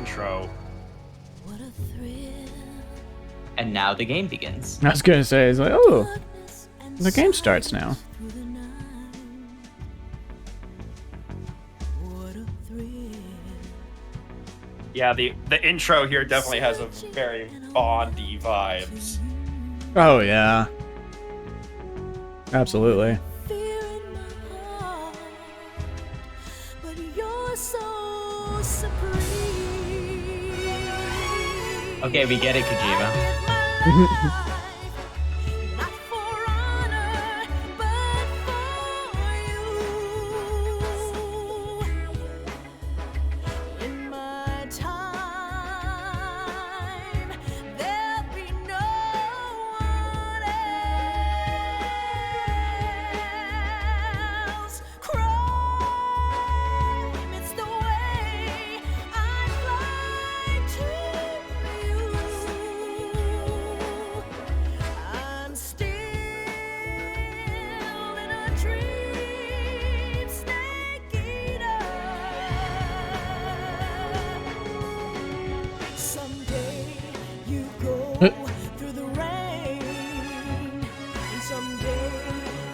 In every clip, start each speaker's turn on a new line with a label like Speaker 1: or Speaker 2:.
Speaker 1: intro.
Speaker 2: And now the game begins.
Speaker 3: I was gonna say, it's like, oh, the game starts now.
Speaker 1: Yeah, the intro here definitely has a very Bondy vibes.
Speaker 3: Oh yeah, absolutely.
Speaker 2: Okay, we get it, Kojima.
Speaker 4: Through the rain, and someday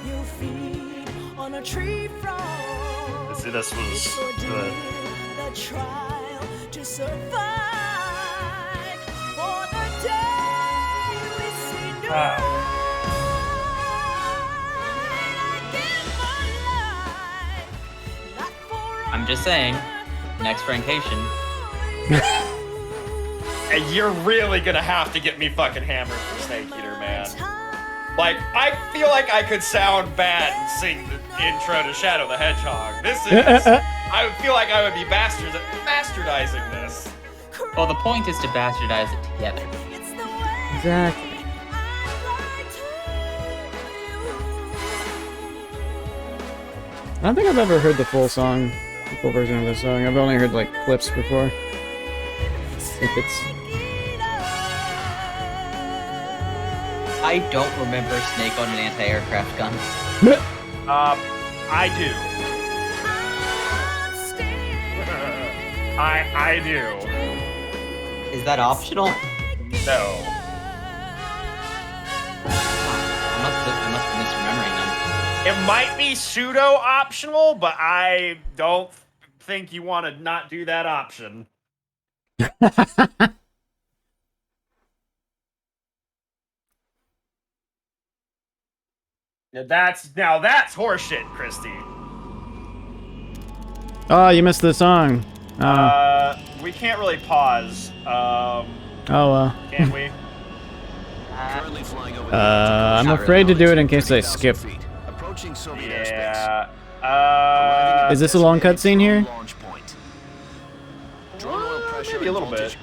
Speaker 4: you'll feed on a tree frog.
Speaker 1: See, this was good.
Speaker 4: The trial to survive for the day we see new light. I give my life, not for
Speaker 2: I'm just saying, next Frankation.
Speaker 1: And you're really gonna have to get me fucking hammered for Snake Eater, man. Like, I feel like I could sound bad and sing the intro to Shadow the Hedgehog. This is... I feel like I would be bastardizing this.
Speaker 2: Well, the point is to bastardize it together.
Speaker 3: Exactly. I don't think I've ever heard the full song, the full version of this song. I've only heard like clips before. If it's...
Speaker 2: I don't remember Snake on an anti-aircraft gun.
Speaker 1: I do. I do.
Speaker 2: Is that optional?
Speaker 1: No.
Speaker 2: I must be misremembering them.
Speaker 1: It might be pseudo-optional, but I don't think you want to not do that option. Now that's horseshit, Christy.
Speaker 3: Oh, you missed the song.
Speaker 1: We can't really pause.
Speaker 3: Oh well.
Speaker 1: Can we?
Speaker 3: I'm afraid to do it in case I skip.
Speaker 1: Yeah.
Speaker 3: Is this a long cutscene here?
Speaker 1: Maybe a little bit.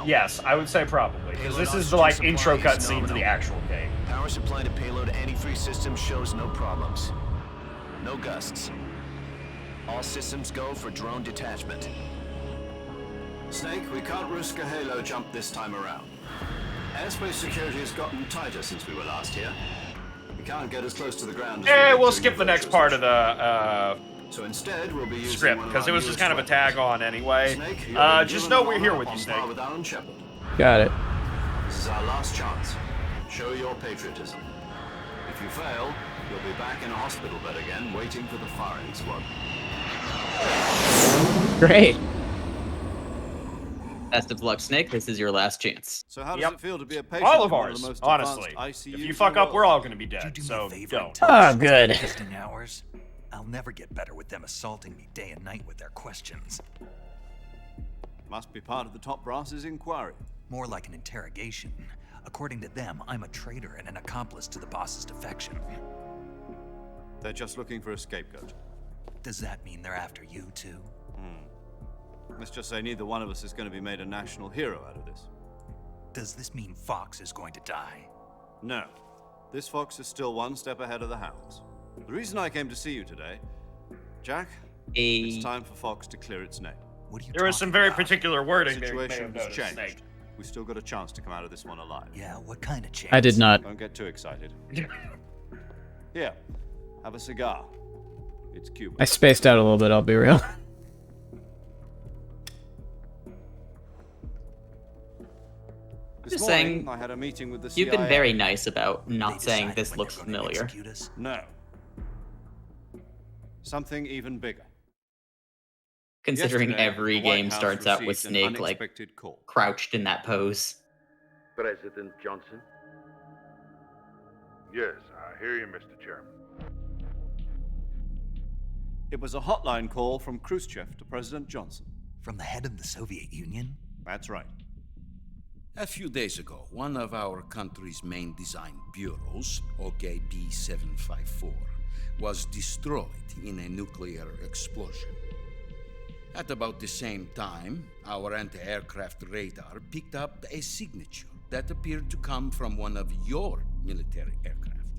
Speaker 1: Yes, I would say probably, because this is the like intro cutscene to the actual game.
Speaker 4: Power supply to payload antifreeze system shows no problems. No gusts. All systems go for drone detachment. Snake, we can't risk a halo jump this time around. Airspace security has gotten tighter since we were last here. We can't get as close to the ground as
Speaker 1: We'll skip the next part of the
Speaker 4: so instead, we'll be using
Speaker 1: script, because it was just kind of a tag on anyway. Just know we're here with you, Snake.
Speaker 3: Got it.
Speaker 4: This is our last chance. Show your patriotism. If you fail, you'll be back in a hospital bed again, waiting for the firing squad.
Speaker 3: Great.
Speaker 2: Best of luck, Snake. This is your last chance.
Speaker 5: So how does it feel to be a patient?
Speaker 1: All of ours, honestly. If you fuck up, we're all gonna be dead, so don't.
Speaker 3: Oh, good.
Speaker 6: Hours? I'll never get better with them assaulting me day and night with their questions.
Speaker 5: Must be part of the top brass's inquiry.
Speaker 6: More like an interrogation. According to them, I'm a traitor and an accomplice to the boss's defection.
Speaker 5: They're just looking for a scapegoat.
Speaker 6: Does that mean they're after you too?
Speaker 5: Let's just say neither one of us is going to be made a national hero out of this.
Speaker 6: Does this mean Fox is going to die?
Speaker 5: No. This fox is still one step ahead of the hounds. The reason I came to see you today, Jack, it's time for Fox to clear its name.
Speaker 6: What are you
Speaker 1: There was some very particular wording
Speaker 5: The
Speaker 1: there.
Speaker 5: situation has changed. We still got a chance to come out of this one alive.
Speaker 6: Yeah, what kind of chance?
Speaker 3: I did not.
Speaker 5: Don't get too excited. Here, have a cigar. It's Cuban.
Speaker 3: I spaced out a little bit, I'll be real.
Speaker 5: This
Speaker 2: saying
Speaker 5: morning, I had a meeting with the
Speaker 2: you've been
Speaker 5: CIA.
Speaker 2: very nice about
Speaker 6: They
Speaker 2: not saying
Speaker 6: decide
Speaker 2: this
Speaker 6: when
Speaker 2: looks
Speaker 6: they're gonna
Speaker 2: familiar.
Speaker 6: execute us?
Speaker 5: No. Something even bigger.
Speaker 2: Considering
Speaker 5: Yesterday,
Speaker 2: every
Speaker 5: the White
Speaker 2: game
Speaker 5: House
Speaker 2: starts out with
Speaker 5: received an
Speaker 2: Snake like
Speaker 5: unexpected call.
Speaker 2: crouched in that pose.
Speaker 7: President Johnson? Yes, I hear you, Mr. Chairman.
Speaker 5: It was a hotline call from Khrushchev to President Johnson.
Speaker 6: From the head of the Soviet Union?
Speaker 5: That's right.
Speaker 8: A few days ago, one of our country's main design bureaus, OKB-754, was destroyed in a nuclear explosion. At about the same time, our anti-aircraft radar picked up a signature that appeared to come from one of your military aircraft.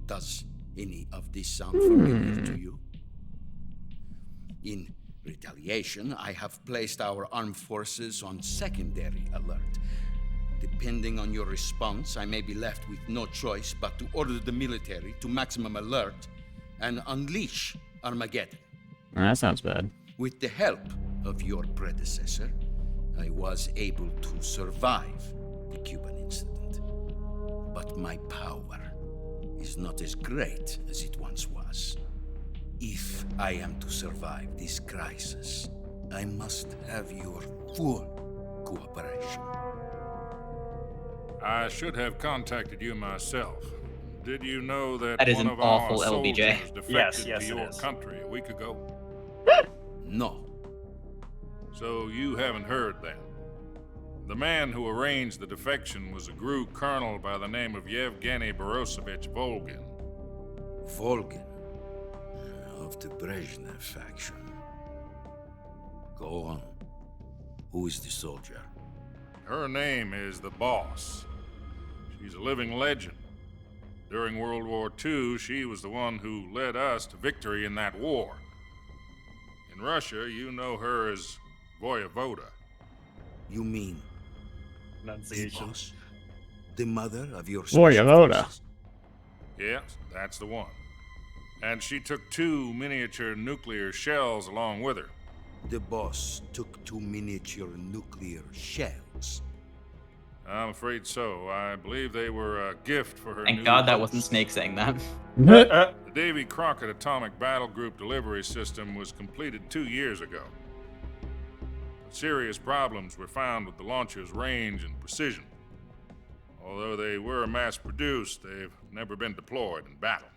Speaker 8: Does any of this sound familiar to you? In retaliation, I have placed our armed forces on secondary alert. Depending on your response, I may be left with no choice but to order the military to maximum alert and unleash Armageddon.
Speaker 3: That sounds bad.
Speaker 8: With the help of your predecessor, I was able to survive the Cuban incident. But my power is not as great as it once was. If I am to survive this crisis, I must have your full cooperation.
Speaker 9: I should have contacted you myself. Did you know that,
Speaker 2: That is
Speaker 9: one
Speaker 2: an
Speaker 9: of
Speaker 2: awful
Speaker 9: our
Speaker 2: LBJ.
Speaker 9: soldiers defected
Speaker 1: Yes,
Speaker 9: to
Speaker 1: it
Speaker 9: your
Speaker 1: is.
Speaker 9: country a week ago?
Speaker 8: No.
Speaker 9: So you haven't heard then. The man who arranged the defection was a GRU colonel by the name of Yevgeny Borosovich Volgin.
Speaker 8: Volgin, of the Brezhnev faction. Go on. Who is the soldier?
Speaker 9: Her name is the Boss. She's a living legend. During World War II, she was the one who led us to victory in that war. In Russia, you know her as Voyevoda.
Speaker 8: You mean the
Speaker 1: Pronunciation.
Speaker 8: boss? The mother of your
Speaker 3: Voyevoda.
Speaker 8: forces?
Speaker 9: Yes, that's the one. And she took 2 miniature nuclear shells along with her.
Speaker 8: The boss took 2 miniature nuclear shells.
Speaker 9: I'm afraid so. I believe they were a gift for her
Speaker 2: Thank
Speaker 9: new
Speaker 2: God that
Speaker 9: host.
Speaker 2: wasn't Snake saying that.
Speaker 9: The Davy Crockett Atomic Battle Group delivery system was completed 2 years ago. Serious problems were found with the launcher's range and precision. Although they were mass-produced, they've never been deployed in battle.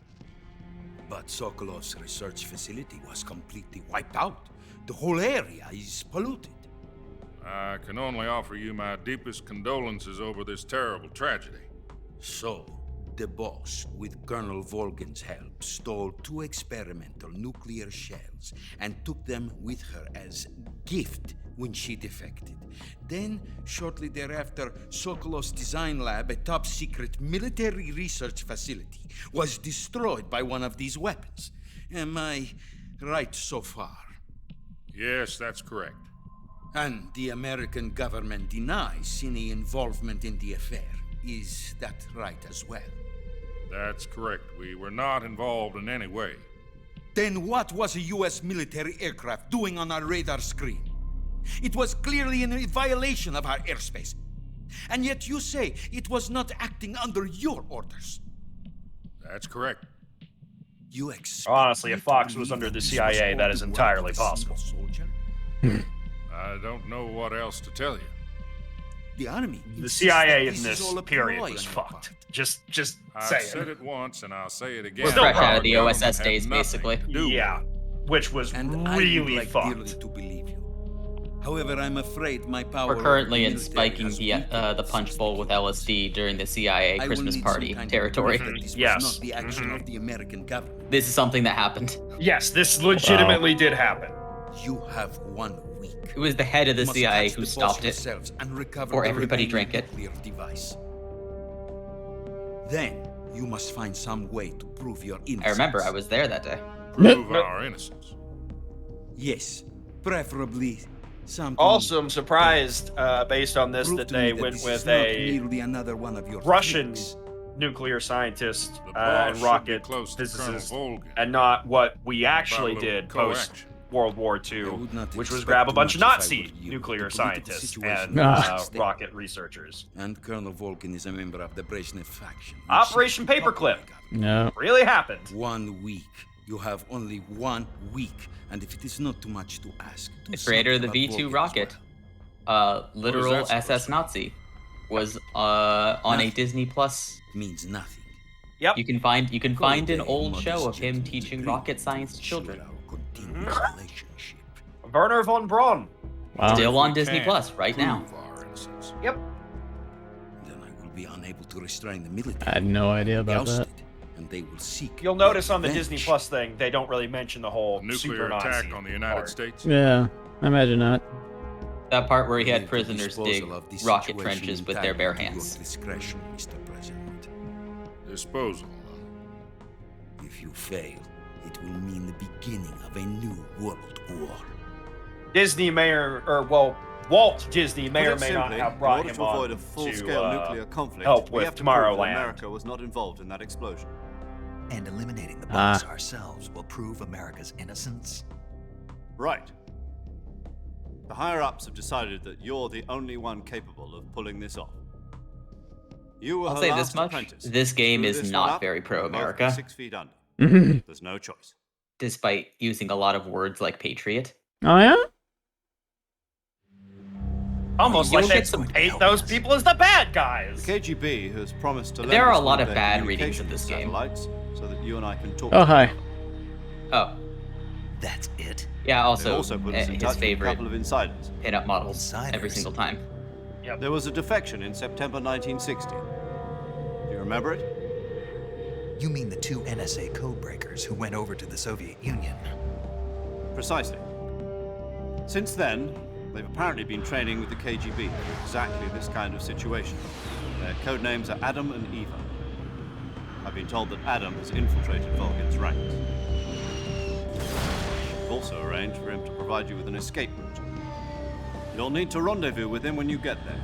Speaker 8: But Sokolov's research facility was completely wiped out. The whole area is polluted.
Speaker 9: I can only offer you my deepest condolences over this terrible tragedy.
Speaker 8: So, the boss, with Colonel Volgin's help, stole 2 experimental nuclear shells and took them with her as gift when she defected. Then, shortly thereafter, Sokolov's design lab, a top-secret military research facility, was destroyed by one of these weapons. Am I right so far?
Speaker 9: Yes, that's correct.
Speaker 8: And the American government denies any involvement in the affair. Is that right as well?
Speaker 9: That's correct. We were not involved in any way.
Speaker 8: Then what was a U.S. military aircraft doing on our radar screen? It was clearly in violation of our airspace. And yet you say it was not acting under your orders.
Speaker 9: That's correct.
Speaker 8: You expect
Speaker 1: Honestly,
Speaker 8: me
Speaker 1: if Fox
Speaker 8: to
Speaker 1: was
Speaker 8: believe
Speaker 1: under the
Speaker 8: this
Speaker 1: CIA,
Speaker 8: was
Speaker 1: that
Speaker 8: all
Speaker 1: is
Speaker 8: the work
Speaker 1: entirely
Speaker 8: of a
Speaker 1: possible.
Speaker 8: single soldier?
Speaker 9: I don't know what else to tell you.
Speaker 8: The army.
Speaker 1: The
Speaker 8: insists
Speaker 1: CIA
Speaker 8: that
Speaker 1: in
Speaker 8: is all
Speaker 1: this
Speaker 8: a
Speaker 1: period
Speaker 8: ploy
Speaker 1: was
Speaker 8: on your
Speaker 1: fucked.
Speaker 8: part.
Speaker 1: Just
Speaker 9: I've
Speaker 1: saying.
Speaker 9: said it once and I'll say it again.
Speaker 1: We're still
Speaker 2: fresh out of
Speaker 9: Our
Speaker 2: the
Speaker 9: government
Speaker 2: OSS
Speaker 9: had
Speaker 2: days,
Speaker 9: nothing
Speaker 2: basically.
Speaker 9: to do with
Speaker 1: Yeah,
Speaker 9: it.
Speaker 1: which was
Speaker 8: And I
Speaker 1: really
Speaker 8: would like
Speaker 1: fucked.
Speaker 8: dearly to believe you. However, I'm afraid my power.
Speaker 2: We're currently in
Speaker 8: over the
Speaker 2: spiking
Speaker 8: military has
Speaker 2: the
Speaker 8: weakened
Speaker 2: punch
Speaker 8: since
Speaker 2: bowl
Speaker 8: the
Speaker 2: with
Speaker 8: Cubans.
Speaker 2: LSD during the CIA
Speaker 8: I will
Speaker 2: Christmas
Speaker 8: need
Speaker 2: party
Speaker 8: some kind of
Speaker 2: territory.
Speaker 8: proof that this
Speaker 1: Yes.
Speaker 8: was not the action of the American government.
Speaker 2: This is something that happened.
Speaker 1: Yes, this legitimately did happen.
Speaker 8: You have 1 week.
Speaker 2: It was the head of the
Speaker 8: You must
Speaker 2: CIA
Speaker 8: catch
Speaker 2: who
Speaker 8: the boss
Speaker 2: stopped it.
Speaker 8: yourselves and recover
Speaker 2: before
Speaker 8: the
Speaker 2: everybody
Speaker 8: remaining
Speaker 2: drank it.
Speaker 8: nuclear device. Then you must find some way to prove your innocence.
Speaker 2: I remember I was there that day.
Speaker 9: Prove our innocence.
Speaker 8: Yes, preferably something.
Speaker 1: Also, I'm surprised, based on this,
Speaker 8: Prove
Speaker 1: that
Speaker 8: to me
Speaker 1: they
Speaker 8: that
Speaker 1: went
Speaker 8: this
Speaker 1: with
Speaker 8: is not
Speaker 1: a
Speaker 8: merely another one of your
Speaker 1: Russian
Speaker 8: tricks.
Speaker 1: nuclear scientist
Speaker 9: The boss
Speaker 1: and
Speaker 9: should be
Speaker 1: rocket
Speaker 9: close to Colonel
Speaker 1: physicist,
Speaker 9: Volgin.
Speaker 1: and not what we actually
Speaker 9: About a little
Speaker 1: did post
Speaker 9: co-action.
Speaker 1: World War II, which was grab a bunch of Nazi nuclear scientists and rocket researchers.
Speaker 8: And Colonel Volkin is a member of the Brezhnev faction.
Speaker 1: Operation Paperclip.
Speaker 3: No.
Speaker 1: Really happened.
Speaker 8: 1 week. You have only 1 week, and if it is not too much to ask,
Speaker 2: The creator of the V2 rocket, literal SS Nazi, was on a Disney Plus.
Speaker 8: Means nothing.
Speaker 1: Yep.
Speaker 2: You can find an old show of him teaching rocket science to children.
Speaker 1: Werner von Braun.
Speaker 3: Wow.
Speaker 2: Still on Disney Plus right now.
Speaker 1: Yep.
Speaker 8: Then I will be unable to restrain the military.
Speaker 3: I had no idea about that.
Speaker 8: And they will seek.
Speaker 1: You'll notice on the Disney Plus thing, they don't really mention the whole
Speaker 9: nuclear attack on the United States.
Speaker 3: Yeah, I imagine not.
Speaker 2: That part where he had prisoners dig rocket trenches with their bare hands.
Speaker 8: Discretion, Mr. President.
Speaker 9: Disposal.
Speaker 8: If you fail, it will mean the beginning of a new world war.
Speaker 1: Disney Walt Disney may or may not
Speaker 5: simply,
Speaker 1: have brought
Speaker 5: in order
Speaker 1: him
Speaker 5: to avoid
Speaker 1: on
Speaker 5: a full-scale nuclear conflict,
Speaker 1: help
Speaker 5: we
Speaker 1: with
Speaker 5: have to prove that
Speaker 1: Tomorrowland.
Speaker 5: America was not involved in that explosion.
Speaker 6: And eliminating the boss ourselves will prove America's innocence?
Speaker 5: Right. The higher-ups have decided that you're the only one capable of pulling this off. You were
Speaker 2: I'll
Speaker 5: her
Speaker 2: say
Speaker 5: last
Speaker 2: this much:
Speaker 5: apprentice.
Speaker 2: this game
Speaker 5: Screw
Speaker 2: is
Speaker 5: this
Speaker 2: not
Speaker 5: one up,
Speaker 2: very
Speaker 5: and both
Speaker 2: pro-America,
Speaker 5: 6 feet under. There's no choice.
Speaker 2: despite using a lot of words like patriot.
Speaker 3: Oh yeah?
Speaker 1: Almost
Speaker 2: You'll
Speaker 1: like they
Speaker 2: get some
Speaker 1: paint those people as the bad guys.
Speaker 5: The KGB has promised to
Speaker 2: There are a
Speaker 5: lend us
Speaker 2: lot
Speaker 5: one
Speaker 2: of
Speaker 5: their
Speaker 2: bad readings of
Speaker 5: communication
Speaker 2: this game.
Speaker 5: satellites so that you and I can talk.
Speaker 3: Oh, hi.
Speaker 2: Oh,
Speaker 6: That's it?
Speaker 2: yeah.
Speaker 5: They also put us in
Speaker 2: His
Speaker 5: touch with a
Speaker 2: favorite
Speaker 5: couple of insiders.
Speaker 2: pinup models
Speaker 6: Insiders.
Speaker 2: every single time.
Speaker 5: There was a defection in September 1960. Do you remember it?
Speaker 6: You mean the 2 NSA codebreakers who went over to the Soviet Union?
Speaker 5: Precisely. Since then, they've apparently been training with the KGB for exactly this kind of situation. Their code names are Adam and Eva. I've been told that Adam has infiltrated Volgin's ranks. I've also arranged for him to provide you with an escape route. You'll need to rendezvous with him when you get there.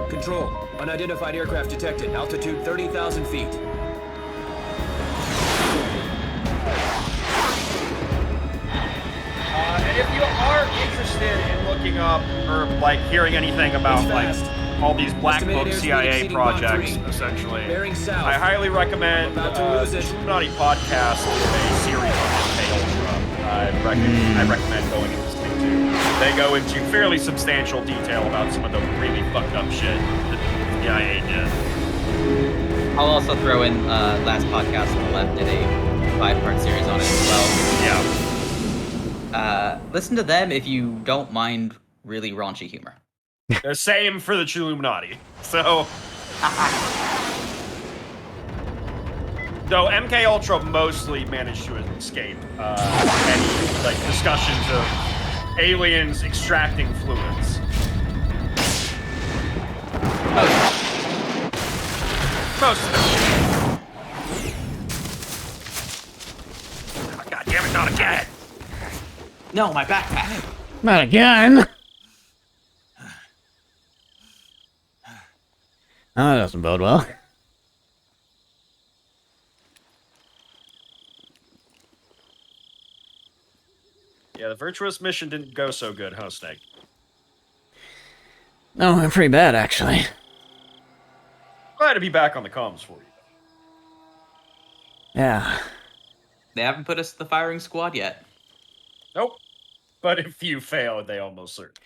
Speaker 10: Control. Unidentified aircraft detected. Altitude 30,000 feet.
Speaker 1: And if you are interested in looking up or like hearing anything about like all these black book CIA projects, essentially, I highly recommend Illuminati podcast is a series on MK Ultra. I recommend going into this thing too. They go into fairly substantial detail about some of the really fucked up shit that the CIA did.
Speaker 2: I'll also throw in last podcast on the left did a 5-part series on it as well.
Speaker 1: Yeah.
Speaker 2: Listen to them if you don't mind really raunchy humor.
Speaker 1: The same for the Illuminati. So, though MK Ultra mostly managed to escape any like discussions of aliens extracting fluids. Most of them. Oh, God damn it! Not again!
Speaker 2: No, my backpack.
Speaker 3: Not again. Oh, that doesn't bode well.
Speaker 1: Yeah, the Virtuous mission didn't go so good, huh, Snake?
Speaker 3: No, pretty bad, actually.
Speaker 1: Glad to be back on the comms for you.
Speaker 3: Yeah.
Speaker 2: They haven't put us to the firing squad yet.
Speaker 1: Nope. But if you fail, they almost certainly.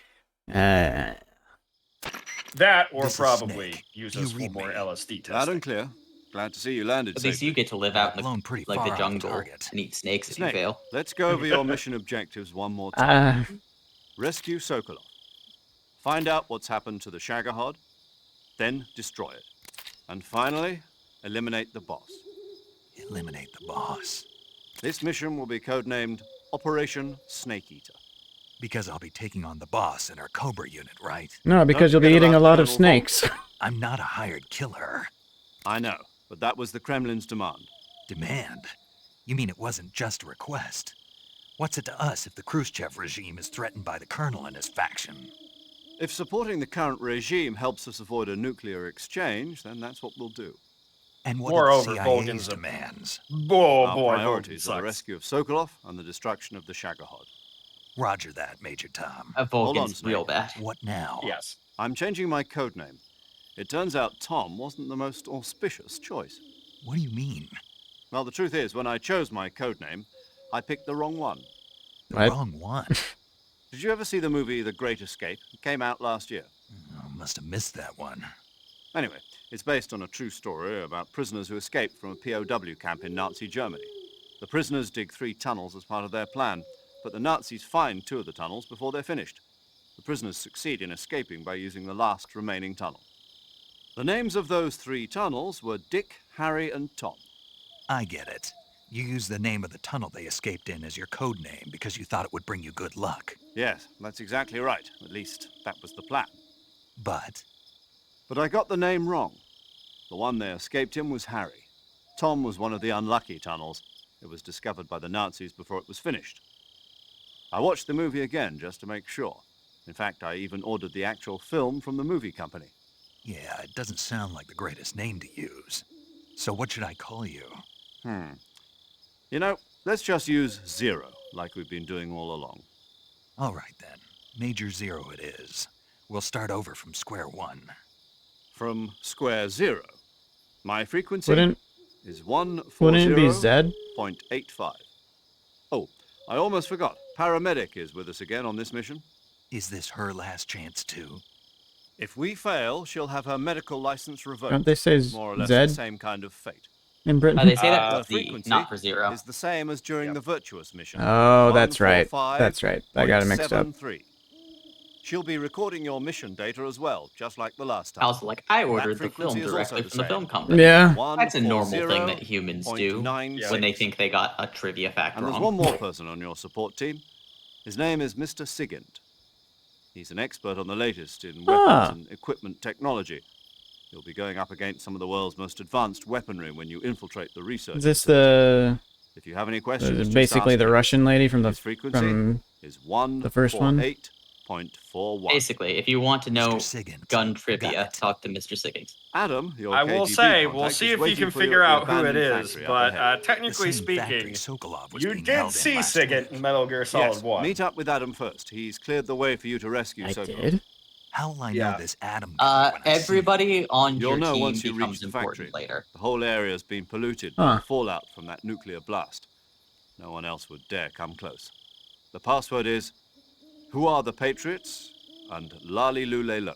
Speaker 1: That or
Speaker 6: This is
Speaker 1: probably
Speaker 6: Snake.
Speaker 1: use
Speaker 6: You
Speaker 1: us for
Speaker 6: read
Speaker 1: more
Speaker 6: me.
Speaker 1: LSD testing.
Speaker 5: Loud and clear. Glad to see you landed
Speaker 2: At least
Speaker 5: safely.
Speaker 2: you get to live out in
Speaker 6: Blown
Speaker 2: the,
Speaker 6: pretty
Speaker 2: like
Speaker 6: far
Speaker 2: the
Speaker 6: off the
Speaker 2: jungle
Speaker 6: target.
Speaker 2: and eat snakes if
Speaker 5: Snake,
Speaker 2: you fail.
Speaker 5: let's go over your mission objectives one more time. Rescue Sokolov. Find out what's happened to the Shagohod, then destroy it. And finally, eliminate the boss.
Speaker 6: Eliminate the boss.
Speaker 5: This mission will be codenamed Operation Snake Eater.
Speaker 6: Because I'll be taking on the boss in our Cobra unit, right?
Speaker 3: No, because you'll be eating a lot of snakes.
Speaker 6: I'm not a hired killer.
Speaker 5: I know, but that was the Kremlin's demand.
Speaker 6: Demand? You mean it wasn't just a request? What's it to us if the Khrushchev regime is threatened by the Colonel and his faction?
Speaker 5: If supporting the current regime helps us avoid a nuclear exchange, then that's what we'll do.
Speaker 6: And what
Speaker 1: Moreover,
Speaker 6: are the CIA's
Speaker 1: Vulcan's a-
Speaker 6: demands?
Speaker 1: Oh
Speaker 5: Our
Speaker 1: boy,
Speaker 5: priorities are the
Speaker 1: Vulcan
Speaker 5: rescue of Sokolov and the destruction of the Shagohod.
Speaker 6: Roger that, Major Tom.
Speaker 2: Vulcan's
Speaker 5: Snake.
Speaker 2: real bad.
Speaker 6: What now?
Speaker 1: sucks. Yes.
Speaker 5: I'm changing my codename. It turns out Tom wasn't the most auspicious choice.
Speaker 6: What do you mean?
Speaker 5: Well, the truth is, when I chose my codename, I picked the wrong one.
Speaker 6: The
Speaker 3: What?
Speaker 6: wrong one.
Speaker 5: Did you ever see the movie The Great Escape? It came out last year.
Speaker 6: Oh, must have missed that one.
Speaker 5: Anyway, it's based on a true story about prisoners who escaped from a POW camp in Nazi Germany. The prisoners dig 3 tunnels as part of their plan, but the Nazis find 2 of the tunnels before they're finished. The prisoners succeed in escaping by using the last remaining tunnel. The names of those 3 tunnels were Dick, Harry, and Tom.
Speaker 6: I get it. You used the name of the tunnel they escaped in as your code name because you thought it would bring you good luck.
Speaker 5: Yes, that's exactly right. At least, that was the plan.
Speaker 6: But
Speaker 5: But I got the name wrong. The one they escaped in was Harry. Tom was one of the unlucky tunnels. It was discovered by the Nazis before it was finished. I watched the movie again just to make sure. In fact, I even ordered the actual film from the movie company.
Speaker 6: yeah, it doesn't sound like the greatest name to use. So what should I call you?
Speaker 5: You know, let's just use Zero, like we've been doing all along.
Speaker 6: All right then. Major Zero it is. We'll start over from square one.
Speaker 5: From square 0. My frequency
Speaker 3: Wouldn't
Speaker 5: is
Speaker 3: wouldn't it be
Speaker 5: 140.85.
Speaker 3: Zed?
Speaker 5: Oh, I almost forgot. Paramedic is with us again on this mission.
Speaker 6: Is this her last chance too?
Speaker 5: If we fail, she'll have her medical license revoked.
Speaker 3: Don't they say
Speaker 5: More or less
Speaker 3: Zed
Speaker 5: the same kind of fate.
Speaker 3: in Britain?
Speaker 2: They say that
Speaker 5: Her
Speaker 2: for the,
Speaker 5: frequency
Speaker 2: not for Zero.
Speaker 5: is the same as during the Virtuous mission.
Speaker 3: Oh, that's right. That's right. I got it mixed up.
Speaker 5: 145.73. She'll be recording your mission data as well, just like the last time.
Speaker 2: Also, like, I ordered the film
Speaker 5: frequency is also
Speaker 2: directly
Speaker 5: the
Speaker 2: from the
Speaker 5: same.
Speaker 2: film company.
Speaker 3: Yeah.
Speaker 2: That's a normal thing that humans do
Speaker 5: 140.96.
Speaker 2: when they think they got a trivia fact
Speaker 5: And there's
Speaker 2: wrong.
Speaker 5: one more person on your support team. His name is Mr. Sigint. He's an expert on the latest in weapons and equipment technology. You'll be going up against some of the world's most advanced weaponry when you infiltrate the research.
Speaker 3: Is this
Speaker 5: facility.
Speaker 3: the
Speaker 5: If you have any questions, just
Speaker 3: basically
Speaker 5: ask
Speaker 3: the
Speaker 5: me.
Speaker 3: Russian lady from the
Speaker 5: His frequency is
Speaker 3: the first one?
Speaker 5: 148.41.
Speaker 2: Basically, if you want to know
Speaker 6: Mr. Sigint.
Speaker 2: gun
Speaker 6: Got
Speaker 2: trivia,
Speaker 6: it.
Speaker 2: talk to Mr. Siggins.
Speaker 5: Adam, your
Speaker 1: I will
Speaker 5: KGB
Speaker 1: say, we'll
Speaker 5: contact,
Speaker 1: see
Speaker 5: is
Speaker 1: if you
Speaker 5: waiting
Speaker 1: can
Speaker 5: for you
Speaker 1: figure
Speaker 5: at
Speaker 1: out
Speaker 5: the
Speaker 1: who it
Speaker 5: abandoned
Speaker 1: is,
Speaker 5: factory up
Speaker 1: but
Speaker 5: ahead.
Speaker 6: The
Speaker 1: technically
Speaker 6: same factory
Speaker 1: speaking,
Speaker 6: Sokolov was
Speaker 1: you
Speaker 6: being
Speaker 1: did
Speaker 6: held in
Speaker 1: see
Speaker 6: last
Speaker 1: Sigint
Speaker 6: week.
Speaker 1: in Metal Gear Solid
Speaker 5: Yes,
Speaker 1: 1.
Speaker 5: meet up with Adam first. He's cleared the way for you to rescue
Speaker 3: I
Speaker 5: Sokolov.
Speaker 3: did?
Speaker 6: How will I
Speaker 1: Yeah.
Speaker 6: know this Adam guy when I see him?
Speaker 2: Everybody on
Speaker 5: You'll
Speaker 2: your
Speaker 5: know
Speaker 2: team
Speaker 5: once you
Speaker 2: becomes
Speaker 5: reach the
Speaker 2: important
Speaker 5: factory.
Speaker 2: later.
Speaker 5: The whole area's been polluted by the fallout from that nuclear blast. No one else would dare come close. The password is, who are the Patriots? And Lali Lule Lo.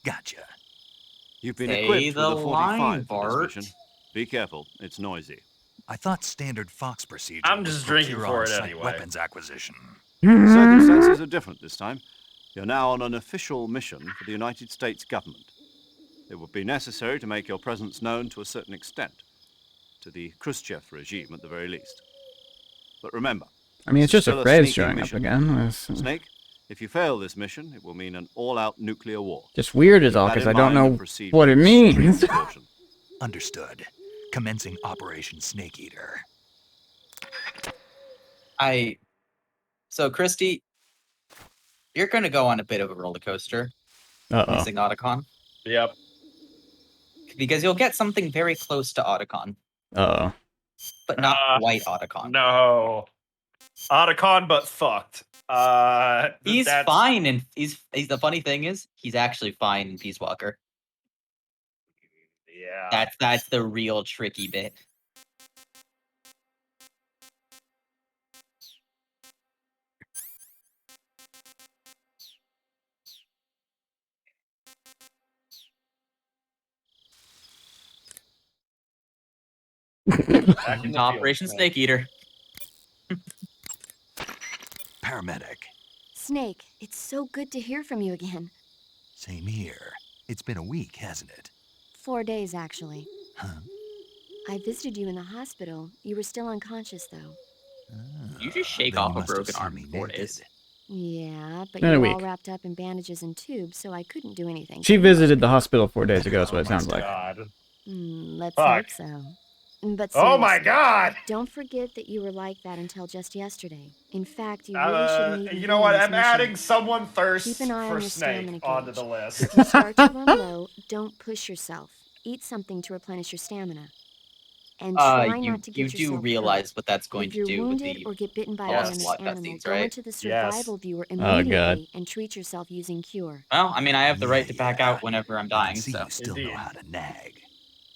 Speaker 6: Gotcha.
Speaker 5: You've been
Speaker 2: Say
Speaker 5: equipped with
Speaker 2: the
Speaker 5: a 45
Speaker 2: line,
Speaker 5: for this
Speaker 2: Bart.
Speaker 5: mission. Be careful, it's noisy.
Speaker 6: I thought standard Fox procedure
Speaker 1: I'm
Speaker 6: was
Speaker 1: just drinking
Speaker 6: procure
Speaker 1: for it
Speaker 6: on-site
Speaker 1: anyway.
Speaker 6: weapons acquisition.
Speaker 5: Circumstances are different this time. You're now on an official mission for the United States government. It would be necessary to make your presence known to a certain extent, to the Khrushchev regime at the very least. But remember,
Speaker 3: I mean, it's
Speaker 5: this is
Speaker 3: just a
Speaker 5: still
Speaker 3: phrase
Speaker 5: sneaking
Speaker 3: showing up
Speaker 5: mission.
Speaker 3: again. It's
Speaker 5: Snake, if you fail this mission, it will mean an all-out nuclear war.
Speaker 3: just weird as
Speaker 5: Keep
Speaker 3: all
Speaker 5: that
Speaker 3: because
Speaker 5: in
Speaker 3: I don't
Speaker 5: mind and
Speaker 3: know
Speaker 5: proceed
Speaker 3: what it
Speaker 5: with extreme
Speaker 3: means.
Speaker 5: caution.
Speaker 6: Understood. Commencing Operation Snake Eater.
Speaker 2: So, Christy, you're going to go on a bit of a roller coaster
Speaker 3: Uh-oh.
Speaker 2: using Otacon.
Speaker 1: Yep.
Speaker 2: Because you'll get something very close to Otacon,
Speaker 3: Uh-oh.
Speaker 2: but not quite Otacon.
Speaker 1: No. Otacon, but fucked.
Speaker 2: He's
Speaker 1: that's-
Speaker 2: fine, and he's the funny thing is, he's actually fine in Peace Walker.
Speaker 1: Yeah.
Speaker 2: That's the real tricky bit.
Speaker 1: Back in the
Speaker 2: Operation
Speaker 1: field.
Speaker 2: Snake Eater.
Speaker 6: Paramedic.
Speaker 11: Snake, it's so good to hear from you again.
Speaker 6: Same here. It's been a week, hasn't it?
Speaker 11: 4 days, actually.
Speaker 6: Huh?
Speaker 11: I visited you in the hospital. You were still unconscious, though.
Speaker 2: You just shake
Speaker 6: Then
Speaker 2: off
Speaker 6: you
Speaker 2: a
Speaker 6: must have
Speaker 2: broken
Speaker 6: seen
Speaker 2: arm
Speaker 6: me
Speaker 2: in 4
Speaker 6: naked.
Speaker 2: days.
Speaker 11: Yeah, but
Speaker 3: In a
Speaker 11: you were all
Speaker 3: week.
Speaker 11: wrapped up in bandages and tubes, so I couldn't do anything.
Speaker 3: She visited the hospital 4 days ago, is what it sounds like.
Speaker 1: God.
Speaker 11: Let's
Speaker 1: Fuck.
Speaker 11: hope so. But
Speaker 1: Oh my
Speaker 11: seriously,
Speaker 1: god!
Speaker 11: don't forget that you were like that until just yesterday. In fact, you really shouldn't even
Speaker 1: You
Speaker 11: be
Speaker 1: know
Speaker 11: on
Speaker 1: what?
Speaker 11: this
Speaker 1: I'm
Speaker 11: mission.
Speaker 1: adding someone
Speaker 11: Keep
Speaker 1: thirsts
Speaker 11: an eye
Speaker 1: for
Speaker 11: on your
Speaker 1: Snake
Speaker 11: stamina
Speaker 1: onto
Speaker 11: gauge.
Speaker 1: the list.
Speaker 11: If you start to run low, don't push yourself. Eat something to replenish your stamina. And try not to
Speaker 2: You
Speaker 11: get
Speaker 2: do
Speaker 11: yourself
Speaker 2: realize
Speaker 11: hurt.
Speaker 2: what that's going
Speaker 11: If
Speaker 2: to
Speaker 11: you're
Speaker 2: do with
Speaker 11: wounded
Speaker 2: the
Speaker 11: or get bitten by a
Speaker 2: boss
Speaker 11: venomous
Speaker 2: OCELOT
Speaker 11: animal,
Speaker 2: cutscenes,
Speaker 11: go
Speaker 2: right?
Speaker 11: into the survival viewer
Speaker 3: Oh, God.
Speaker 11: immediately and treat yourself using cure.
Speaker 2: Well, I mean, I have the right to back
Speaker 6: Yeah.
Speaker 2: out whenever I'm
Speaker 6: I can
Speaker 2: dying,
Speaker 6: see
Speaker 2: so.
Speaker 6: you still
Speaker 1: Indeed.
Speaker 6: know how to nag.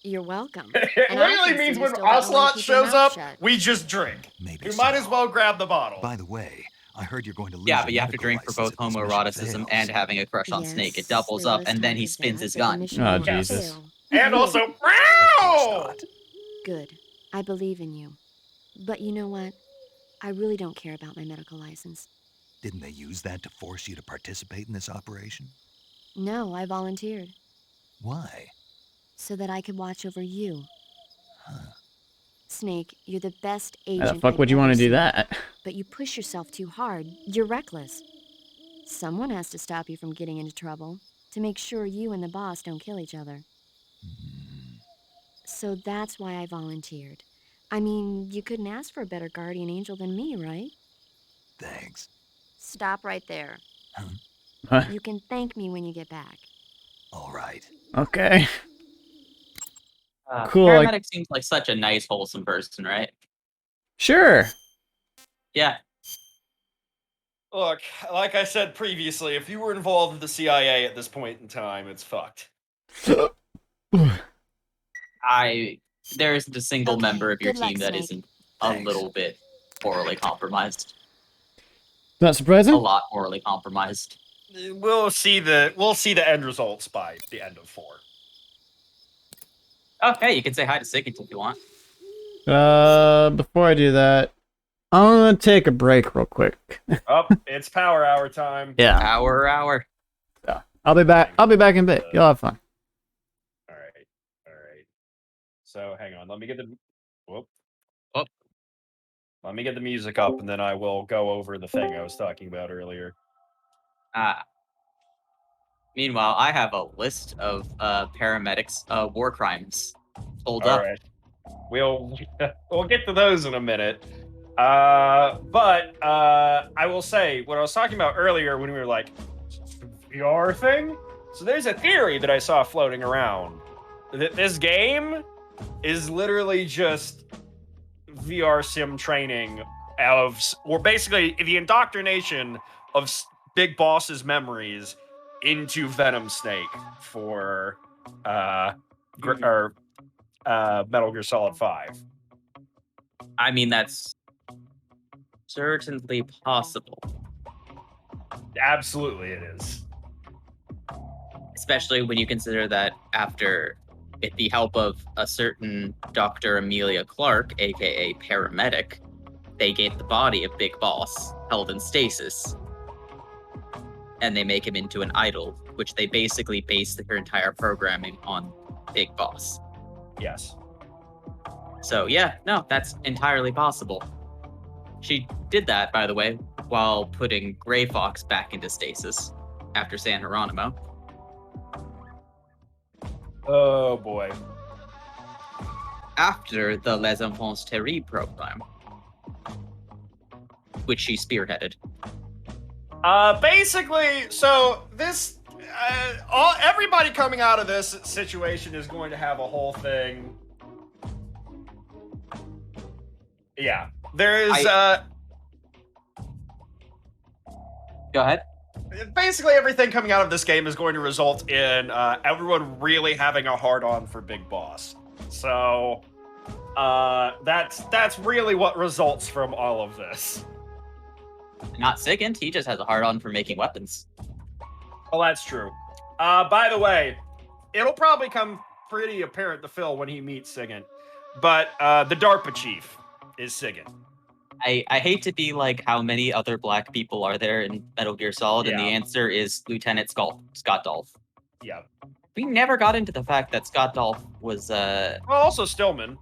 Speaker 11: You're welcome.
Speaker 1: It
Speaker 11: And I
Speaker 1: literally
Speaker 11: can see
Speaker 1: means
Speaker 11: you
Speaker 1: when
Speaker 11: still don't know when to
Speaker 1: Ocelot
Speaker 11: keep your
Speaker 1: shows
Speaker 11: mouth
Speaker 1: up,
Speaker 11: shut.
Speaker 1: we just drink.
Speaker 6: Maybe
Speaker 1: We might
Speaker 6: so.
Speaker 1: as well grab the bottle.
Speaker 6: By the way, I heard you're going to lose
Speaker 2: Yeah,
Speaker 6: your
Speaker 2: but you have to
Speaker 6: medical
Speaker 2: drink for
Speaker 6: license
Speaker 2: both
Speaker 6: if this mission
Speaker 2: homoeroticism
Speaker 6: fails.
Speaker 2: and having a crush on
Speaker 11: Yes,
Speaker 2: Snake. It doubles
Speaker 11: there
Speaker 2: up,
Speaker 11: was
Speaker 2: and then
Speaker 11: talk
Speaker 2: he
Speaker 11: of
Speaker 2: spins
Speaker 11: that,
Speaker 2: his
Speaker 11: but the
Speaker 2: gun.
Speaker 11: mission
Speaker 3: Oh,
Speaker 11: won't
Speaker 3: Jesus.
Speaker 11: fail.
Speaker 1: And also,
Speaker 6: Of course not.
Speaker 11: Good. I believe in you. But you know what? I really don't care about my medical license.
Speaker 6: Didn't they use that to force you to participate in this operation?
Speaker 11: No, I volunteered.
Speaker 6: Why?
Speaker 11: So that I could watch over you.
Speaker 6: Huh.
Speaker 11: Snake, you're the best
Speaker 3: Why
Speaker 11: agent
Speaker 3: the fuck
Speaker 11: I've
Speaker 3: would you
Speaker 11: ever
Speaker 3: want to do
Speaker 11: seen.
Speaker 3: that?
Speaker 11: But you push yourself too hard. You're reckless. Someone has to stop you from getting into trouble, to make sure you and the boss don't kill each other. So that's why I volunteered. I mean, you couldn't ask for a better guardian angel than me, right?
Speaker 6: Thanks.
Speaker 11: Stop right there.
Speaker 3: Huh?
Speaker 11: You can thank me when you get back.
Speaker 6: All right.
Speaker 3: Okay. Cool.
Speaker 2: Paramedic seems like such a nice, wholesome person, right?
Speaker 3: Sure.
Speaker 2: Yeah.
Speaker 1: Look, like I said previously, if you were involved with the CIA at this point in time, it's fucked.
Speaker 2: There isn't a single
Speaker 11: Okay,
Speaker 2: member of your
Speaker 11: good luck,
Speaker 2: team that
Speaker 11: Snake.
Speaker 2: isn't a
Speaker 6: Thanks.
Speaker 2: little bit morally compromised.
Speaker 3: Not
Speaker 2: A
Speaker 3: surprising?
Speaker 2: lot morally compromised.
Speaker 1: We'll see the end results by the end of 4.
Speaker 2: Oh, hey, you can say hi to Sigint if you want.
Speaker 3: Before I do that, I'm gonna take a break real quick.
Speaker 1: Oh, it's power hour time.
Speaker 3: Yeah.
Speaker 2: Hour.
Speaker 3: So, I'll be back in a bit. You'll have fun.
Speaker 1: All right. So hang on, let me get the whoop.
Speaker 2: Whoop.
Speaker 1: Let me get the music up, and then I will go over the thing I was talking about earlier.
Speaker 2: Meanwhile, I have a list of paramedics' war crimes pulled
Speaker 1: All
Speaker 2: up.
Speaker 1: right, we'll get to those in a minute. But I will say what I was talking about earlier when we were like VR thing. So there's a theory that I saw floating around that this game is literally just VR sim training or basically the indoctrination of Big Boss's memories into Venom Snake for Metal Gear Solid 5.
Speaker 2: I mean, that's certainly possible.
Speaker 1: Absolutely, it is.
Speaker 2: Especially when you consider that after, with the help of a certain Dr. Amelia Clark, aka Paramedic, they get the body of Big Boss held in stasis. And they make him into an idol, which they basically base their entire programming on Big Boss.
Speaker 1: Yes.
Speaker 2: So yeah, no, that's entirely possible. She did that, by the way, while putting Gray Fox back into stasis after San Geronimo.
Speaker 1: Oh boy.
Speaker 2: After the Les Enfants Terribles program, which she spearheaded.
Speaker 1: Basically, so this, everybody coming out of this situation is going to have a whole thing. Yeah, there is.
Speaker 2: Go ahead.
Speaker 1: Basically, everything coming out of this game is going to result in everyone really having a hard-on for Big Boss. So, that's really what results from all of this.
Speaker 2: Not Sigint, he just has a hard-on for making weapons.
Speaker 1: Well, that's true. By the way, it'll probably come pretty apparent to Phil when he meets Sigint, but the DARPA chief is Sigint.
Speaker 2: I hate to be like, how many other black people are there in Metal Gear Solid? And the answer is Lieutenant Scott Dolph.
Speaker 1: Yeah.
Speaker 2: We never got into the fact that Scott Dolph was,
Speaker 1: Well, also Stillman.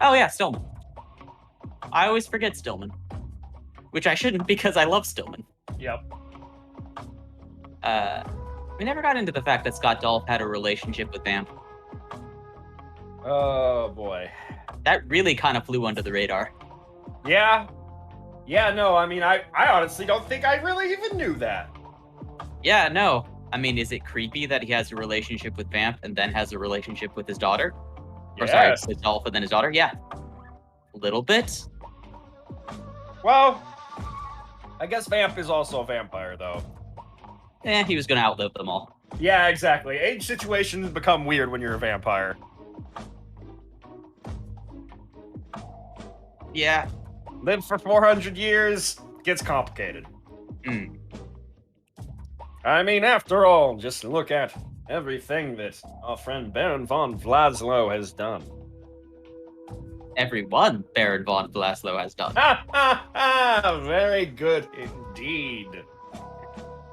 Speaker 2: Oh yeah, Stillman. I always forget Stillman. Which I shouldn't, because I love Stillman.
Speaker 1: Yep.
Speaker 2: We never got into the fact that Scott Dolph had a relationship with Vamp.
Speaker 1: Oh boy.
Speaker 2: That really kind of flew under the radar.
Speaker 1: Yeah. Yeah, no, I mean, I honestly don't think I really even knew that.
Speaker 2: Yeah, no. I mean, is it creepy that he has a relationship with Vamp and then has a relationship with his daughter? Or sorry,
Speaker 1: Yes.
Speaker 2: his Dolph and then his daughter? Yeah. A little bit.
Speaker 1: Well, I guess Vamp is also a vampire, though.
Speaker 2: He was gonna outlive them all.
Speaker 1: Yeah, exactly. Age situations become weird when you're a vampire.
Speaker 2: Yeah.
Speaker 1: Live for 400 years, gets complicated.
Speaker 2: Hmm.
Speaker 1: I mean, after all, just look at everything that our friend Baron von Vlaslo has done.
Speaker 2: Everyone Baron von Vlaslo has done.
Speaker 1: Ha ha ha! Very good indeed.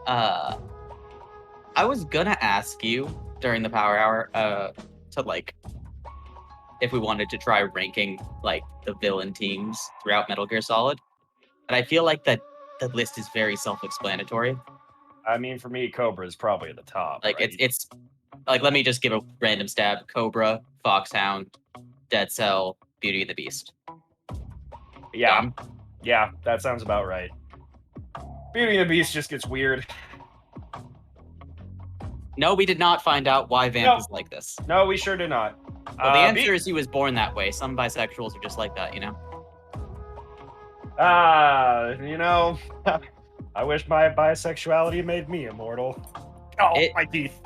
Speaker 2: I was gonna ask you during the Power Hour, to like, if we wanted to try ranking like the villain teams throughout Metal Gear Solid, but I feel like that the list is very self-explanatory.
Speaker 1: I mean, for me, Cobra is probably at the top.
Speaker 2: Like
Speaker 1: right?
Speaker 2: it's like, let me just give a random stab: Cobra, Foxhound, Dead Cell, Beauty and the Beast.
Speaker 1: Yeah,
Speaker 2: Done?
Speaker 1: yeah, that sounds about right. Beauty and the Beast just gets weird.
Speaker 2: No, we did not find out why Vamp
Speaker 1: No.
Speaker 2: is like this.
Speaker 1: No, we sure do not.
Speaker 2: Well, the answer is he was born that way. Some bisexuals are just like that, you know?
Speaker 1: You know, I wish my bisexuality made me immortal. Oh, my teeth.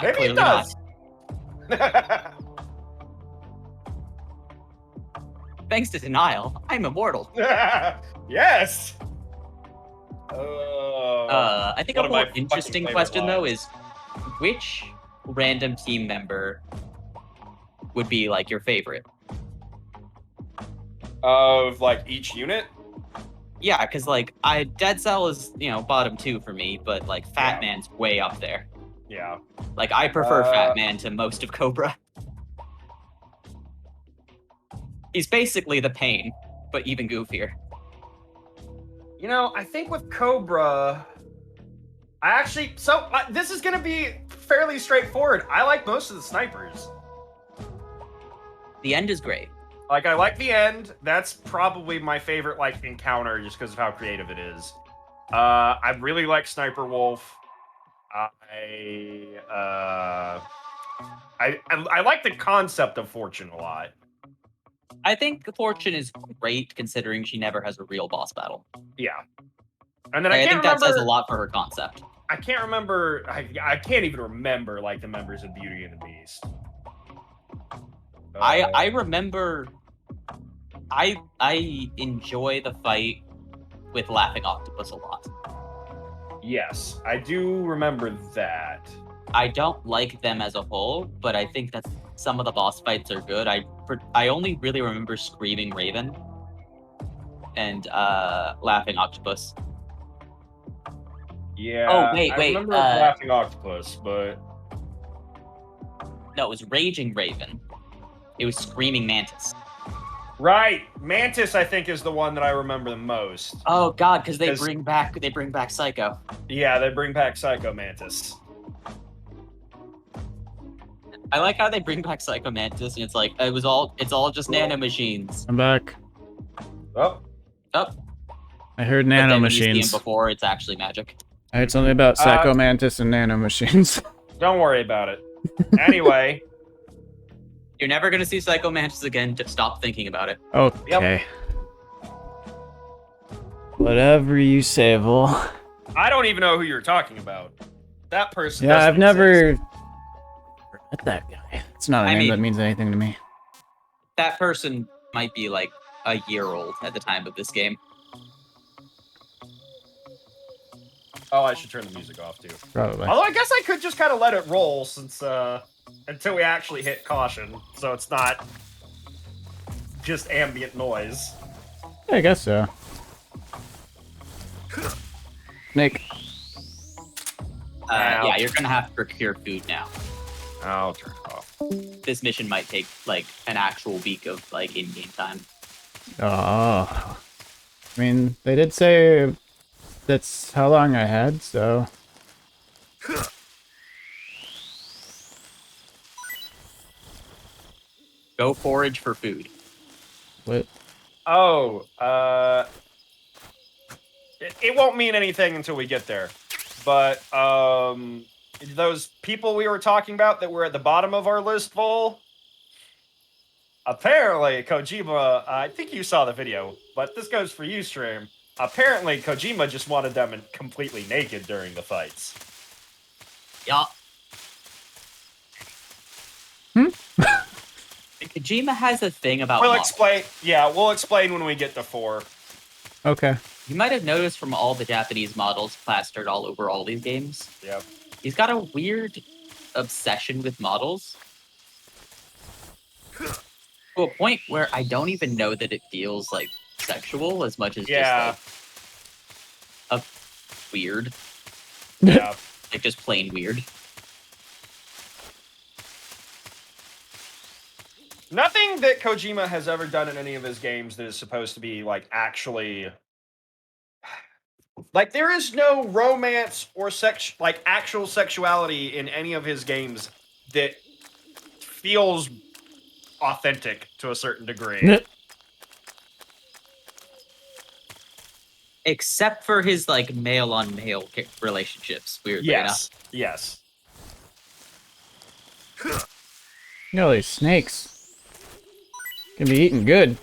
Speaker 1: Maybe it
Speaker 2: Clearly
Speaker 1: does.
Speaker 2: Thanks to denial, I'm immortal.
Speaker 1: Yes.
Speaker 2: I think a
Speaker 1: one of my
Speaker 2: more interesting
Speaker 1: fucking
Speaker 2: question,
Speaker 1: favorite
Speaker 2: though,
Speaker 1: lines.
Speaker 2: is which random team member would be, like, your favorite?
Speaker 1: Of, like, each unit?
Speaker 2: Yeah, because, like, Dead Cell is, you know, bottom 2 for me, but, like, Fat Man's way up there.
Speaker 1: Yeah.
Speaker 2: Like, I prefer Fat Man to most of Cobra. He's basically the Pain, but even goofier.
Speaker 1: You know, I think with Cobra, this is going to be fairly straightforward. I like most of the snipers.
Speaker 2: The end is great.
Speaker 1: Like, I like the end. That's probably my favorite, like, encounter just because of how creative it is. I really like Sniper Wolf. I like the concept of Fortune a lot.
Speaker 2: I think Fortune is great considering she never has a real boss battle.
Speaker 1: Yeah. And then
Speaker 2: I
Speaker 1: I
Speaker 2: think that says a lot for her concept.
Speaker 1: I can't remember. I can't even remember like the members of Beauty and the Beast.
Speaker 2: I remember. I enjoy the fight with Laughing Octopus a lot.
Speaker 1: Yes, I do remember that.
Speaker 2: I don't like them as a whole, but I think that some of the boss fights are good. I only really remember Screaming Raven and Laughing Octopus.
Speaker 1: Yeah.
Speaker 2: Oh wait.
Speaker 1: I remember Laughing Octopus, but
Speaker 2: no, it was Raging Raven. It was Screaming Mantis.
Speaker 1: Right, Mantis I think is the one that I remember the most.
Speaker 2: Oh god, because they bring back Psycho.
Speaker 1: Yeah, they bring back Psycho Mantis.
Speaker 2: I like how they bring back Psycho Mantis, and it's like it's all just nanomachines.
Speaker 3: I'm back.
Speaker 1: Oh.
Speaker 3: I heard
Speaker 2: But then when you see
Speaker 3: nanomachines.
Speaker 2: them before, it's actually magic.
Speaker 3: I heard something about Psycho Mantis and nanomachines.
Speaker 1: Don't worry about it. Anyway.
Speaker 2: You're never gonna see Psycho Mantis again. Just stop thinking about it.
Speaker 3: Okay. Whatever you say, Vol.
Speaker 1: I don't even know who you're talking about. That person.
Speaker 3: Yeah,
Speaker 1: doesn't
Speaker 3: I've never
Speaker 1: exist.
Speaker 3: met that guy. It's not a name that means anything to me.
Speaker 2: That person might be like a year old at the time of this game.
Speaker 1: Oh, I should turn the music off too.
Speaker 3: Probably.
Speaker 1: Although I guess I could just kind of let it roll since until we actually hit caution, so it's not just ambient noise.
Speaker 3: Yeah, I guess so. Nick.
Speaker 2: Yeah, you're gonna have to procure food now.
Speaker 1: I'll turn it off.
Speaker 2: This mission might take like an actual week of like in-game time.
Speaker 3: Oh. I mean, they did say that's how long I had, so.
Speaker 2: Go forage for food.
Speaker 3: What?
Speaker 1: Oh, it won't mean anything until we get there. But, those people we were talking about that were at the bottom of our list, Vol, apparently Kojima, I think you saw the video, but this goes for you, Stream. Apparently Kojima just wanted them completely naked during the fights.
Speaker 2: Yeah. Kojima has a thing about
Speaker 1: We'll
Speaker 2: models.
Speaker 1: explain. Yeah, we'll explain when we get to 4.
Speaker 3: Okay.
Speaker 2: You might have noticed from all the Japanese models plastered all over all these games.
Speaker 1: Yep.
Speaker 2: He's got a weird obsession with models. To a point where I don't even know that it feels like sexual as much as just like weird.
Speaker 1: Yeah.
Speaker 2: Like just plain weird.
Speaker 1: Nothing that Kojima has ever done in any of his games that is supposed to be, like, actually... Like, there is no romance or actual sexuality in any of his games that feels authentic to a certain degree.
Speaker 2: Except for his, like, male-on-male relationships, weirdly enough.
Speaker 1: Yes.
Speaker 3: Look at all these snakes. Can be eaten good.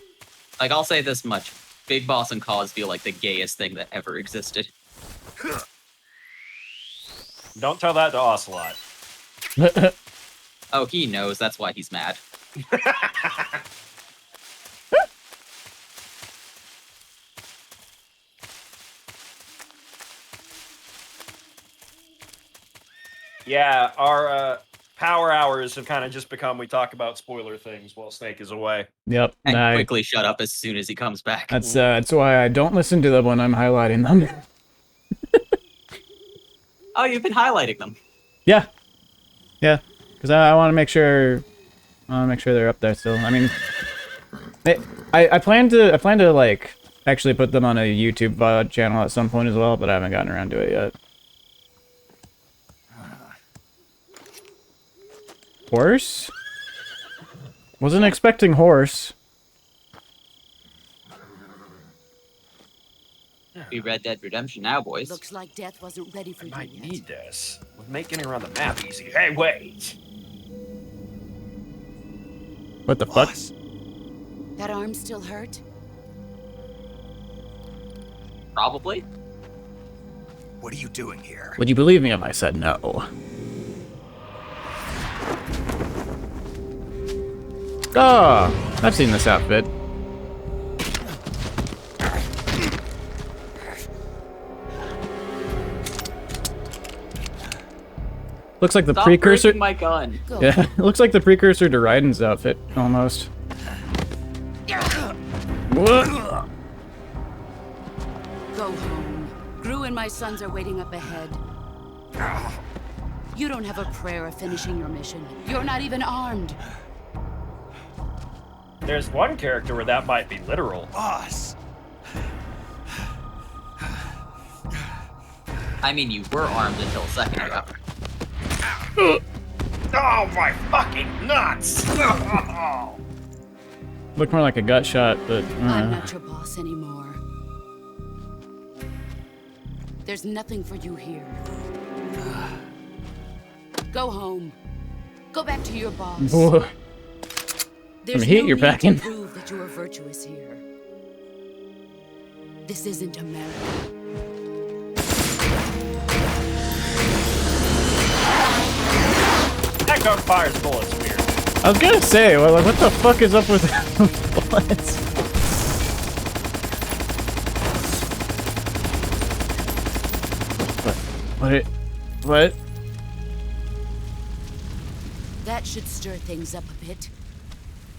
Speaker 2: Like, I'll say this much. Big Boss and Cause feel like the gayest thing that ever existed.
Speaker 1: Don't tell that to Ocelot.
Speaker 2: Oh, he knows. That's why he's mad.
Speaker 1: Yeah, our power hours have kind of just become we talk about spoiler things while Snake is away.
Speaker 3: Yep.
Speaker 2: And quickly shut up as soon as he comes back.
Speaker 3: That's why I don't listen to them when I'm highlighting them.
Speaker 2: Oh, you've been highlighting them.
Speaker 3: Yeah. Yeah. Because I want to make sure. They're up there still. I mean, I plan to like actually put them on a YouTube VOD channel at some point as well, but I haven't gotten around to it yet. Horse? Wasn't expecting horse.
Speaker 2: Be Red Dead Redemption now, boys.
Speaker 12: Looks like death wasn't ready for you
Speaker 1: I
Speaker 12: yet.
Speaker 1: need this. We're making it around the map easy. Hey, wait!
Speaker 3: What the fuck?
Speaker 12: That arm still hurt?
Speaker 2: Probably.
Speaker 6: What are you doing here?
Speaker 3: Would you believe me if I said no? Oh, I've seen this outfit. Looks like the
Speaker 2: Stop
Speaker 3: precursor.
Speaker 2: breaking my gun.
Speaker 3: Yeah, it looks like the precursor to Raiden's outfit, almost. What?
Speaker 12: Go home. Gru and my sons are waiting up ahead. You don't have a prayer of finishing your mission. You're not even armed.
Speaker 1: There's one character where that might be literal.
Speaker 6: Boss!
Speaker 2: I mean, you were armed until a second ago.
Speaker 1: Oh my fucking nuts!
Speaker 3: Looked more like a gut shot, but.
Speaker 12: I'm not your boss anymore. There's nothing for you here. Go home. Go back to your boss.
Speaker 3: Whoa.
Speaker 12: There's
Speaker 3: heat
Speaker 12: no
Speaker 3: you're
Speaker 12: need
Speaker 3: packing.
Speaker 12: to prove that you are virtuous here. This isn't America.
Speaker 1: That gun fires bullets weird.
Speaker 3: I was gonna say, well, like, what the fuck is up with bullets? What?
Speaker 12: That should stir things up a bit.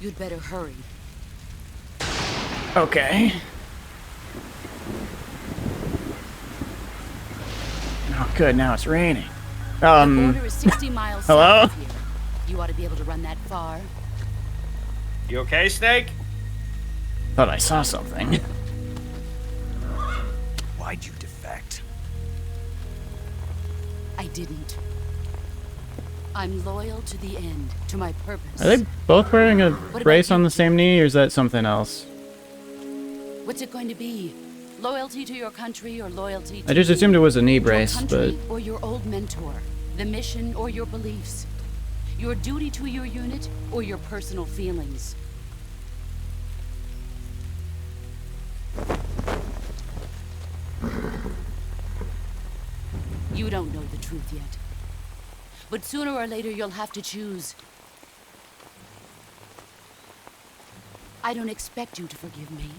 Speaker 12: You'd better hurry.
Speaker 3: Okay. Oh, good. Now it's raining.
Speaker 12: The border is 60 miles
Speaker 3: Hello?
Speaker 12: south of here. You ought to be able to run that far.
Speaker 1: You okay, Snake?
Speaker 3: Thought I saw something.
Speaker 6: Why'd you defect?
Speaker 12: I didn't. I'm loyal to the end, to my purpose.
Speaker 3: Are they both wearing a brace on the same knee, or is that something else?
Speaker 12: What's it going to be? Loyalty to your country or loyalty to
Speaker 3: I just assumed it was a knee brace,
Speaker 12: your
Speaker 3: but...
Speaker 12: country or your old mentor, the mission or your beliefs, your duty to your unit or your personal feelings. You don't know the truth yet. But sooner or later you'll have to choose. I don't expect you to forgive me.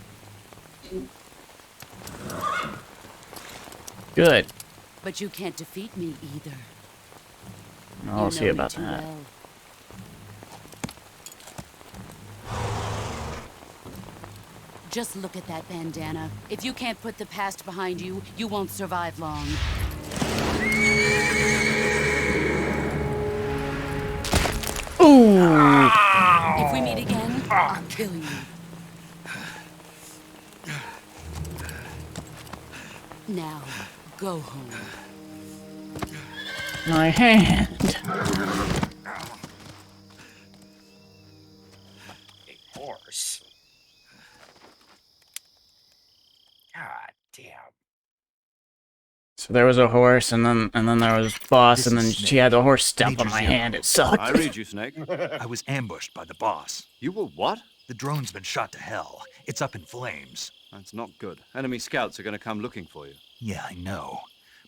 Speaker 3: Good.
Speaker 12: But you can't defeat me either.
Speaker 3: I'll see about that.
Speaker 12: Well. Just look at that bandana. If you can't put the past behind you, you won't survive long.
Speaker 3: Ooh!
Speaker 12: If we meet again, I'll kill you. Now, go home.
Speaker 3: My hand.
Speaker 1: A horse. God damn.
Speaker 3: So there was a horse, and then there was boss, and then she had the horse step on my hand. It sucked.
Speaker 5: I read you, Snake.
Speaker 6: I was ambushed by the boss.
Speaker 5: You were what?
Speaker 6: The drone's been shot to hell. It's up in flames.
Speaker 5: That's not good. Enemy scouts are going to come looking for you.
Speaker 6: Yeah, I know.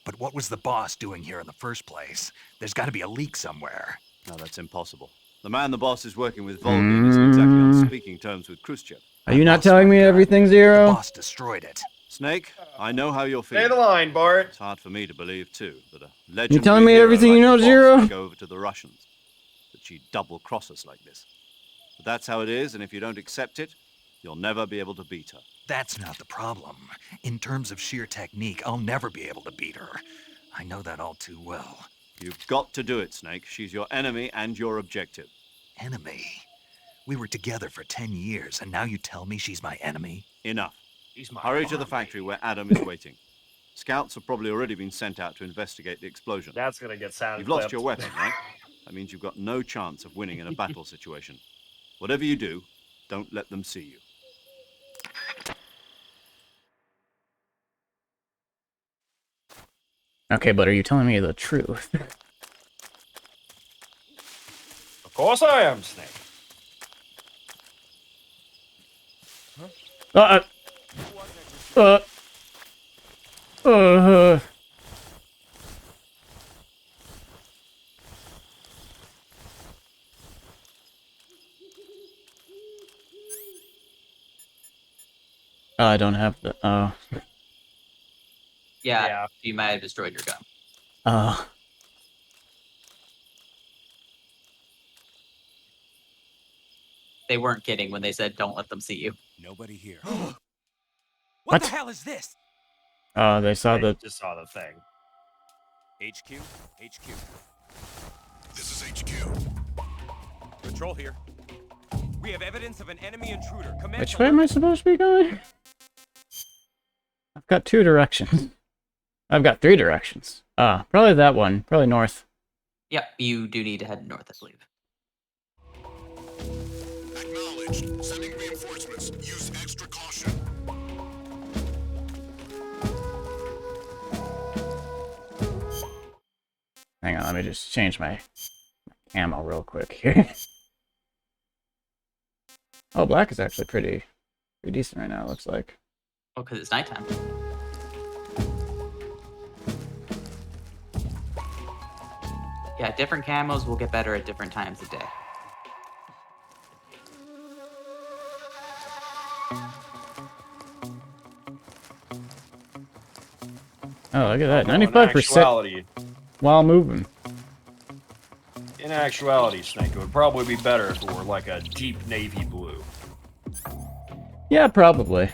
Speaker 6: But what was the boss doing here in the first place? There's got to be a leak somewhere.
Speaker 5: No, that's impossible. The man the boss is working with Volgin isn't exactly on speaking terms with Khrushchev.
Speaker 3: Are you not telling me everything, Zero?
Speaker 6: The boss destroyed it.
Speaker 5: Snake, I know how you're feeling.
Speaker 1: Stay the line, Bart.
Speaker 5: It's hard for me to believe, too, that a legendary
Speaker 3: You telling me
Speaker 5: hero
Speaker 3: everything
Speaker 5: like
Speaker 3: you know,
Speaker 5: the boss
Speaker 3: Zero?
Speaker 5: would go over to the Russians. That she'd double-cross us like this. But that's how it is, and if you don't accept it, you'll never be able to beat her.
Speaker 6: That's not the problem. In terms of sheer technique, I'll never be able to beat her. I know that all too well.
Speaker 5: You've got to do it, Snake. She's your enemy and your objective.
Speaker 6: Enemy? We were together for 10 years, and now you tell me she's my enemy?
Speaker 5: Enough.
Speaker 1: He's my
Speaker 5: Hurry to the factory where Adam is waiting. Scouts have probably already been sent out to investigate the explosion.
Speaker 1: That's gonna get sound
Speaker 5: You've lost
Speaker 1: clipped.
Speaker 5: your weapon, right? That means you've got no chance of winning in a battle situation. Whatever you do, don't let them see you.
Speaker 3: Okay, but are you telling me the truth?
Speaker 1: Of course I am, Snake.
Speaker 3: I don't have the,
Speaker 2: Yeah, you might have destroyed your gun. They weren't kidding when they said don't let them see you.
Speaker 10: Nobody here.
Speaker 3: What
Speaker 10: the hell is this?
Speaker 3: they saw the...
Speaker 1: Just saw the thing.
Speaker 10: HQ? HQ.
Speaker 9: This is HQ.
Speaker 10: Patrol here. We have evidence of an enemy intruder. Commence
Speaker 3: Which way am I supposed to be going? I've got 2 directions. I've got 3 directions. Probably that one. Probably north.
Speaker 2: Yep, you do need to head north, I believe.
Speaker 9: Acknowledged. Sending reinforcements. Use extra caution.
Speaker 3: Hang on, let me just change my ammo real quick here. Oh, black is actually pretty decent right now, it looks like.
Speaker 2: Oh, because it's nighttime. Yeah, different camos will get better at different times of day.
Speaker 3: Oh, look at that.
Speaker 1: Although
Speaker 3: 95% while moving.
Speaker 1: In actuality, Snake, it would probably be better if it were like a deep navy blue.
Speaker 3: Yeah, probably.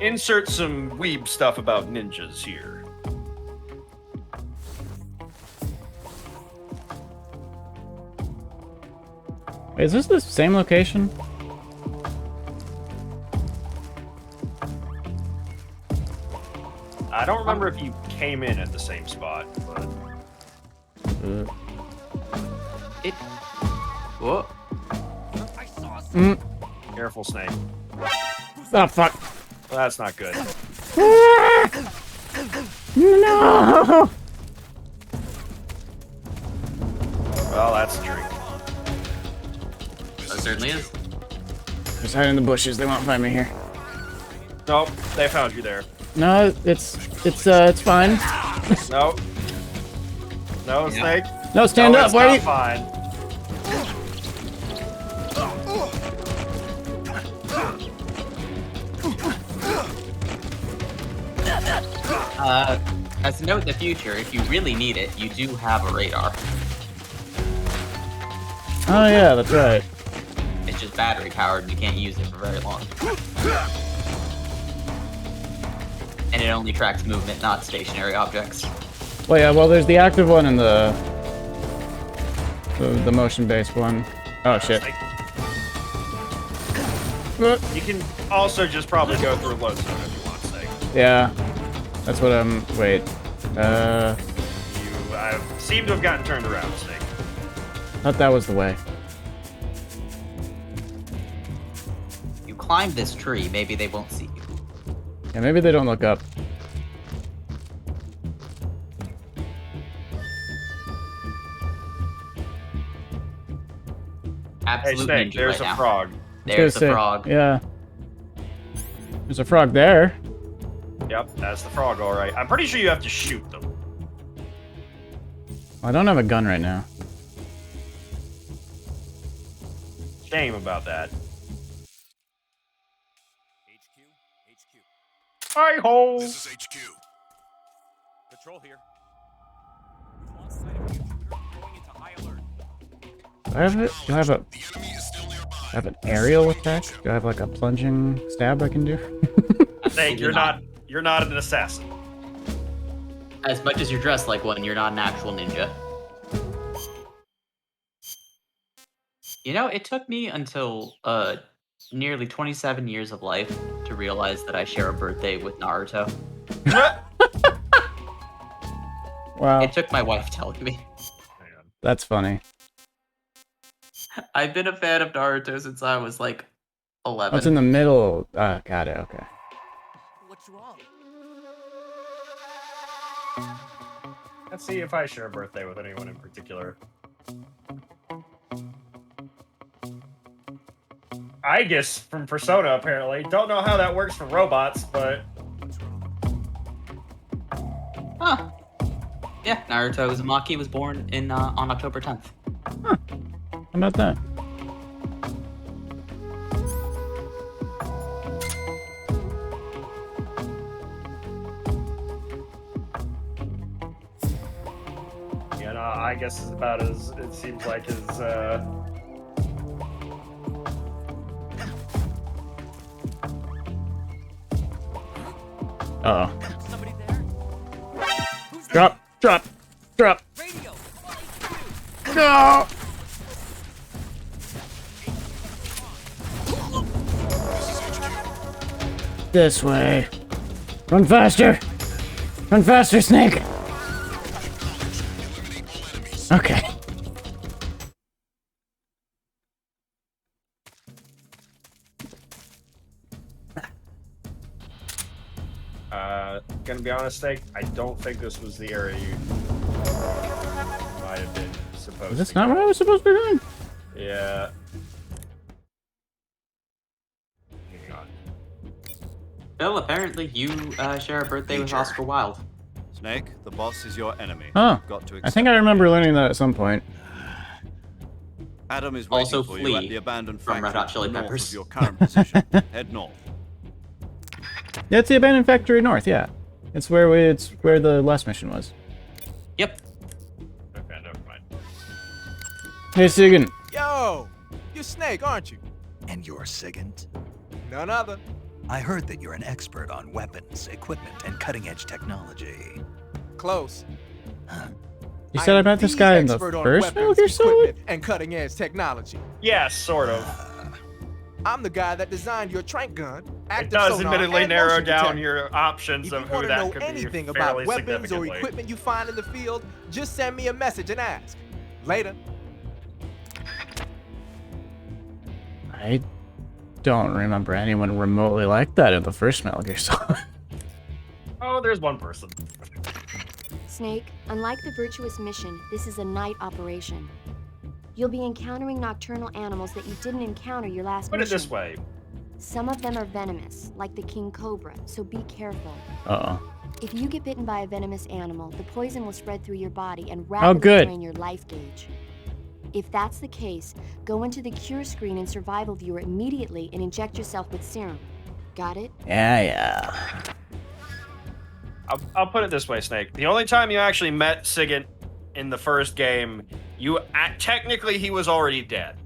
Speaker 1: Insert some weeb stuff about ninjas here.
Speaker 3: Wait, is this the same location?
Speaker 1: I don't remember if you came in at the same spot, but...
Speaker 2: It... Whoa.
Speaker 1: Careful, Snake.
Speaker 3: Oh, fuck.
Speaker 1: Well, that's not good.
Speaker 3: No!
Speaker 1: Well, that's a drink.
Speaker 2: That certainly is.
Speaker 3: Just hide in the bushes. They won't find me here.
Speaker 1: Nope, they found you there.
Speaker 3: No, it's fine.
Speaker 1: No. No, Snake.
Speaker 3: No, stand up. Why are you?
Speaker 1: Fine.
Speaker 2: As a note in the future, if you really need it, you do have a radar.
Speaker 3: Oh yeah, that's right.
Speaker 2: It's just battery powered and you can't use it for very long. And it only tracks movement, not stationary objects.
Speaker 3: Well, yeah. Well, there's the active one and the motion-based one. Oh shit.
Speaker 1: You can also just probably go through load zone if you want, Snake.
Speaker 3: Yeah, that's what I'm. Wait.
Speaker 1: You seem to have gotten turned around, Snake.
Speaker 3: Thought that was the way.
Speaker 2: You climb this tree, maybe they won't see you.
Speaker 3: Yeah, maybe they don't look up.
Speaker 2: Absolute
Speaker 1: Hey, Snake,
Speaker 2: ninja
Speaker 1: there's
Speaker 2: right
Speaker 1: a
Speaker 2: now.
Speaker 1: frog.
Speaker 2: There's the frog.
Speaker 3: Yeah. There's a frog there.
Speaker 1: Yep, that's the frog, alright. I'm pretty sure you have to shoot them.
Speaker 3: I don't have a gun right now.
Speaker 1: Shame about that.
Speaker 10: HQ.
Speaker 1: Hi-ho!
Speaker 10: This is HQ. Patrol here. We've lost sight of the intruder. Going into high alert.
Speaker 3: Do I have it? Do I have a? I have an aerial attack? Do I have like a plunging stab I can do?
Speaker 1: Snake, you're not an assassin.
Speaker 2: As much as you're dressed like one, you're not an actual ninja. You know, it took me until nearly 27 years of life to realize that I share a birthday with Naruto.
Speaker 3: Wow.
Speaker 2: It took my wife telling me.
Speaker 3: That's funny.
Speaker 2: I've been a fan of Naruto since I was like 11.
Speaker 3: What's in the middle? Got it. Okay.
Speaker 10: What's wrong?
Speaker 1: Let's see if I share a birthday with anyone in particular. I guess from Persona, apparently. Don't know how that works for robots, but...
Speaker 2: Huh. Yeah, Naruto Uzumaki was born in on October 10th.
Speaker 3: Huh. How about that?
Speaker 1: You know, I guess it's about as, it seems like, as,
Speaker 3: Uh-oh. Drop! Drop! Drop!
Speaker 10: Radio.
Speaker 3: No! This way. Run faster! Run faster, Snake! Okay.
Speaker 1: gonna be honest, Snake, I don't think this was the area you might have been supposed to.
Speaker 3: Is this not what I was supposed to be doing?
Speaker 1: Yeah. Hang on.
Speaker 2: Bill, apparently you share a birthday with Oscar Wilde.
Speaker 5: Snake, the boss is your enemy.
Speaker 3: Oh,
Speaker 5: You've got to
Speaker 3: I
Speaker 5: accept
Speaker 3: think I remember learning that at some point.
Speaker 5: Adam is waiting
Speaker 2: Also
Speaker 5: for you at
Speaker 2: flee
Speaker 5: the abandoned
Speaker 2: from Red
Speaker 5: factory
Speaker 2: Hot Chili
Speaker 5: north
Speaker 2: Peppers.
Speaker 5: of your current position. Head north.
Speaker 3: Yeah, it's the abandoned factory north. Yeah, it's where the last mission was.
Speaker 2: Yep.
Speaker 1: Okay, never mind.
Speaker 3: Hey, Sigan.
Speaker 10: Yo, you're Snake, aren't you?
Speaker 6: And you're Sigint?
Speaker 10: None other.
Speaker 6: I heard that you're an expert on weapons, equipment, and cutting-edge technology.
Speaker 10: Close.
Speaker 3: You said I met this guy in the
Speaker 10: expert on
Speaker 3: first Metal
Speaker 10: weapons,
Speaker 3: Gear Solid?
Speaker 10: equipment, and cutting-edge technology.
Speaker 1: Yeah, sort of.
Speaker 10: I'm the guy that designed your trank gun
Speaker 1: It does
Speaker 13: sonar
Speaker 1: admittedly
Speaker 13: and
Speaker 1: narrow
Speaker 13: motion
Speaker 1: down
Speaker 13: detector.
Speaker 1: your options
Speaker 13: If
Speaker 1: of
Speaker 13: you
Speaker 1: who
Speaker 13: want to
Speaker 1: that
Speaker 13: know
Speaker 1: could
Speaker 13: anything
Speaker 1: be
Speaker 13: about
Speaker 1: fairly
Speaker 13: weapons or
Speaker 1: significantly.
Speaker 13: equipment you find in the field, just send me a message and ask. Later.
Speaker 3: I don't remember anyone remotely like that in the first Metal Gear Solid.
Speaker 1: Oh, there's one person.
Speaker 11: Snake, unlike the Virtuous mission, this is a night operation. You'll be encountering nocturnal animals that you didn't encounter your last
Speaker 1: Put it
Speaker 11: mission.
Speaker 1: this way.
Speaker 11: Some of them are venomous, like the king cobra, so be careful.
Speaker 3: Uh-oh.
Speaker 11: If you get bitten by a venomous animal, the poison will spread through your body and
Speaker 3: Oh,
Speaker 11: rapidly
Speaker 3: good.
Speaker 11: drain your life gauge. If that's the case, go into the cure screen in survival viewer immediately and inject yourself with serum. Got it?
Speaker 3: Yeah.
Speaker 1: I'll put it this way, Snake. The only time you actually met Sigint in the first game, technically he was already dead.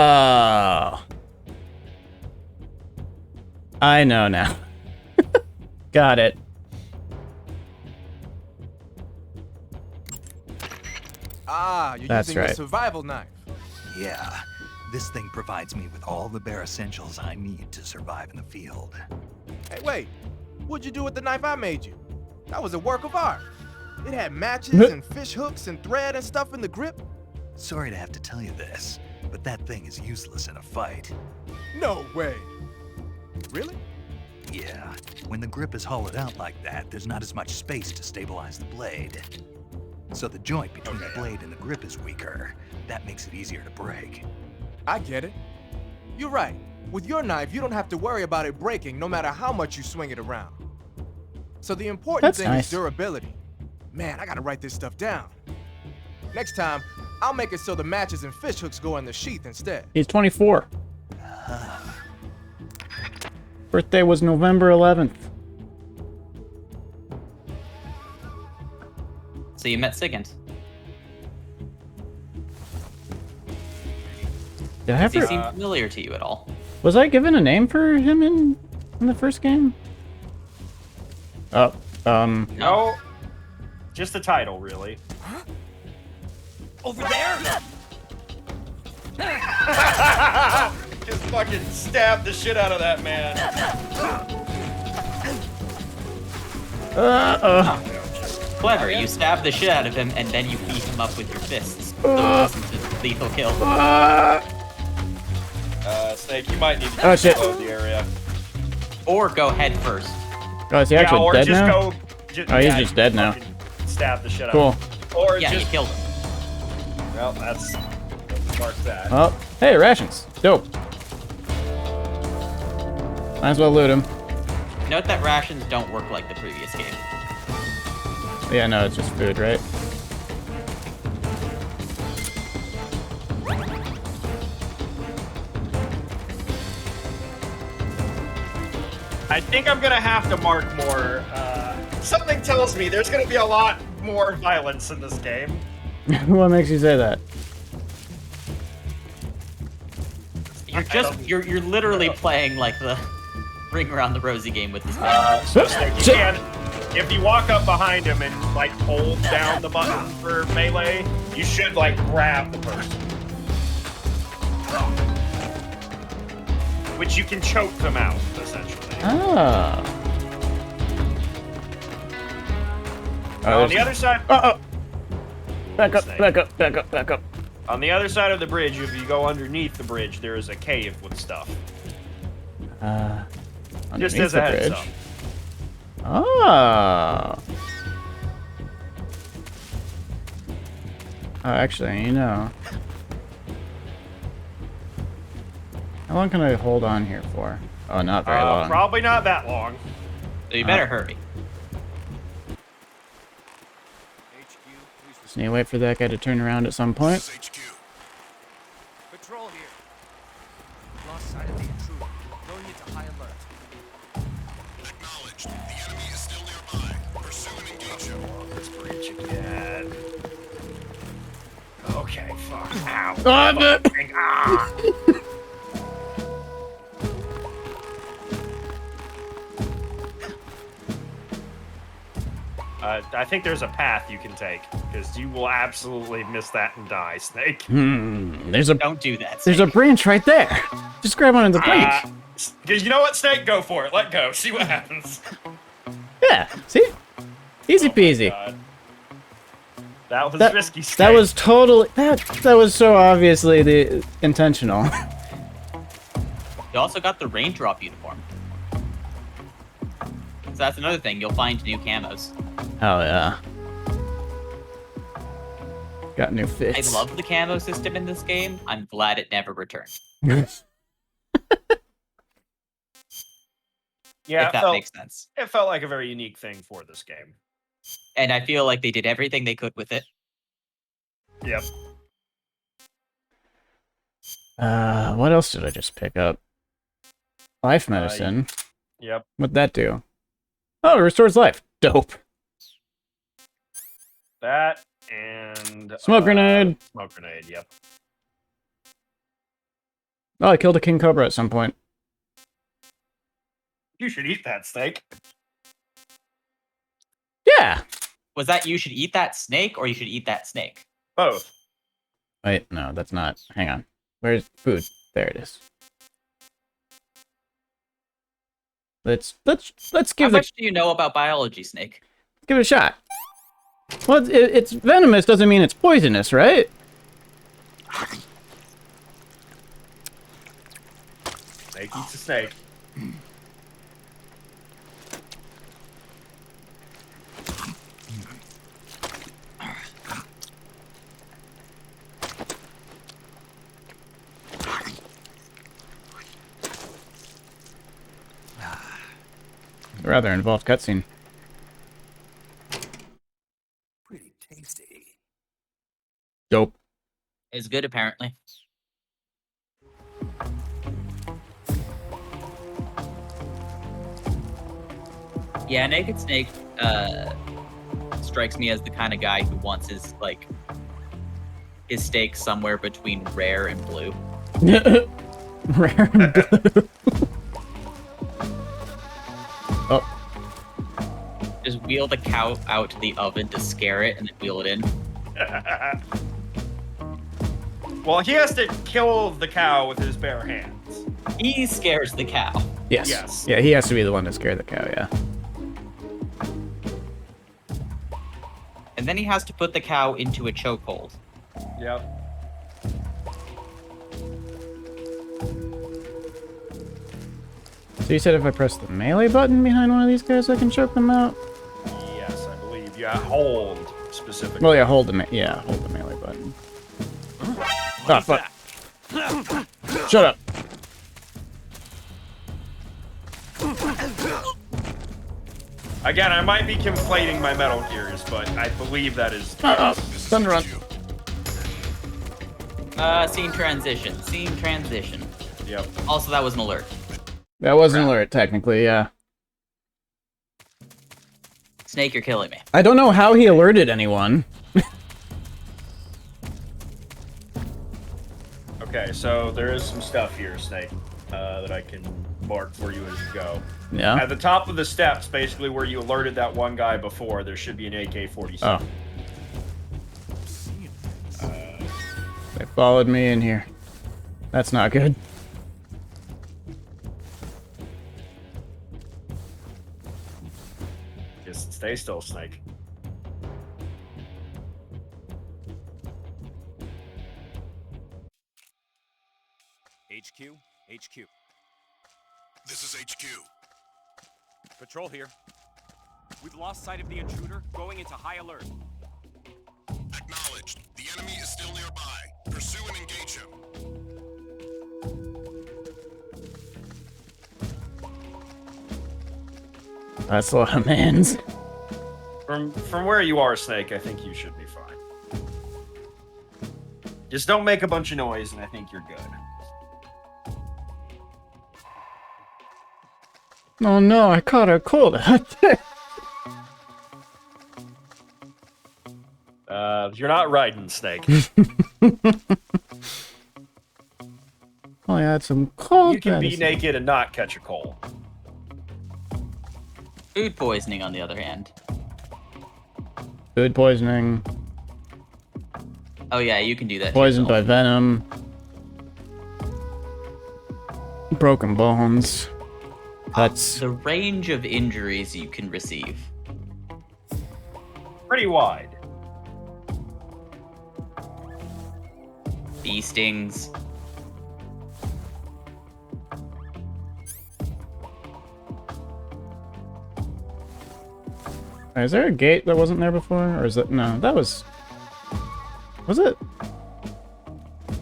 Speaker 3: Oh. I know now. Got it.
Speaker 13: Ah, you're
Speaker 3: That's
Speaker 13: using a
Speaker 3: right.
Speaker 13: survival knife.
Speaker 6: Yeah, this thing provides me with all the bare essentials I need to survive in the field.
Speaker 13: Hey, wait. What'd you do with the knife I made you? That was a work of art. It had matches and fish hooks and thread and stuff in the grip.
Speaker 6: Sorry to have to tell you this, but that thing is useless in a fight.
Speaker 13: No way. Really?
Speaker 6: Yeah, when the grip is hollowed out like that, there's not as much space to stabilize the blade. So the joint between the blade and the grip is weaker. That makes it easier to break.
Speaker 13: I get it. You're right. With your knife, you don't have to worry about it breaking no matter how much you swing it around. So the important thing is durability. Man, I gotta write this stuff down. Next time, I'll make it so the matches and fish hooks go in the sheath instead.
Speaker 3: He's 24. Birthday was November 11th.
Speaker 2: So you met Sigint.
Speaker 3: Did I
Speaker 2: Does he
Speaker 3: ever...
Speaker 2: seem familiar to you at all?
Speaker 3: Was I given a name for him in the first game? Oh,
Speaker 1: No. Just the title, really.
Speaker 10: Over there?
Speaker 1: Just fucking stab the shit out of that man.
Speaker 2: Clever, you stab the shit out of him and then you beat him up with your fists. So it isn't a lethal kill.
Speaker 1: Snake, you might need to
Speaker 3: Oh,
Speaker 1: just
Speaker 3: shit.
Speaker 1: load the area.
Speaker 2: Or go head first.
Speaker 3: Oh, is he actually
Speaker 1: or
Speaker 3: dead
Speaker 1: just
Speaker 3: now?
Speaker 1: go.
Speaker 3: Oh, he's just dead now.
Speaker 1: Stab the shit out
Speaker 3: Cool.
Speaker 1: of him. Or
Speaker 2: Yeah,
Speaker 1: just
Speaker 2: you killed him.
Speaker 1: Well, that's mark that.
Speaker 3: Oh, hey, rations. Dope. Might as well loot him.
Speaker 2: Note that rations don't work like the previous game.
Speaker 3: Yeah, no, it's just food, right?
Speaker 1: I think I'm gonna have to mark more. Something tells me there's gonna be a lot more violence in this game.
Speaker 3: What makes you say that?
Speaker 2: You're literally playing like the Ring Around the Rosie game with this
Speaker 1: So Snake, you can, if you walk up behind him and like hold down the button for melee, you should like grab the person. Which you can choke them out, essentially.
Speaker 3: Ah.
Speaker 1: Now, on the other side.
Speaker 3: Back up, back up, back up, back up.
Speaker 1: On the other side of the bridge, if you go underneath the bridge, there is a cave with stuff. Just as a heads up.
Speaker 3: Oh. Oh, actually, you know. How long can I hold on here for? Oh, not very long.
Speaker 1: Probably not that long.
Speaker 2: So you better hurry.
Speaker 3: Just need to wait for that guy to turn around at some point.
Speaker 13: Patrol here. Lost sight of the intruder. Going into high alert.
Speaker 7: Acknowledged. The enemy is still nearby. Pursue and engage him.
Speaker 1: Let's breach again. Okay, fuck. Ow.
Speaker 3: Fucking,
Speaker 1: I think there's a path you can take, because you will absolutely miss that and die, Snake.
Speaker 3: There's a
Speaker 2: Don't do that.
Speaker 3: There's a branch right there. Just grab onto the branch.
Speaker 1: You know what, Snake? Go for it. Let go. See what happens.
Speaker 3: Yeah. See? Easy peasy.
Speaker 1: That was risky, Snake.
Speaker 3: That was totally that was so obviously the intentional.
Speaker 2: You also got the raindrop uniform. So that's another thing. You'll find new camos.
Speaker 3: Oh yeah. Got new fits.
Speaker 2: I love the camo system in this game. I'm glad it never returned.
Speaker 1: Yeah,
Speaker 2: if that makes sense.
Speaker 1: It felt like a very unique thing for this game.
Speaker 2: And I feel like they did everything they could with it.
Speaker 1: Yep.
Speaker 3: What else did I just pick up? Life medicine.
Speaker 1: Yep.
Speaker 3: What'd that do? Oh, it restores life. Dope.
Speaker 1: That and...
Speaker 3: Smoke grenade.
Speaker 1: Smoke grenade, yep.
Speaker 3: Oh, I killed a king cobra at some point.
Speaker 1: You should eat that, Snake.
Speaker 3: Yeah.
Speaker 2: Was that you should eat that snake, or you should eat that snake?
Speaker 1: Both.
Speaker 3: Wait, no, that's not. Hang on. Where's food? There it is. Let's give
Speaker 2: How much do you know about biology, Snake?
Speaker 3: give it a shot. Well, it's venomous doesn't mean it's poisonous, right?
Speaker 1: Snake eats a snake.
Speaker 3: Rather involved cutscene.
Speaker 6: Pretty tasty.
Speaker 3: Dope.
Speaker 2: It's good, apparently. Yeah, Naked Snake strikes me as the kind of guy who wants his his steak somewhere between rare and blue.
Speaker 3: Rare and blue. Oh.
Speaker 2: Just wheel the cow out to the oven to scare it and then wheel it in.
Speaker 1: Well, he has to kill the cow with his bare hands.
Speaker 2: He scares the cow.
Speaker 3: Yes.
Speaker 1: Yes.
Speaker 3: Yeah, he has to be the one to scare the cow, yeah.
Speaker 2: And then he has to put the cow into a chokehold.
Speaker 1: Yep.
Speaker 3: So you said if I press the melee button behind one of these guys, I can choke them out?
Speaker 1: Yes, I believe. Yeah, hold specifically.
Speaker 3: Well, yeah, hold the melee button. Ah, fuck. Shut up.
Speaker 1: Again, I might be conflating my Metal Gears, but I believe that is...
Speaker 3: Thunder run.
Speaker 2: Scene transition. Scene transition.
Speaker 1: Yep.
Speaker 2: Also, that was an alert.
Speaker 3: That was an alert, technically, yeah.
Speaker 2: Snake, you're killing me.
Speaker 3: I don't know how he alerted anyone.
Speaker 1: Okay, so there is some stuff here, Snake, that I can mark for you as you go.
Speaker 3: Yeah.
Speaker 1: At the top of the steps, basically where you alerted that one guy before, there should be an AK-47.
Speaker 3: Oh. They followed me in here. That's not good.
Speaker 1: Just stay still, Snake.
Speaker 10: HQ, HQ.
Speaker 7: This is HQ.
Speaker 10: Patrol here. We've lost sight of the intruder, going into high alert.
Speaker 7: Acknowledged. The enemy is still nearby. Pursue and engage him.
Speaker 3: That's a lot of mans.
Speaker 1: From where you are, Snake, I think you should be fine. Just don't make a bunch of noise, and I think you're good.
Speaker 3: Oh no, I caught a cold out there.
Speaker 1: You're not riding, Snake.
Speaker 3: Oh, I had some cold
Speaker 1: You can be
Speaker 3: medicine.
Speaker 1: naked and not catch a cold.
Speaker 2: Food poisoning, on the other hand.
Speaker 3: Food poisoning.
Speaker 2: Oh yeah, you can do that.
Speaker 3: Poisoned by venom. Broken bones. Cuts.
Speaker 2: The range of injuries you can receive.
Speaker 1: Pretty wide.
Speaker 2: Bee stings.
Speaker 3: Is there a gate that wasn't there before? Or is it? No, that was... Was it?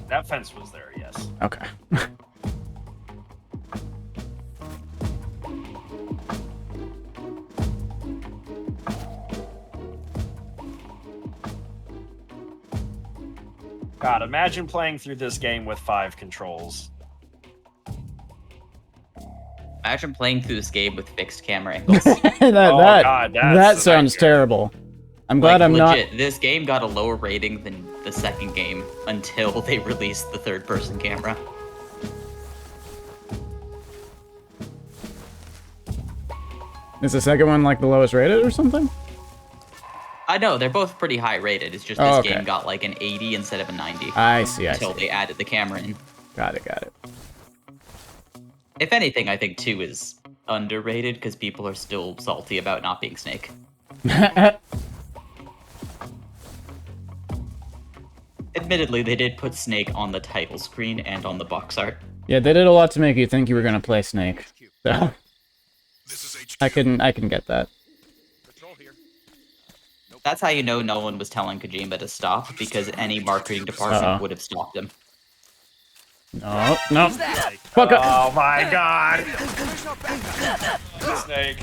Speaker 1: That fence was there, yes.
Speaker 3: Okay.
Speaker 1: God, imagine playing through this game with 5 controls.
Speaker 2: Imagine playing through this game with fixed camera angles.
Speaker 3: that sounds terrible. I'm glad I'm
Speaker 2: legit,
Speaker 3: not.
Speaker 2: This game got a lower rating than the second game until they released the third-person camera.
Speaker 3: Is the second one like the lowest rated or something?
Speaker 2: I know, they're both pretty high rated. It's just this game got like an 80 instead of a 90.
Speaker 3: I see,
Speaker 2: Until they added the camera in.
Speaker 3: Got it.
Speaker 2: If anything, I think 2 is underrated because people are still salty about not being Snake. Admittedly, they did put Snake on the title screen and on the box art.
Speaker 3: Yeah, they did a lot to make you think you were gonna play Snake. So I can get that.
Speaker 2: That's how you know no one was telling Kojima to stop, because any marketing department would have stopped him.
Speaker 3: No. Fuck up.
Speaker 1: Oh my god. Snake.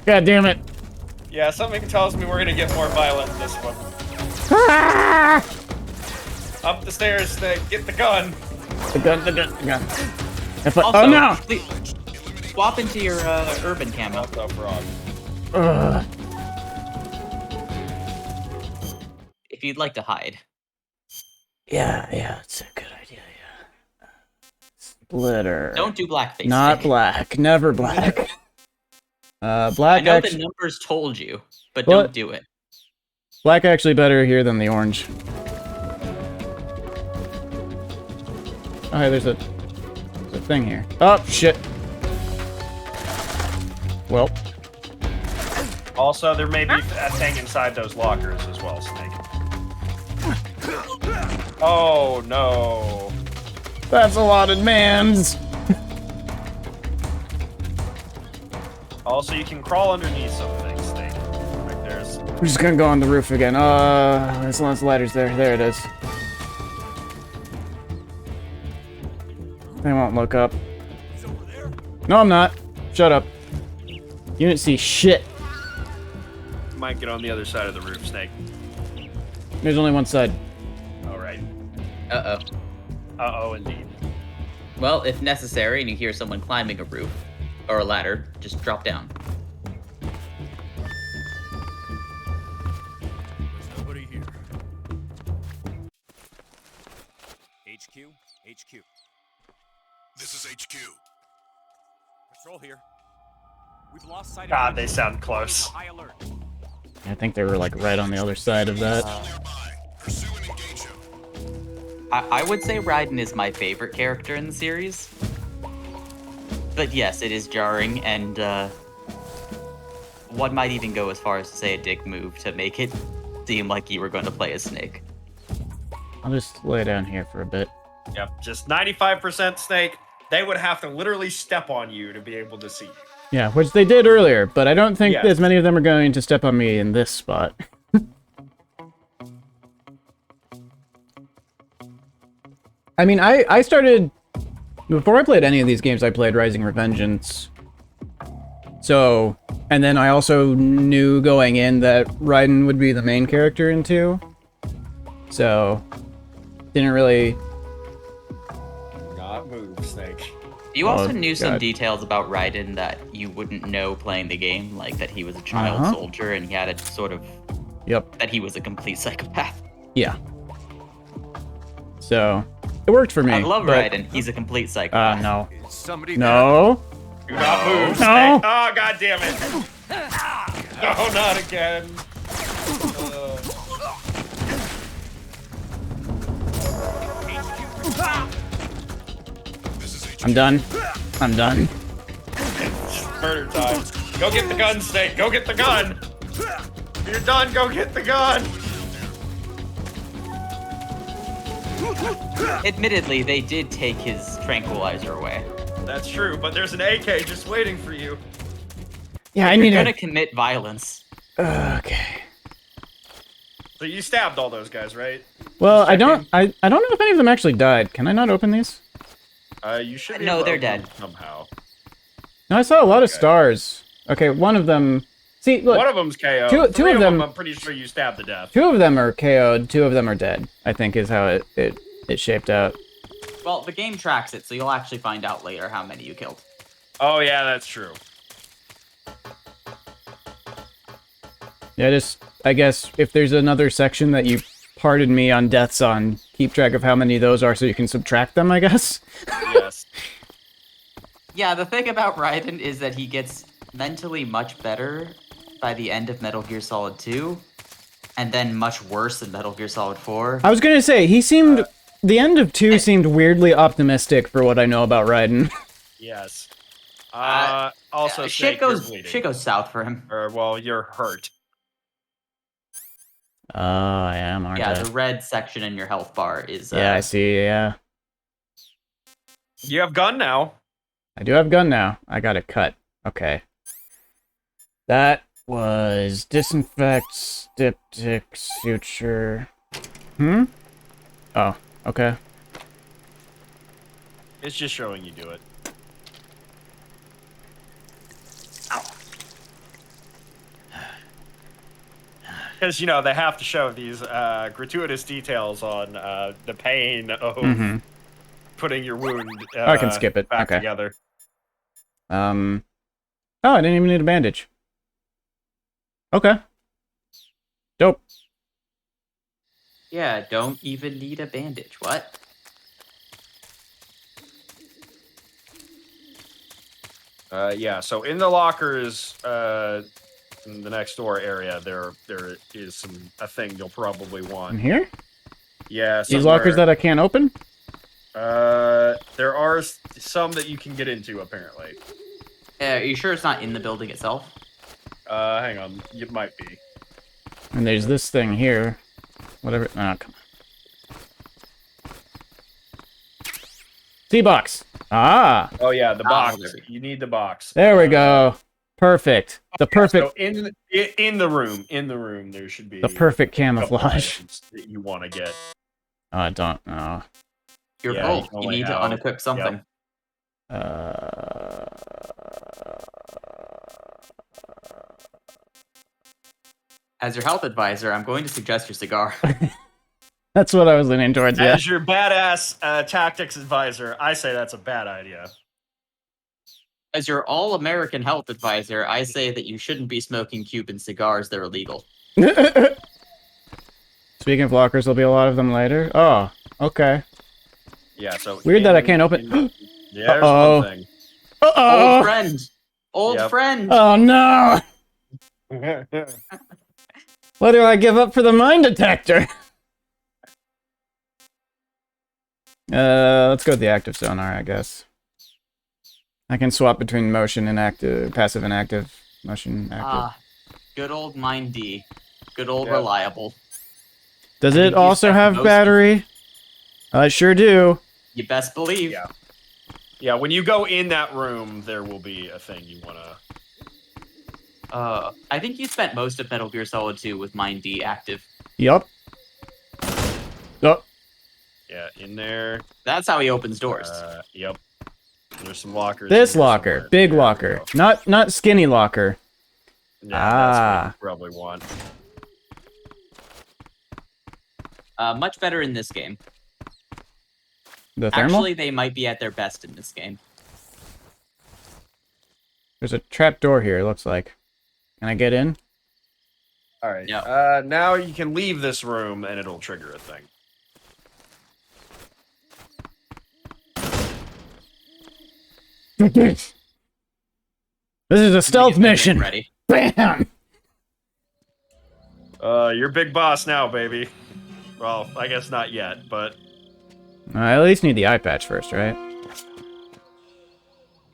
Speaker 3: God damn it.
Speaker 1: Yeah, something tells me we're gonna get more violent in this one. Up the stairs, Snake. Get the gun.
Speaker 3: The gun.
Speaker 2: Also,
Speaker 3: oh no!
Speaker 2: Please, swap into your urban camo. If you'd like to hide.
Speaker 3: Yeah, it's a good idea, yeah. Splitter.
Speaker 2: Don't do blackface.
Speaker 3: Not black. Never black. Black.
Speaker 2: I know the numbers told you, but don't do it.
Speaker 3: Black actually better here than the orange. Oh, hey, there's a thing here. Oh, shit. Well.
Speaker 1: Also, there may be a thing inside those lockers as well, Snake. Oh, no.
Speaker 3: That's a lot of mans.
Speaker 1: Also, you can crawl underneath some things, Snake. Right there's...
Speaker 3: We're just gonna go on the roof again. There's lots of ladders there. There it is. They won't look up. No, I'm not. Shut up. You didn't see shit.
Speaker 1: Might get on the other side of the roof, Snake.
Speaker 3: There's only one side.
Speaker 1: Alright.
Speaker 2: Uh-oh.
Speaker 1: Uh-oh, indeed.
Speaker 2: Well, if necessary and you hear someone climbing a roof or a ladder, just drop down.
Speaker 10: There's nobody here. HQ.
Speaker 7: This is HQ.
Speaker 10: Patrol here. We've lost sight of
Speaker 1: God, they sound close.
Speaker 10: High alert.
Speaker 3: I think they were like right on the other side of that.
Speaker 2: I would say Raiden is my favorite character in the series. But yes, it is jarring, and one might even go as far as to say a dick move to make it seem like you were going to play as Snake.
Speaker 3: I'll just lay down here for a bit.
Speaker 1: Yep, just 95% Snake. They would have to literally step on you to be able to see you.
Speaker 3: Yeah, which they did earlier, but I don't think as many of them are going to step on me in this spot. I mean, I started... Before I played any of these games, I played Rising Revengeance. So... And then I also knew going in that Raiden would be the main character in 2. So... Didn't really...
Speaker 1: Not move, Snake.
Speaker 2: You also knew some details about Raiden that you wouldn't know playing the game, like that he was a child soldier and he had a sort of... That he was a complete psychopath.
Speaker 3: Yeah. So, it worked for me.
Speaker 2: I love Raiden. He's a complete psychopath.
Speaker 3: No.
Speaker 1: Somebody
Speaker 3: No.
Speaker 1: Do not move,
Speaker 3: No.
Speaker 1: Snake. Oh, god damn it. No, not again.
Speaker 3: I'm done. I'm done.
Speaker 1: Murder time. Go get the gun, Snake. Go get the gun. If you're done, go get the gun.
Speaker 2: Admittedly, they did take his tranquilizer away.
Speaker 1: That's true, but there's an AK just waiting for you.
Speaker 3: Yeah, I
Speaker 2: You're
Speaker 3: need
Speaker 2: gonna commit violence.
Speaker 3: Okay.
Speaker 1: So you stabbed all those guys, right?
Speaker 3: Well, I don't know if any of them actually died. Can I not open these?
Speaker 1: You should be
Speaker 2: No,
Speaker 1: able to
Speaker 2: they're
Speaker 1: open
Speaker 2: dead.
Speaker 1: them somehow.
Speaker 3: No, I saw a lot of stars. Okay, one of them. See, look.
Speaker 1: One of them's KO.
Speaker 3: Two
Speaker 1: Three
Speaker 3: of them.
Speaker 1: I'm pretty sure you stabbed to death.
Speaker 3: 2 of them are KO'd. 2 of them are dead. I think is how it shaped out.
Speaker 2: Well, the game tracks it, so you'll actually find out later how many you killed.
Speaker 1: Oh yeah, that's true.
Speaker 3: Yeah, I guess if there's another section that you pardon me on deaths on, keep track of how many those are so you can subtract them, I guess.
Speaker 1: Yes.
Speaker 2: Yeah, the thing about Raiden is that he gets mentally much better by the end of Metal Gear Solid 2, and then much worse in Metal Gear Solid 4.
Speaker 3: I was gonna say, he seemed... the end of 2 seemed weirdly optimistic for what I know about Raiden.
Speaker 1: Yes. Also,
Speaker 2: shit
Speaker 1: Snake, you're bleeding.
Speaker 2: goes south for him.
Speaker 1: Or, well, you're hurt.
Speaker 3: Oh, I am, aren't I?
Speaker 2: Yeah, the red section in your health bar is...
Speaker 3: Yeah, I see, yeah.
Speaker 1: You have gun now.
Speaker 3: I do have gun now. I got it cut. Okay. That was disinfect, styptic, suture... Hmm? Oh, okay.
Speaker 1: It's just showing you do it. Because, you know, they have to show these gratuitous details on the pain of putting your wound
Speaker 3: I can skip it.
Speaker 1: back
Speaker 3: Okay.
Speaker 1: together.
Speaker 3: Oh, I didn't even need a bandage. Okay. Dope.
Speaker 2: Yeah, don't even need a bandage. What?
Speaker 1: Yeah, so in the lockers, in the next door area, there is a thing you'll probably want.
Speaker 3: In here?
Speaker 1: Yeah,
Speaker 3: These lockers that I can't open?
Speaker 1: There are some that you can get into, apparently.
Speaker 2: Are you sure it's not in the building itself?
Speaker 1: Hang on, it might be.
Speaker 3: And there's this thing here. Whatever. Oh, come on. T-box. Ah.
Speaker 1: Oh yeah, the box. You need the box.
Speaker 3: There we go. Perfect. The perfect.
Speaker 1: So in the room, there should be
Speaker 3: the perfect
Speaker 1: a couple
Speaker 3: camouflage
Speaker 1: items that you want to get.
Speaker 3: Oh, I don't know.
Speaker 2: You're
Speaker 1: Yeah,
Speaker 2: full. You need to unequip something. As your health advisor, I'm going to suggest your cigar.
Speaker 3: That's what I was leaning towards, yeah.
Speaker 1: As your badass tactics advisor, I say that's a bad idea.
Speaker 2: As your all-American health advisor, I say that you shouldn't be smoking Cuban cigars. They're illegal.
Speaker 3: Speaking of lockers, there'll be a lot of them later. Oh, okay.
Speaker 1: Yeah, so...
Speaker 3: Weird that I can't open...
Speaker 1: Yeah, there's one thing.
Speaker 3: Uh-oh!
Speaker 2: Old friend! Old friend!
Speaker 3: Oh, no! Why do I give up for the mine detector? Let's go with the active sonar, I guess. I can swap between motion and active, passive and active. Motion, active.
Speaker 2: Ah, good old Mind D. Good old reliable.
Speaker 3: Does it also have battery? I sure do.
Speaker 2: You best believe.
Speaker 1: Yeah. Yeah, when you go in that room, there will be a thing you want to...
Speaker 2: I think you spent most of Metal Gear Solid 2 with Mind D active.
Speaker 3: Yup. Yup.
Speaker 1: Yeah, in there.
Speaker 2: That's how he opens doors.
Speaker 1: Yep. There's some lockers.
Speaker 3: This locker. Big locker. Not skinny locker.
Speaker 1: Yeah, that's what you probably want.
Speaker 2: Much better in this game.
Speaker 3: The thermal?
Speaker 2: Actually, they might be at their best in this game.
Speaker 3: There's a trap door here, it looks like. Can I get in?
Speaker 1: Alright. No. Now you can leave this room and it'll trigger a thing.
Speaker 3: This is a stealth mission.
Speaker 2: Ready.
Speaker 3: Bam!
Speaker 1: You're big boss now, baby. Well, I guess not yet, but...
Speaker 3: I at least need the eye patch first, right?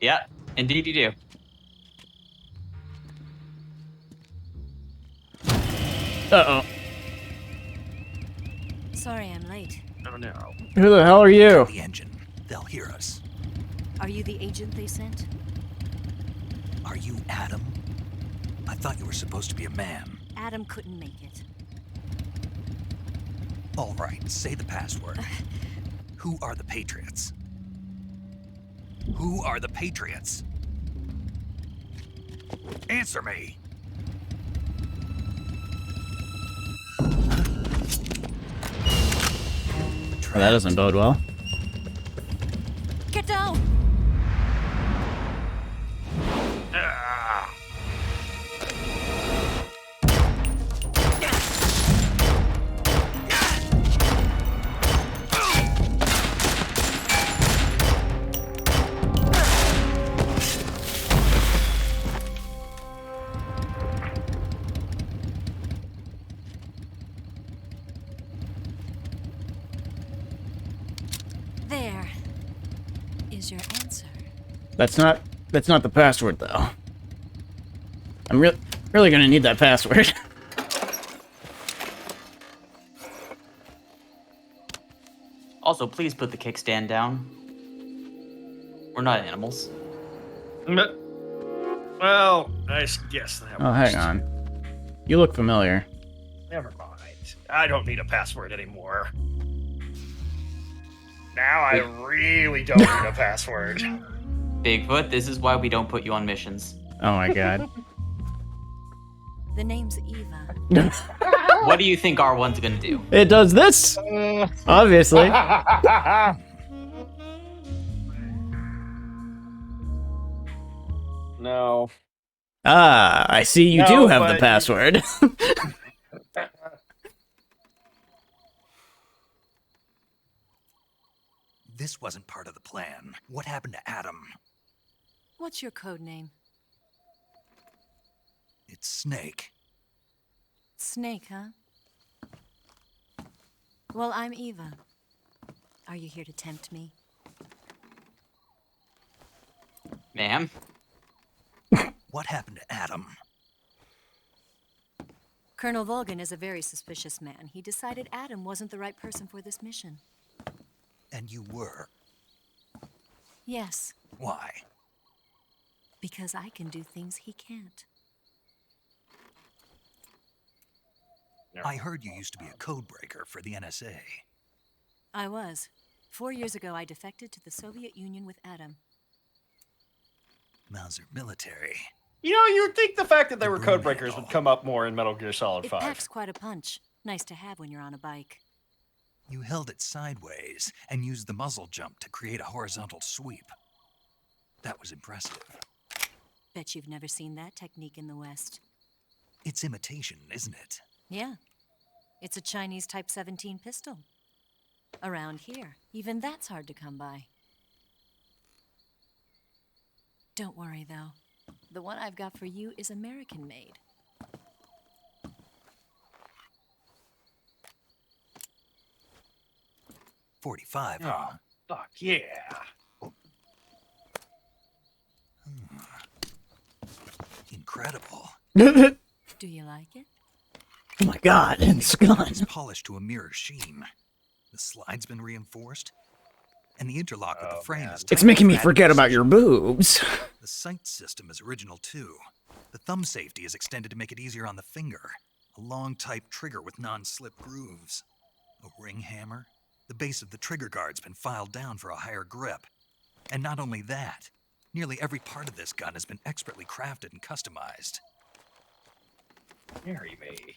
Speaker 2: Yeah, indeed you do.
Speaker 3: Uh-oh.
Speaker 14: Sorry I'm late.
Speaker 1: Oh no.
Speaker 3: Who the hell are you?
Speaker 6: The engine. They'll hear us.
Speaker 14: Are you the agent they sent?
Speaker 6: Are you Adam? I thought you were supposed to be a man.
Speaker 14: Adam couldn't make it.
Speaker 6: All right, say the password. Who are the Patriots? Who are the Patriots? Answer me!
Speaker 3: Well, that doesn't bode well.
Speaker 14: Get down! There is your answer.
Speaker 3: That's not the password though. I'm really gonna need that password.
Speaker 2: Also, please put the kickstand down. We're not animals.
Speaker 1: Well, I guess that
Speaker 3: Oh,
Speaker 1: works.
Speaker 3: hang on. You look familiar.
Speaker 1: Never mind. I don't need a password anymore. Now I really don't need a password.
Speaker 2: Bigfoot, this is why we don't put you on missions.
Speaker 3: Oh my god.
Speaker 14: The name's Eva.
Speaker 2: What do you think R1's gonna do?
Speaker 3: It does this! Obviously.
Speaker 1: No.
Speaker 3: Ah, I see you do have the password.
Speaker 6: This wasn't part of the plan. What happened to Adam?
Speaker 14: What's your code name?
Speaker 6: It's Snake.
Speaker 14: Snake, huh? Well, I'm Eva. Are you here to tempt me?
Speaker 2: Ma'am?
Speaker 6: What happened to Adam?
Speaker 14: Colonel Volgan is a very suspicious man. He decided Adam wasn't the right person for this mission.
Speaker 6: And you were?
Speaker 14: Yes,
Speaker 6: Why?
Speaker 14: because I can do things he can't.
Speaker 6: I heard you used to be a codebreaker for the NSA.
Speaker 14: I was. 4 years ago, I defected to the Soviet Union with Adam.
Speaker 6: Mauser military.
Speaker 1: You know, you'd think the fact that they were codebreakers would come up more in Metal Gear Solid
Speaker 14: It
Speaker 1: 5.
Speaker 14: packs quite a punch. Nice to have when you're on a bike.
Speaker 6: You held it sideways and used the muzzle jump to create a horizontal sweep. That was impressive.
Speaker 14: Bet you've never seen that technique in the West.
Speaker 6: It's imitation, isn't it?
Speaker 14: Yeah. It's a Chinese Type 17 pistol. Around here, even that's hard to come by. Don't worry, though. The one I've got for you is American-made.
Speaker 6: .45.
Speaker 1: Oh, fuck yeah.
Speaker 6: Incredible.
Speaker 14: Do you like it?
Speaker 3: Oh my god, it's gone.
Speaker 6: It's polished to a mirror sheen. The slide's been reinforced, and the interlock with the frame is
Speaker 3: It's making me forget about your boobs.
Speaker 6: The sight system is original too. The thumb safety is extended to make it easier on the finger. A long type trigger with non-slip grooves. A ring hammer. The base of the trigger guard's been filed down for a higher grip. And not only that, nearly every part of this gun has been expertly crafted and customized.
Speaker 1: Marry me.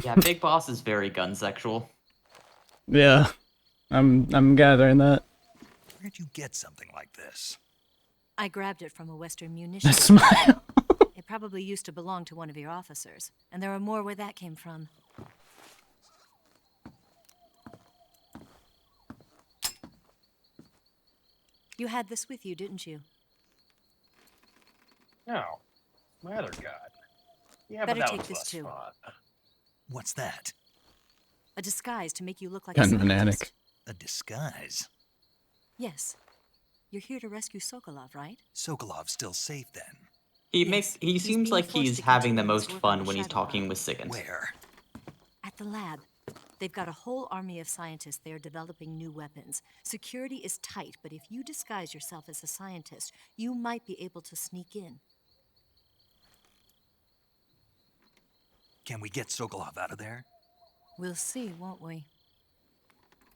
Speaker 2: Yeah, Big Boss is very gun sexual.
Speaker 3: Yeah, I'm gathering that.
Speaker 6: Where'd you get something like this?
Speaker 14: I grabbed it from a Western munitions.
Speaker 3: Smile.
Speaker 14: It probably used to belong to one of your officers, and there are more where that came from. You had this with you, didn't you?
Speaker 1: No. My other gun. Yeah,
Speaker 14: Better
Speaker 1: but that
Speaker 14: take
Speaker 1: was
Speaker 14: this
Speaker 1: less
Speaker 14: too.
Speaker 1: fun.
Speaker 6: What's that?
Speaker 14: A disguise to make you look like
Speaker 3: Gun
Speaker 14: a
Speaker 3: fanatic.
Speaker 14: scientist.
Speaker 6: A disguise?
Speaker 14: Yes. You're here to rescue Sokolov, right?
Speaker 6: Sokolov's still safe then.
Speaker 2: He seems like he's having the most fun when he's talking with Sigint.
Speaker 6: Where?
Speaker 14: At the lab. They've got a whole army of scientists there developing new weapons. Security is tight, but if you disguise yourself as a scientist, you might be able to sneak in.
Speaker 6: Can we get Sokolov out of there?
Speaker 14: We'll see, won't we?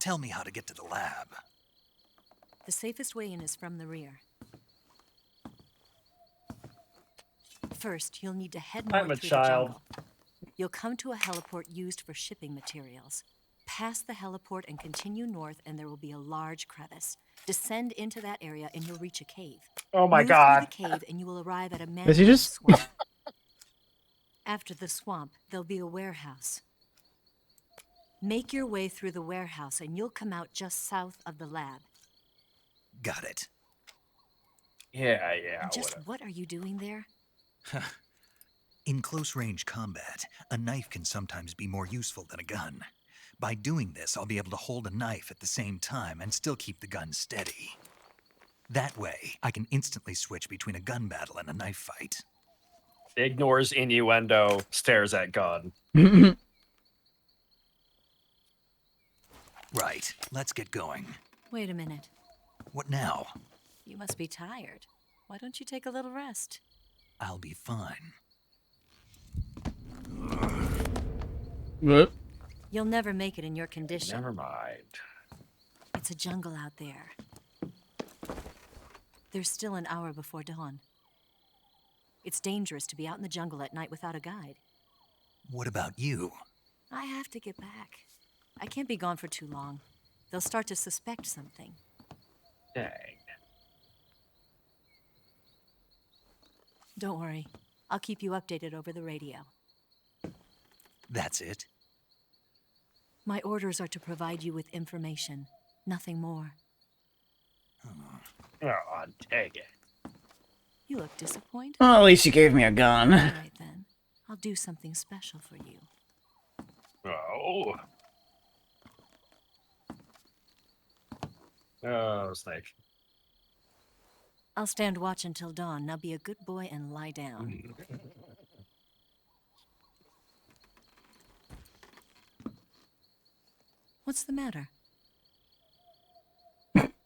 Speaker 6: Tell me how to get to the lab.
Speaker 14: The safest way in is from the rear. First, you'll need to head north through the jungle. You'll come to a heliport used for shipping materials. Pass the heliport and continue north, and there will be a large crevice. Descend into that area, and you'll reach a cave.
Speaker 1: Oh my
Speaker 14: Move
Speaker 1: god.
Speaker 14: through the cave, and you will arrive at a
Speaker 3: Is he
Speaker 14: mangrove
Speaker 3: just...
Speaker 14: swamp. After the swamp, there'll be a warehouse. Make your way through the warehouse, and you'll come out just south of the lab.
Speaker 6: Got it.
Speaker 1: Yeah.
Speaker 14: And just what are you doing there?
Speaker 6: In close-range combat, a knife can sometimes be more useful than a gun. By doing this, I'll be able to hold a knife at the same time and still keep the gun steady. That way, I can instantly switch between a gun battle and a knife fight.
Speaker 1: Ignores innuendo, stares at gun.
Speaker 6: Right, let's get going.
Speaker 14: Wait a minute.
Speaker 6: What now?
Speaker 14: You must be tired. Why don't you take a little rest?
Speaker 6: I'll be fine.
Speaker 3: What?
Speaker 14: You'll never make it in your condition.
Speaker 1: Never mind.
Speaker 14: It's a jungle out there. There's still an hour before dawn. It's dangerous to be out in the jungle at night without a guide.
Speaker 6: What about you?
Speaker 14: I have to get back. I can't be gone for too long. They'll start to suspect something.
Speaker 1: Dang.
Speaker 14: Don't worry. I'll keep you updated over the radio.
Speaker 6: That's it?
Speaker 14: My orders are to provide you with information. Nothing more.
Speaker 1: Oh, dang it.
Speaker 14: You look disappointed.
Speaker 3: Well, at least you gave me a gun.
Speaker 14: All right, then. I'll do something special for you.
Speaker 1: Oh. Oh, Snake.
Speaker 14: I'll stand watch until dawn. Now be a good boy and lie down. What's the matter?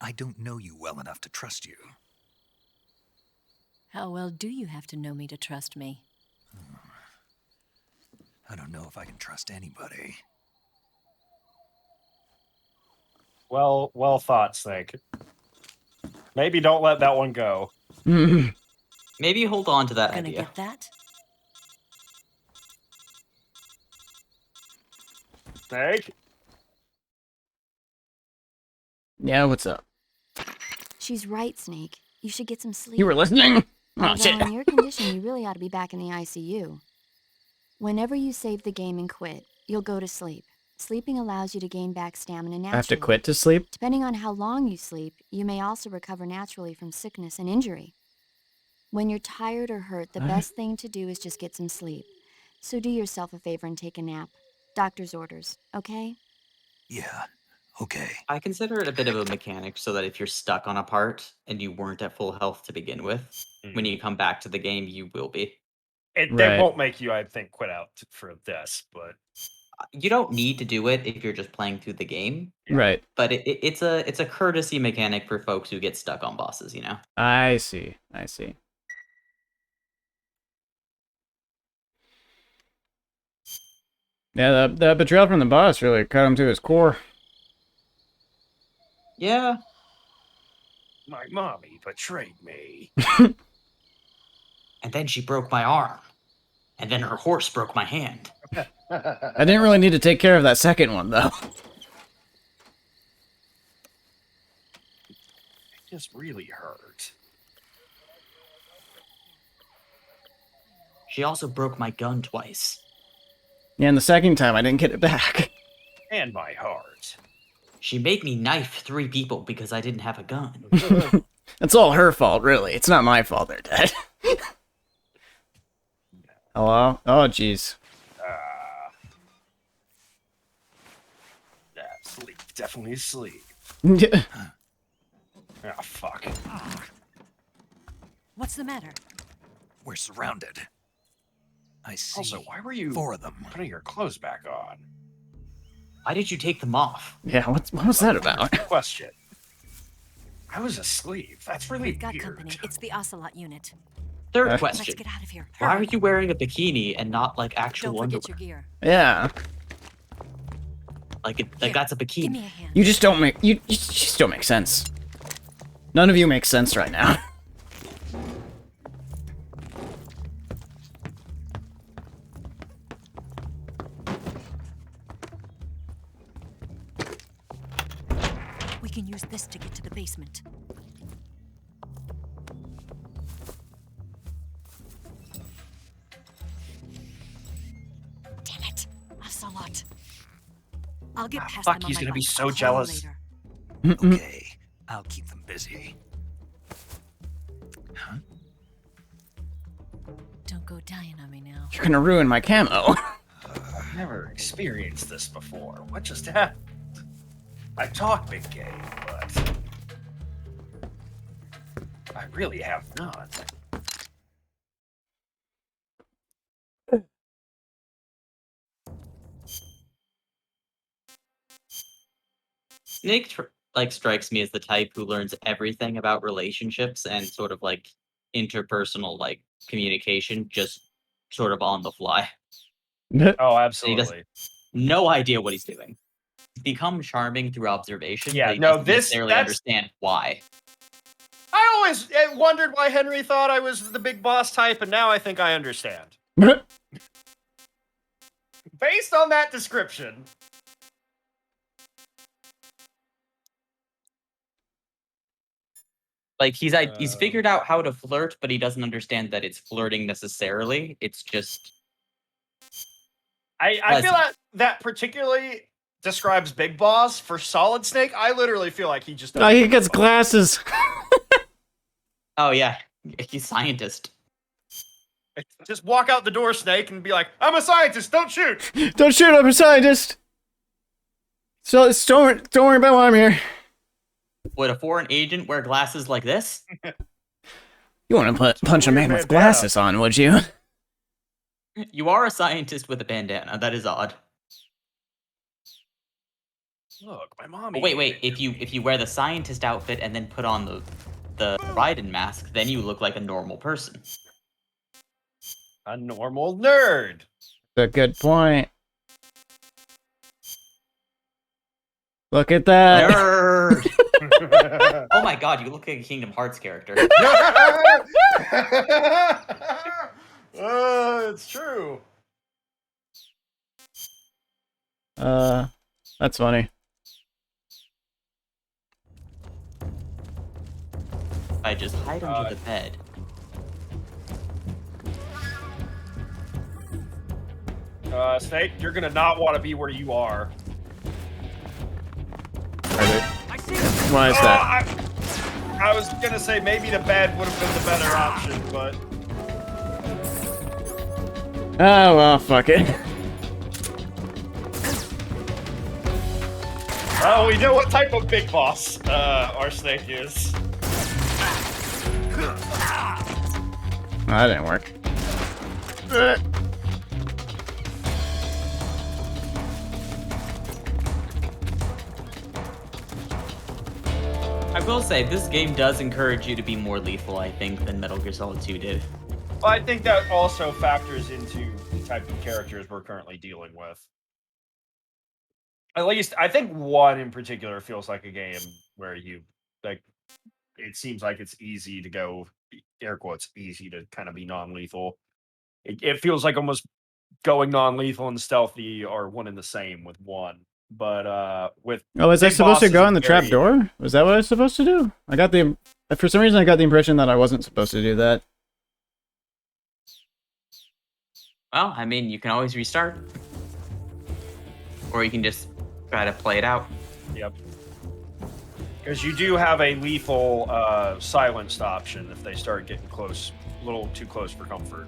Speaker 6: I don't know you well enough to trust you.
Speaker 14: How well do you have to know me to trust me?
Speaker 6: I don't know if I can trust anybody.
Speaker 1: Well thought, Snake. Maybe don't let that one go.
Speaker 2: Maybe hold on to that
Speaker 14: Gonna
Speaker 2: idea.
Speaker 14: get that?
Speaker 1: Snake?
Speaker 3: Yeah, what's up?
Speaker 11: She's right, Snake. You should get some sleep.
Speaker 3: You were listening? Oh,
Speaker 11: Although
Speaker 3: shit.
Speaker 11: in your condition, you really ought to be back in the ICU. Whenever you save the game and quit, you'll go to sleep. Sleeping allows you to gain back stamina naturally.
Speaker 3: I have to quit to sleep?
Speaker 11: Depending on how long you sleep, you may also recover naturally from sickness and injury. When you're tired or hurt, the best thing to do is just get some sleep. So do yourself a favor and take a nap. Doctor's orders, okay?
Speaker 6: Yeah, okay.
Speaker 2: I consider it a bit of a mechanic so that if you're stuck on a part and you weren't at full health to begin with, when you come back to the game, you will be.
Speaker 1: They won't make you, I think, quit out for this, but...
Speaker 2: You don't need to do it if you're just playing through the game.
Speaker 3: Right.
Speaker 2: But it's a courtesy mechanic for folks who get stuck on bosses, you know?
Speaker 3: I see. I see. Yeah, the betrayal from the boss really cut him to his core.
Speaker 2: Yeah.
Speaker 1: My mommy betrayed me.
Speaker 2: And then she broke my arm. And then her horse broke my hand.
Speaker 3: I didn't really need to take care of that second one, though.
Speaker 1: It just really hurt.
Speaker 2: She also broke my gun twice.
Speaker 3: Yeah, and the second time I didn't get it back.
Speaker 1: And my heart.
Speaker 2: She made me knife 3 people because I didn't have a gun.
Speaker 3: It's all her fault, really. It's not my fault they're dead. Hello? Oh, jeez.
Speaker 1: Sleep definitely asleep.
Speaker 3: Yeah.
Speaker 1: Oh, fuck.
Speaker 14: What's the matter?
Speaker 6: We're surrounded. I see.
Speaker 1: Also, why were you
Speaker 6: 4 of them
Speaker 1: putting your clothes back on?
Speaker 2: Why did you take them off?
Speaker 3: Yeah, what was that about?
Speaker 1: Question. I was asleep. That's really
Speaker 14: We've got
Speaker 1: weird.
Speaker 14: company. It's the OCELOT unit.
Speaker 2: Third
Speaker 3: Let's
Speaker 2: question.
Speaker 14: Let's get out of here.
Speaker 2: Why are
Speaker 14: Hurry.
Speaker 2: you wearing a bikini and not like actual
Speaker 14: Don't
Speaker 2: underwear?
Speaker 14: forget your gear.
Speaker 3: Yeah.
Speaker 2: Like
Speaker 14: Here,
Speaker 2: that's a
Speaker 14: Give
Speaker 2: bikini.
Speaker 14: me a hand.
Speaker 3: You just don't make you just don't make sense. None of you make sense right now.
Speaker 14: We can use this to get to the basement. Damn it, OCELOT. I'll get past them
Speaker 1: Fuck,
Speaker 14: on
Speaker 1: he's
Speaker 14: my
Speaker 1: gonna be
Speaker 14: bike.
Speaker 1: so
Speaker 14: I'll call you
Speaker 1: jealous.
Speaker 14: later.
Speaker 6: Okay, I'll keep them busy. Huh?
Speaker 14: Don't go dying on me now.
Speaker 3: You're gonna ruin my camo.
Speaker 1: I've never experienced this before. What just happened? I talk big game, but I really have none.
Speaker 2: Snake strikes me as the type who learns everything about relationships and sort of like interpersonal like communication just sort of on the fly.
Speaker 1: Oh,
Speaker 2: He
Speaker 1: absolutely.
Speaker 2: doesn't no idea what he's doing. He's become charming through observation,
Speaker 1: Yeah,
Speaker 2: but he
Speaker 1: no,
Speaker 2: doesn't necessarily
Speaker 1: that's-
Speaker 2: understand why.
Speaker 1: I always wondered why Henry thought I was the big boss type, and now I think I understand. Based on that description.
Speaker 2: Like he's figured out how to flirt, but he doesn't understand that it's flirting necessarily. It's just
Speaker 1: I feel that particularly describes Big Boss. For Solid Snake, I literally feel like he just
Speaker 3: Oh, he gets glasses.
Speaker 2: oh yeah, he's scientist.
Speaker 1: Just walk out the door, Snake, and be like, "I'm a scientist. Don't shoot."
Speaker 3: Don't shoot, I'm a scientist. So don't worry about why I'm here.
Speaker 2: Would a foreign agent wear glasses like this?
Speaker 3: You want to punch a man with glasses on, would you?
Speaker 2: You are a scientist with a bandana. That is odd.
Speaker 1: Look, my mom.
Speaker 2: Oh, wait. If you wear the scientist outfit and then put on the Raiden mask, then you look like a normal person.
Speaker 1: A normal nerd.
Speaker 3: That's a good point. Look at that.
Speaker 2: Nerd. Oh my god, you look like a Kingdom Hearts character.
Speaker 1: It's true.
Speaker 3: That's funny.
Speaker 2: I just hide under the bed.
Speaker 1: Snake, you're gonna not want to be where you are.
Speaker 3: Why is that?
Speaker 1: I was gonna say maybe the bed would have been the better option, but
Speaker 3: Oh well, fuck it.
Speaker 1: oh, we know what type of big boss our Snake is.
Speaker 3: No, that didn't work.
Speaker 2: I will say, this game does encourage you to be more lethal, I think, than Metal Gear Solid 2 did.
Speaker 1: Well, I think that also factors into the type of characters we're currently dealing with. At least, I think one in particular feels like a game where you, like, it seems like it's easy to go, air quotes, easy to kind of be non-lethal. It feels like almost going non-lethal and stealthy are one and the same with one. But with
Speaker 3: Oh, was I
Speaker 1: Big
Speaker 3: supposed to
Speaker 1: Boss
Speaker 3: go
Speaker 1: is
Speaker 3: in the trap door? Was that what I was supposed to do? I got the for some reason I got the impression that I wasn't supposed to do that.
Speaker 2: Well, I mean, you can always restart. Or you can just try to play it out.
Speaker 1: Yep. Because you do have a lethal silenced option if they start getting close, a little too close for comfort.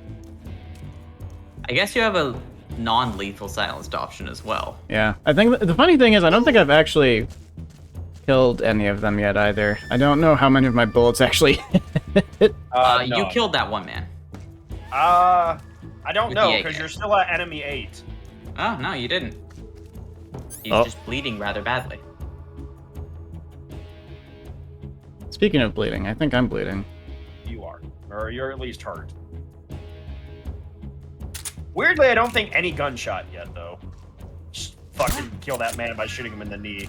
Speaker 2: I guess you have a non-lethal silenced option as well.
Speaker 3: Yeah, I think the funny thing is I don't think I've actually killed any of them yet either. I don't know how many of my bullets actually hit.
Speaker 1: No.
Speaker 2: You killed that one man.
Speaker 1: I don't
Speaker 2: With
Speaker 1: know,
Speaker 2: the
Speaker 1: because
Speaker 2: AK.
Speaker 1: you're still at enemy 8.
Speaker 2: Oh, no, you didn't. He's
Speaker 3: Oh.
Speaker 2: just bleeding rather badly.
Speaker 3: Speaking of bleeding, I think I'm bleeding.
Speaker 1: You are. Or you're at least hurt. Weirdly, I don't think any gunshot yet, though. Just fucking kill that man by shooting him in the knee.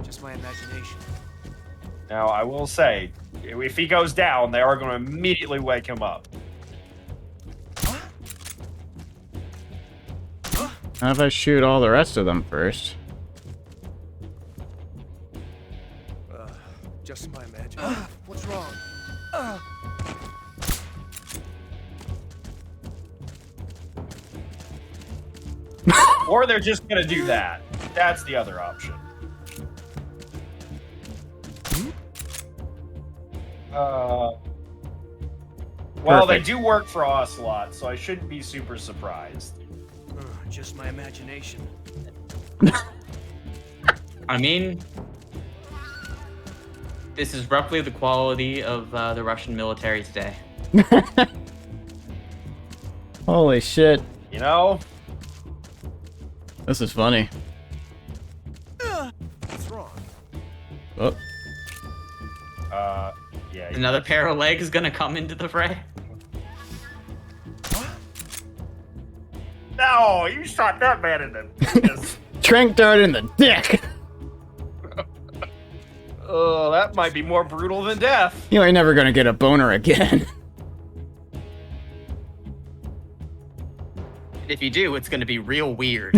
Speaker 13: Just my imagination.
Speaker 1: Now, I will say, if he goes down, they are going to immediately wake him up.
Speaker 3: How if I shoot all the rest of them first?
Speaker 13: Just my imagination. What's wrong?
Speaker 1: Or they're just going to do that. That's the other option. Well, they
Speaker 3: Perfect.
Speaker 1: do work for OCELOT, so I shouldn't be super surprised.
Speaker 13: Just my imagination.
Speaker 2: I mean, this is roughly the quality of the Russian military today.
Speaker 3: Holy shit.
Speaker 1: You know?
Speaker 3: This is funny.
Speaker 13: What's wrong?
Speaker 3: Oh.
Speaker 1: Yeah.
Speaker 2: Another pair of legs gonna come into the fray.
Speaker 1: No, you shot that man in the...
Speaker 3: Trank dart in the dick!
Speaker 1: Oh, that might be more brutal than death.
Speaker 3: You ain't never gonna get a boner again.
Speaker 2: If you do, it's gonna be real weird.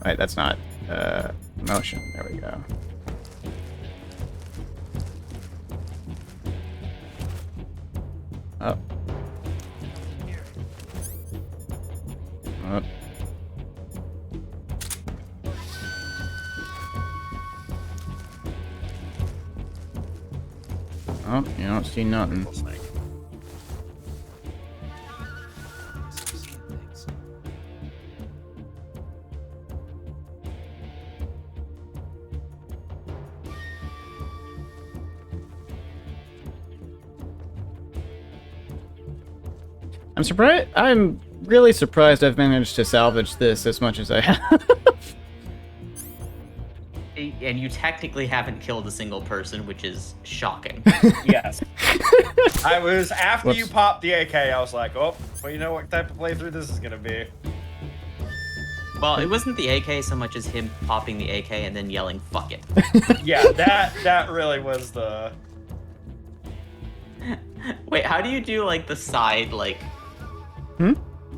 Speaker 3: Alright, that's not motion. There we go. Oh. Oh. Oh, you don't see nothing. I'm surprised. I'm really surprised I've managed to salvage this as much as I have.
Speaker 2: And you technically haven't killed a single person, which is shocking.
Speaker 1: Yes. I was, after
Speaker 3: Whoops.
Speaker 1: you popped the AK, I was like, oh, well, you know what type of playthrough this is going to be.
Speaker 2: Well, it wasn't the AK so much as him popping the AK and then yelling, fuck it.
Speaker 1: Yeah, that really was the...
Speaker 2: Wait, how do you do, like, the side, like,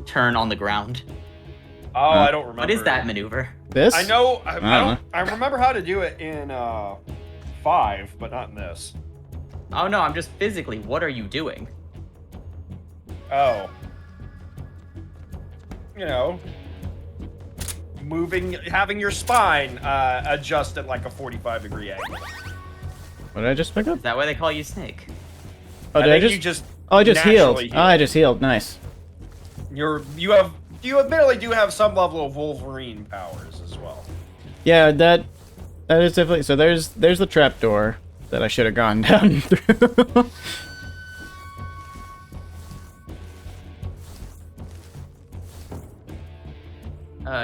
Speaker 2: turn on the ground?
Speaker 1: Oh, I don't remember.
Speaker 2: What is that maneuver?
Speaker 3: This?
Speaker 1: I know, I
Speaker 3: don't know.
Speaker 1: I remember how to do it in 5, but not in this.
Speaker 2: Oh, no, I'm just physically, what are you doing?
Speaker 1: Oh. You know, having your spine adjust at like a 45-degree angle.
Speaker 3: What did I just pick up?
Speaker 2: Is that why they call you Snake?
Speaker 3: Oh, did I just?
Speaker 1: You just
Speaker 3: Oh, I just healed.
Speaker 1: naturally
Speaker 3: Oh, I just healed. Nice.
Speaker 1: You admittedly do have some level of Wolverine powers as well.
Speaker 3: Yeah, that is definitely. So there's the trapdoor that I should have gone down through.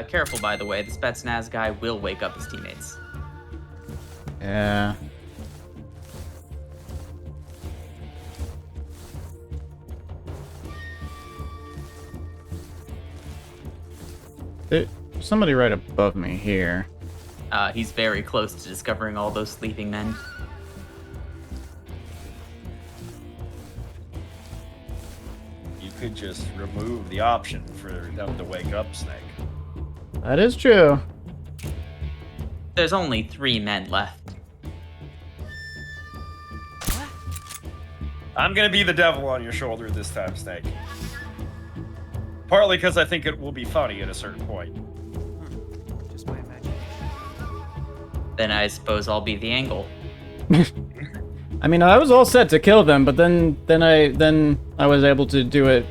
Speaker 2: Careful, by the way, the Spetsnaz guy will wake up his teammates.
Speaker 3: Yeah. There's somebody right above me here.
Speaker 2: He's very close to discovering all those sleeping men.
Speaker 1: You could just remove the option for them to wake up Snake.
Speaker 3: That is true.
Speaker 2: There's only 3 men left.
Speaker 1: I'm gonna be the devil on your shoulder this time, Snake. Partly because I think it will be funny at a certain point.
Speaker 10: Just my imagination.
Speaker 2: Then I suppose I'll be the angle.
Speaker 3: I mean, I was all set to kill them, but then I was able to do it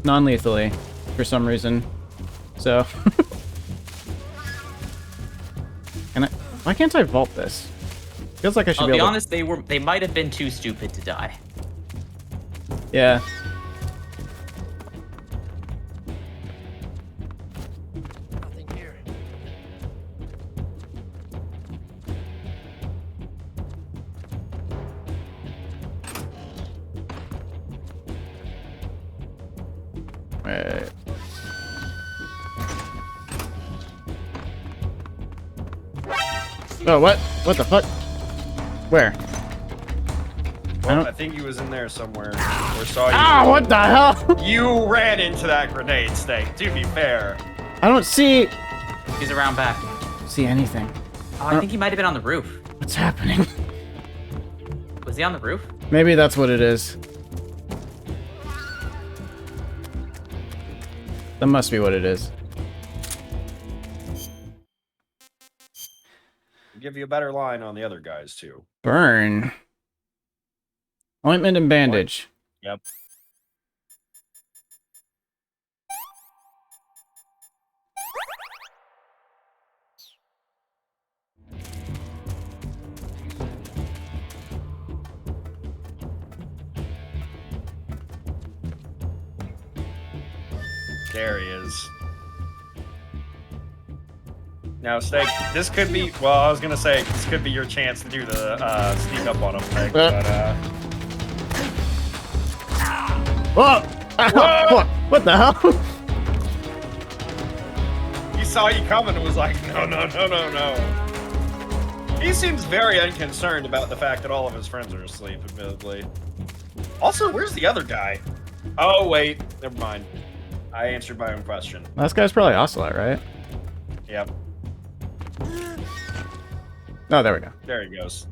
Speaker 3: non-lethally for some reason. So, why can't I vault this? Feels like I should
Speaker 2: I'll
Speaker 3: be
Speaker 2: be
Speaker 3: able
Speaker 2: honest, they might have been too stupid to die.
Speaker 3: Yeah.
Speaker 10: Nothing here.
Speaker 3: Wait. Oh, what? What the fuck? Where?
Speaker 1: Well, I think he was in there somewhere, or saw you.
Speaker 3: Ah, what the hell?
Speaker 1: You ran into that grenade, Snake, to be fair.
Speaker 3: I don't see...
Speaker 2: He's around back.
Speaker 3: see anything.
Speaker 2: Oh, I think he might have been on the roof.
Speaker 3: What's happening?
Speaker 2: Was he on the roof?
Speaker 3: Maybe that's what it is. That must be what it is.
Speaker 1: Give you a better line on the other guys, too.
Speaker 3: Burn. Ointment and bandage.
Speaker 1: Yep. There he is. Now, Snake, this could be, well, I was gonna say, this could be your chance to do the sneak up on him thing, but
Speaker 3: Whoa!
Speaker 1: Whoa!
Speaker 3: What the hell?
Speaker 1: He saw you coming and was like, no, no, no, no, no. He seems very unconcerned about the fact that all of his friends are asleep, admittedly. Also, where's the other guy? Oh, wait, never mind. I answered my own question.
Speaker 3: Last guy's probably OCELOT, right?
Speaker 1: Yep.
Speaker 3: Oh, there we go.
Speaker 1: There he goes.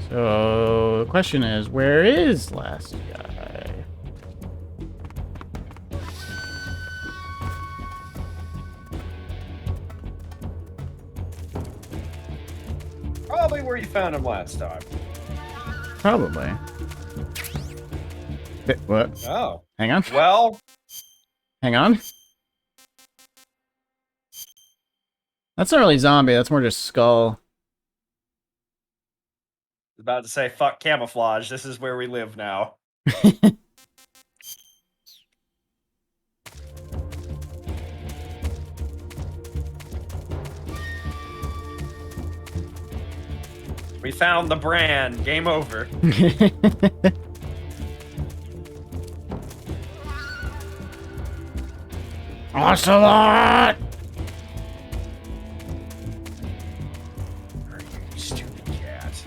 Speaker 3: So, the question is, where is last guy?
Speaker 1: Probably where you found him last time.
Speaker 3: Probably. What?
Speaker 1: Oh.
Speaker 3: Hang on.
Speaker 1: Well.
Speaker 3: Hang on. That's not really zombie, that's more just skull.
Speaker 1: About to say, fuck camouflage. This is where we live now. We found the brand. Game over.
Speaker 3: OCELOT!
Speaker 1: You stupid cat.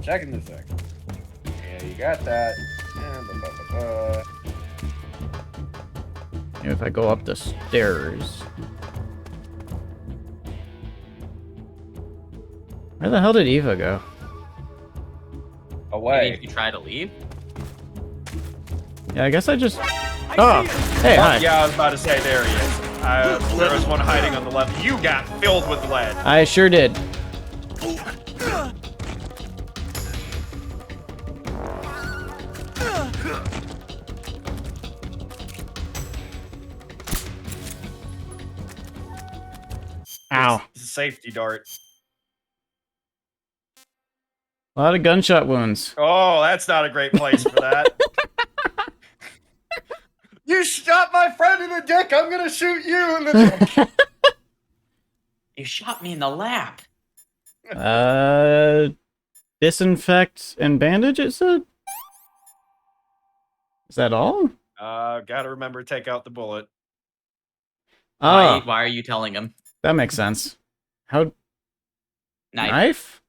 Speaker 1: Checking the thing. Yeah, you got that.
Speaker 3: If I go up the stairs. Where the hell did Eva go?
Speaker 1: Away.
Speaker 2: Maybe if you try to leave?
Speaker 3: Yeah, I guess I just... Oh! Hey, hi!
Speaker 1: Yeah, I was about to say, there he is. There was one hiding on the left. You got filled with lead.
Speaker 3: I sure did. Ow.
Speaker 1: It's a safety dart.
Speaker 3: A lot of gunshot wounds.
Speaker 1: Oh, that's not a great place for that. You shot my friend in the dick. I'm gonna shoot you in the dick.
Speaker 2: You shot me in the lap.
Speaker 3: Disinfect and bandage, it said? Is that all?
Speaker 1: Gotta remember to take out the bullet.
Speaker 3: Oh,
Speaker 2: Why are you telling him?
Speaker 3: that makes sense. How?
Speaker 2: Knife.
Speaker 3: Knife?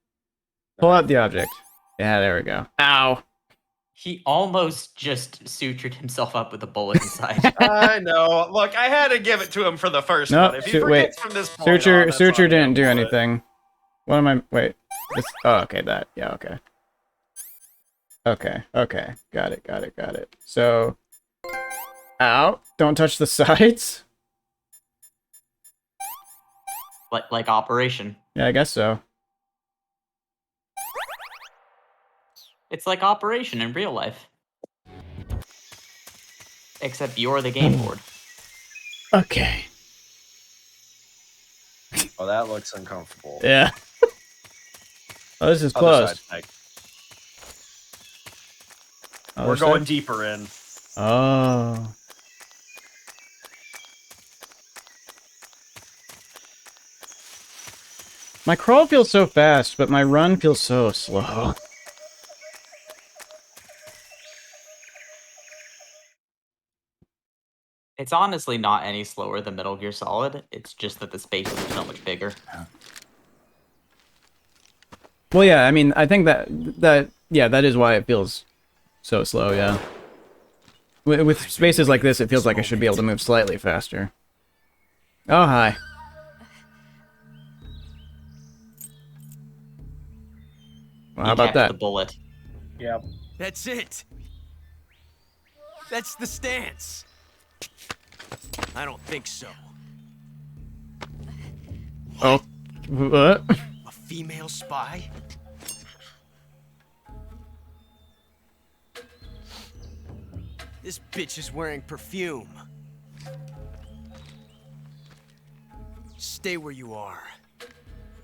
Speaker 3: Pull out the object. Yeah, there we go. Ow.
Speaker 2: He almost just sutured himself up with a bullet inside.
Speaker 1: I know. Look, I had to give it to him for the first
Speaker 3: No,
Speaker 1: one. If he forgets from this point
Speaker 3: suture,
Speaker 1: on, that's
Speaker 3: suture
Speaker 1: on
Speaker 3: didn't
Speaker 1: him,
Speaker 3: do
Speaker 1: but-
Speaker 3: anything. What am I? Wait. Oh, okay, that. Yeah, okay. Okay. Got it. So, ow! Don't touch the sides.
Speaker 2: Like Operation.
Speaker 3: Yeah, I guess so.
Speaker 2: It's like Operation in real life. Except you're the game board.
Speaker 3: Okay.
Speaker 15: Oh, that looks uncomfortable.
Speaker 3: Yeah. Oh, this is
Speaker 15: Other
Speaker 3: close.
Speaker 15: side, Snake.
Speaker 3: Other
Speaker 15: We're
Speaker 3: side?
Speaker 15: going deeper in.
Speaker 3: Oh. My crawl feels so fast, but my run feels so slow.
Speaker 2: It's honestly not any slower than Metal Gear Solid. It's just that the spaces are so much bigger.
Speaker 3: Well, yeah, I mean, I think that is why it feels so slow, yeah. With spaces like this, it feels like I should be able to move slightly faster. Oh, hi. Well, how about that?
Speaker 2: The bullet.
Speaker 15: Yep.
Speaker 13: That's it. That's the stance. I don't think so.
Speaker 3: Oh, what?
Speaker 13: A female spy? This bitch is wearing perfume. Stay where you are.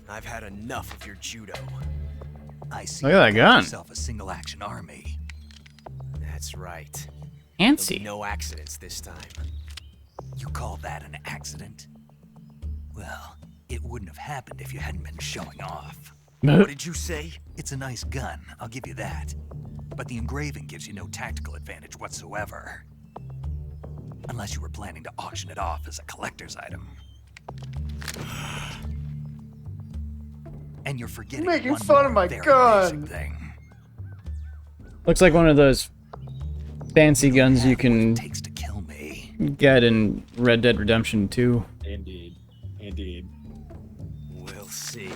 Speaker 13: I've had enough of your judo.
Speaker 6: I see.
Speaker 3: Look at that
Speaker 6: you call
Speaker 3: gun.
Speaker 6: yourself a single action army.
Speaker 13: That's right.
Speaker 3: Fancy.
Speaker 13: There'll be no accidents this time.
Speaker 6: You call that an accident? Well, it wouldn't have happened if you hadn't been showing off.
Speaker 13: What did you say?
Speaker 6: It's a nice gun, I'll give you that. But the engraving gives you no tactical advantage whatsoever. Unless you were planning to auction it off as a collector's item. And you're forgetting
Speaker 15: Making
Speaker 6: one
Speaker 15: fun of
Speaker 6: more
Speaker 15: my
Speaker 6: very
Speaker 15: gun.
Speaker 6: basic thing.
Speaker 3: Looks like one of those fancy guns you can get in Red Dead Redemption 2.
Speaker 15: Indeed.
Speaker 13: We'll see.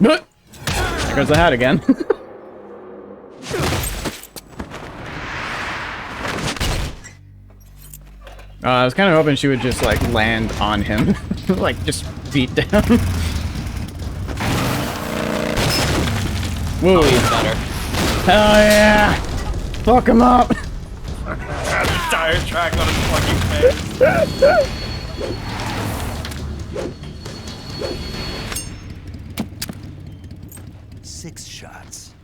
Speaker 3: There goes the hat again. I was kind of hoping she would just, like, land on him. Like, just beat down. Whoa.
Speaker 2: Better.
Speaker 3: Hell yeah! Fuck him up!
Speaker 1: Tire track on his fucking face.
Speaker 6: 6 shots.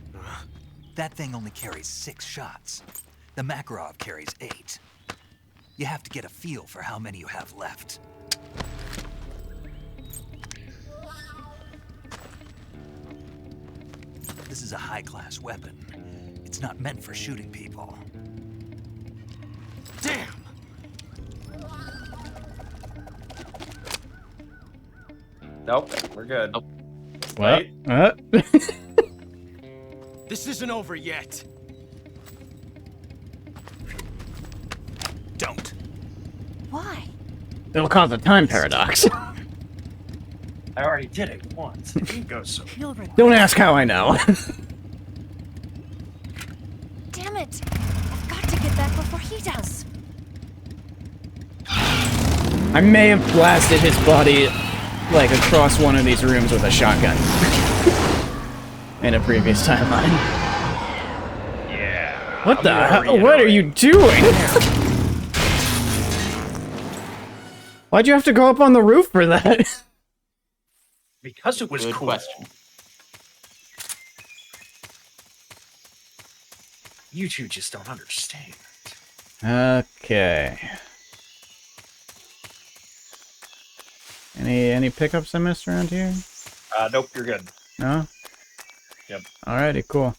Speaker 6: That thing only carries 6 shots. The Makarov carries 8. You have to get a feel for how many you have left. This is a high-class weapon. It's not meant for shooting people.
Speaker 13: Damn!
Speaker 15: Nope, we're good.
Speaker 3: What?
Speaker 13: This isn't over yet.
Speaker 6: Don't.
Speaker 14: Why?
Speaker 3: It'll cause a time paradox.
Speaker 15: I already did it once. It didn't go so.
Speaker 14: You'll regret.
Speaker 3: Don't ask how I know.
Speaker 14: Damn it! I've got to get back before he does.
Speaker 3: I may have blasted his body, like, across one of these rooms with a shotgun. In a previous timeline.
Speaker 15: Yeah.
Speaker 3: What the hell? What are you doing? Why'd you have to go up on the roof for that?
Speaker 15: Because it was
Speaker 2: Good
Speaker 15: cool.
Speaker 2: question.
Speaker 15: You two just don't understand.
Speaker 3: Okay. Any pickups I missed around here?
Speaker 15: Nope, you're good.
Speaker 3: No?
Speaker 15: Yep.
Speaker 3: Alrighty, cool.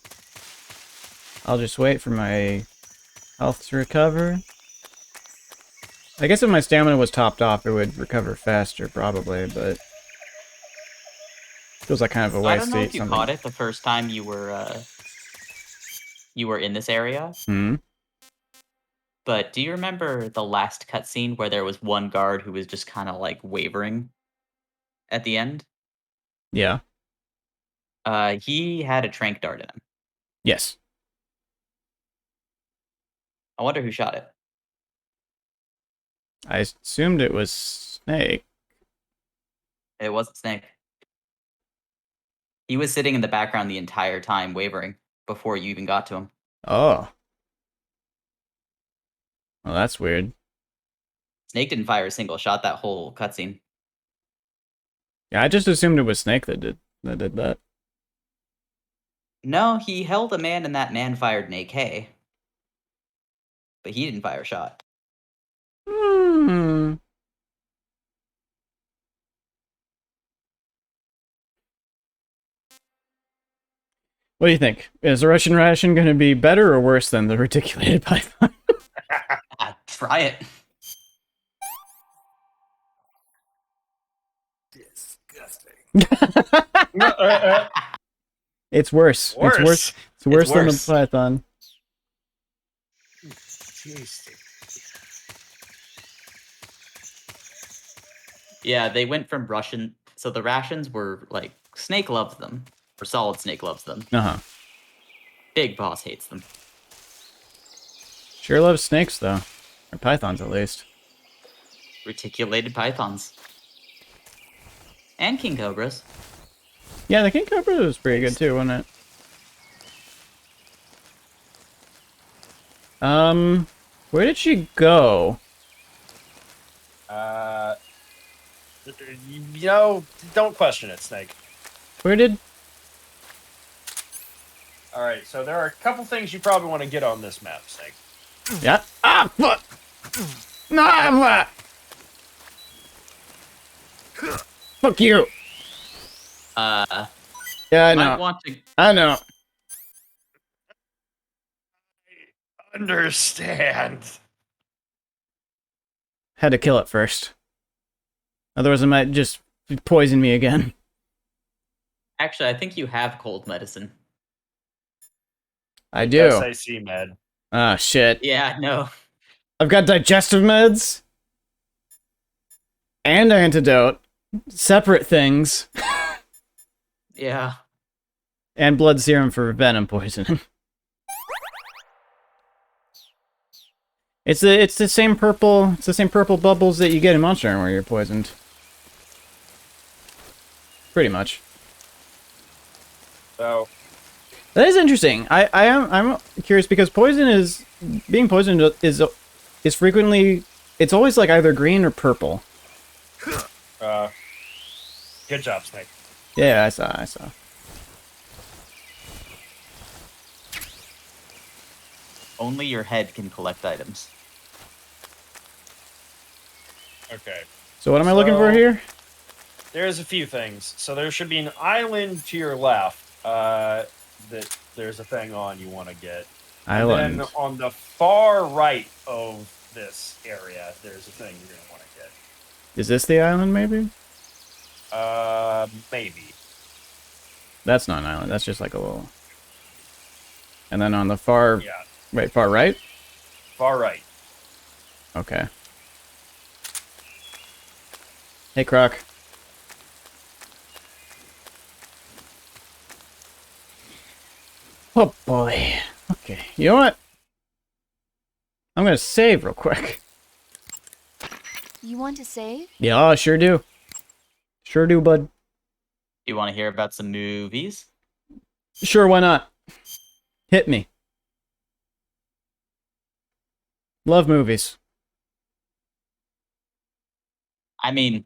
Speaker 3: I'll just wait for my health to recover. I guess if my stamina was topped off, it would recover faster, probably, but... Feels like kind of a
Speaker 2: I
Speaker 3: waste
Speaker 2: don't
Speaker 3: to
Speaker 2: know
Speaker 3: eat
Speaker 2: if you
Speaker 3: something.
Speaker 2: caught it the first time you were in this area.
Speaker 3: Hmm.
Speaker 2: But do you remember the last cutscene where there was one guard who was just kind of like wavering at the end?
Speaker 3: Yeah.
Speaker 2: He had a trank dart in him.
Speaker 3: Yes.
Speaker 2: I wonder who shot it.
Speaker 3: I assumed it was Snake.
Speaker 2: It wasn't Snake. He was sitting in the background the entire time, wavering before you even got to him.
Speaker 3: Oh. Well, that's weird.
Speaker 2: Snake didn't fire a single shot that whole cutscene.
Speaker 3: Yeah, I just assumed it was Snake that did that.
Speaker 2: No, he held a man and that man fired an AK. But he didn't fire a shot.
Speaker 3: Hmm. What do you think? Is the Russian ration going to be better or worse than the reticulated python?
Speaker 2: Try it.
Speaker 3: It's worse. It's worse. It's worse than the python.
Speaker 2: Yeah, they went from Russian. So the rations were like Snake loves them, or Solid Snake loves them.
Speaker 3: Uh-huh.
Speaker 2: Big Boss hates them.
Speaker 3: Sure loves snakes though, or pythons at least.
Speaker 2: Reticulated pythons. And king cobras.
Speaker 3: Yeah, the king cobra was pretty good too, wasn't it? Where did she go?
Speaker 1: You know, don't question it, Snake.
Speaker 3: Where did...
Speaker 1: Alright, so there are a couple things you probably want to get on this map, Snake.
Speaker 3: Yeah. Ah, fuck! No, fuck you! Yeah, I know. I know.
Speaker 1: Understand.
Speaker 3: Had to kill it first. Otherwise it might just poison me again.
Speaker 2: Actually, I think you have cold medicine.
Speaker 3: I do.
Speaker 1: SAC med.
Speaker 3: Ah, shit.
Speaker 2: Yeah, no.
Speaker 3: I've got digestive meds. And antidote. Separate things.
Speaker 2: Yeah.
Speaker 3: And blood serum for venom poisoning. It's the same purple bubbles that you get in Monster Hunter where you're poisoned. Pretty much.
Speaker 1: So
Speaker 3: that is interesting. I'm curious because being poisoned is frequently, it's always like either green or purple.
Speaker 1: Good job, Snake.
Speaker 3: Yeah, I saw.
Speaker 2: Only your head can collect items.
Speaker 1: Okay.
Speaker 3: So what am I looking for here?
Speaker 1: There's a few things. So there should be an island to your left that there's a thing on you want to get.
Speaker 3: Island.
Speaker 1: And then on the far right of this area, there's a thing you're going to want to get.
Speaker 3: Is this the island, maybe?
Speaker 1: Maybe.
Speaker 3: That's not an island. That's just like a little... And then on the far...
Speaker 1: Yeah.
Speaker 3: Wait, far right?
Speaker 1: Far right.
Speaker 3: Okay. Hey, Croc. Oh, boy. Okay. You know what? I'm gonna save real quick.
Speaker 11: You want to save?
Speaker 3: Yeah, I sure do. Sure do, bud.
Speaker 2: You want to hear about some movies?
Speaker 3: Sure, why not? Hit me. Love movies.
Speaker 2: I mean,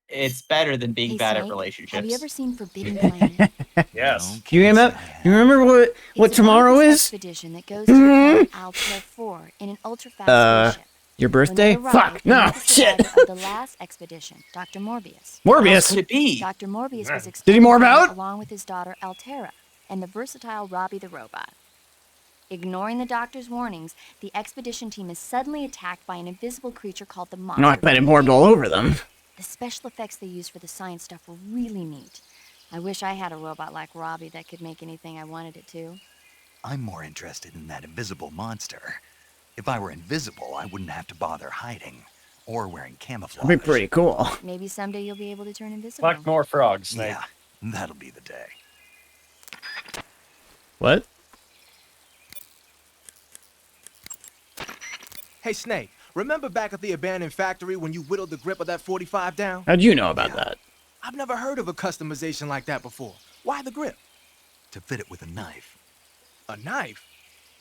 Speaker 2: it's better than being
Speaker 11: Hey,
Speaker 2: bad
Speaker 11: Snake,
Speaker 2: at relationships.
Speaker 11: Have you ever seen Forbidden Planet?
Speaker 1: Yes.
Speaker 3: You remember what tomorrow is?
Speaker 11: Expedition that goes to the planet Altair 4 in an ultra-fast spaceship.
Speaker 3: Your birthday?
Speaker 11: When they arrive,
Speaker 3: Fuck,
Speaker 11: they
Speaker 3: no,
Speaker 11: meet the
Speaker 3: shit.
Speaker 11: survivor of the last expedition, Dr. Morbius.
Speaker 3: Morbius?
Speaker 2: How could it be?
Speaker 11: Dr. Morbius was
Speaker 3: Did he morb
Speaker 11: expected
Speaker 3: out?
Speaker 11: along with his daughter Altera and the versatile Robbie the robot. Ignoring the doctor's warnings, the expedition team is suddenly attacked by an invisible creature called the Monster.
Speaker 3: No, I bet it morbed all over them.
Speaker 11: The special effects they use for the science stuff were really neat. I wish I had a robot like Robbie that could make anything I wanted it to.
Speaker 6: I'm more interested in that invisible monster. If I were invisible, I wouldn't have to bother hiding or wearing camouflage.
Speaker 3: That'd be pretty cool.
Speaker 11: Maybe someday you'll be able to turn invisible.
Speaker 15: Like more frogs, Snake.
Speaker 6: Yeah, that'll be the day.
Speaker 3: What?
Speaker 13: Hey, Snake, remember back at the abandoned factory when you whittled the grip of that 45 down?
Speaker 3: How'd you know about that?
Speaker 13: I've never heard of a customization like that before. Why the grip?
Speaker 6: To fit it with a knife.
Speaker 13: A knife?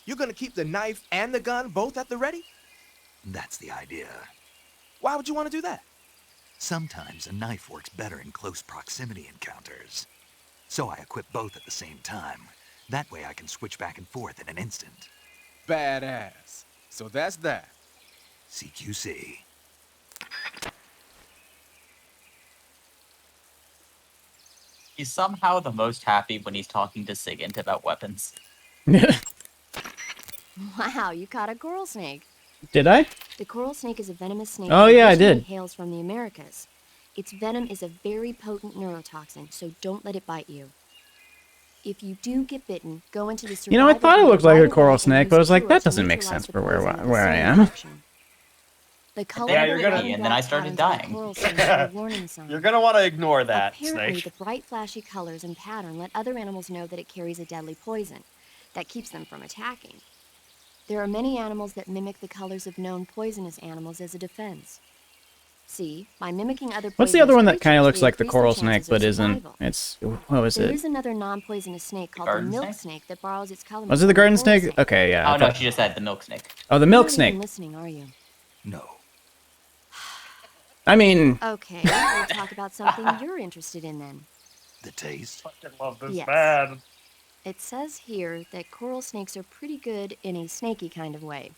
Speaker 13: You're gonna keep the knife and the gun both at the ready?
Speaker 6: That's the idea.
Speaker 13: Why would you want to do that?
Speaker 6: Sometimes a knife works better in close proximity encounters. So I equip both at the same time. That way I can switch back and forth in an instant.
Speaker 13: Badass. So that's that.
Speaker 6: CQC.
Speaker 2: He's somehow the most happy when he's talking to Sigint about weapons.
Speaker 11: Wow, you caught a coral snake.
Speaker 3: Did I?
Speaker 11: The coral snake is a venomous snake.
Speaker 3: Oh,
Speaker 11: that
Speaker 3: yeah, I
Speaker 11: originally
Speaker 3: did.
Speaker 11: Hails from the Americas. Its venom is a very potent neurotoxin, so don't let it bite you. If you do get bitten, go into the survival.
Speaker 3: You know, I thought it looked like a
Speaker 11: right
Speaker 3: coral
Speaker 11: away
Speaker 3: snake,
Speaker 11: and
Speaker 3: but I was
Speaker 11: use
Speaker 3: like, that
Speaker 11: Heroes to
Speaker 3: doesn't make
Speaker 11: neutralize
Speaker 3: sense
Speaker 11: the
Speaker 3: for
Speaker 11: poison at the
Speaker 3: where I
Speaker 11: same
Speaker 3: am.
Speaker 11: infection. The color
Speaker 2: Yeah,
Speaker 11: of
Speaker 2: you're
Speaker 11: the
Speaker 2: gonna-
Speaker 11: red
Speaker 2: and then I
Speaker 11: black
Speaker 2: started
Speaker 11: patterns on the
Speaker 2: dying.
Speaker 11: coral snake are a warning sign.
Speaker 1: You're gonna want to ignore that,
Speaker 11: Apparently,
Speaker 1: Snake.
Speaker 11: the bright, flashy colors and pattern let other animals know that it carries a deadly poison that keeps them from attacking. There are many animals that mimic the colors of known poisonous animals as a defense. See, by mimicking other
Speaker 3: What's the other one that
Speaker 11: poisonous
Speaker 3: kind of
Speaker 11: creatures,
Speaker 3: looks
Speaker 11: they
Speaker 3: like the
Speaker 11: increase their
Speaker 3: coral snake
Speaker 11: chances of
Speaker 3: but isn't?
Speaker 11: survival.
Speaker 3: It's what was
Speaker 11: There
Speaker 3: it?
Speaker 11: is another non-poisonous snake called the
Speaker 2: Garden
Speaker 11: milk
Speaker 2: snake?
Speaker 11: snake that borrows its color.
Speaker 3: Was it the garden snake? Okay, yeah.
Speaker 2: Oh
Speaker 3: I
Speaker 2: no,
Speaker 3: thought-
Speaker 2: she just said the milk snake.
Speaker 3: Oh, the
Speaker 11: You're
Speaker 3: milk
Speaker 11: not
Speaker 3: snake.
Speaker 11: even listening, are you?
Speaker 6: No.
Speaker 3: I mean,
Speaker 11: Okay, we'll talk about something you're interested in then.
Speaker 6: The taste?
Speaker 15: Fucking love this
Speaker 11: Yes.
Speaker 15: man.
Speaker 11: It says here that coral snakes are pretty good in a snaky kind of way.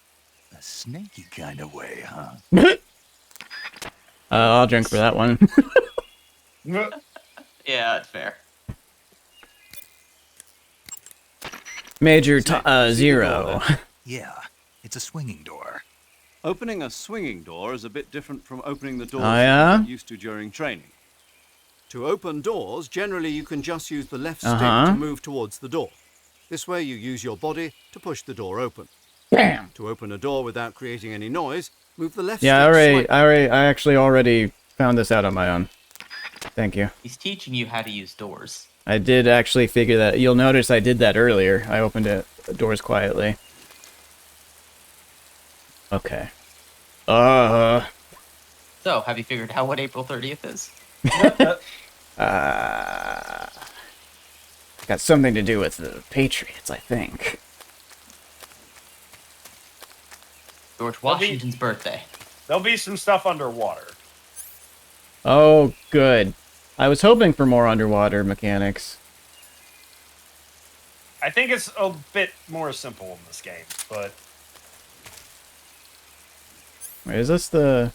Speaker 6: A snaky kind of way, huh?
Speaker 3: I'll drink for that one.
Speaker 2: Yeah, that's fair.
Speaker 3: Major Zero.
Speaker 6: Yeah, it's a swinging door.
Speaker 5: Opening a swinging door is a bit different from opening the doors
Speaker 3: Oh, yeah?
Speaker 5: you get used to during training. To open doors, generally you can just use the left stick
Speaker 3: Uh-huh.
Speaker 5: to move towards the door. This way you use your body to push the door open.
Speaker 3: Bam!
Speaker 5: To open a door without creating any noise, move the left
Speaker 3: Yeah,
Speaker 5: stick
Speaker 3: I actually already found this out on my own. Thank you.
Speaker 2: He's teaching you how to use doors.
Speaker 3: I did actually figure that. You'll notice I did that earlier. I opened doors quietly. Okay.
Speaker 2: So, have you figured out what April 30th is?
Speaker 3: Got something to do with the Patriots, I think.
Speaker 2: George Washington's birthday.
Speaker 1: There'll be some stuff underwater.
Speaker 3: Oh, good. I was hoping for more underwater mechanics.
Speaker 1: I think it's a bit more simple in this game, but
Speaker 3: Wait, is this the...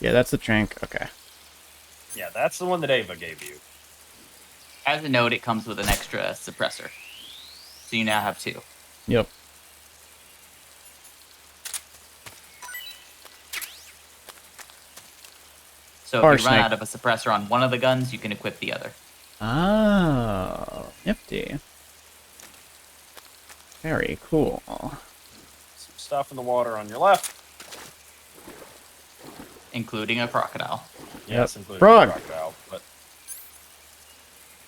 Speaker 3: Yeah, that's the trank. Okay.
Speaker 1: yeah, that's the one that Ava gave you.
Speaker 2: As a note, it comes with an extra suppressor. So you now have 2.
Speaker 3: Yep.
Speaker 2: So if you run out of a suppressor on one of the guns, you can equip the other.
Speaker 3: Oh, nifty. Very cool.
Speaker 1: Some stuff in the water on your left.
Speaker 2: Including a crocodile.
Speaker 1: Yes,
Speaker 3: Yep.
Speaker 1: including
Speaker 3: Frog.
Speaker 1: the crocodile, but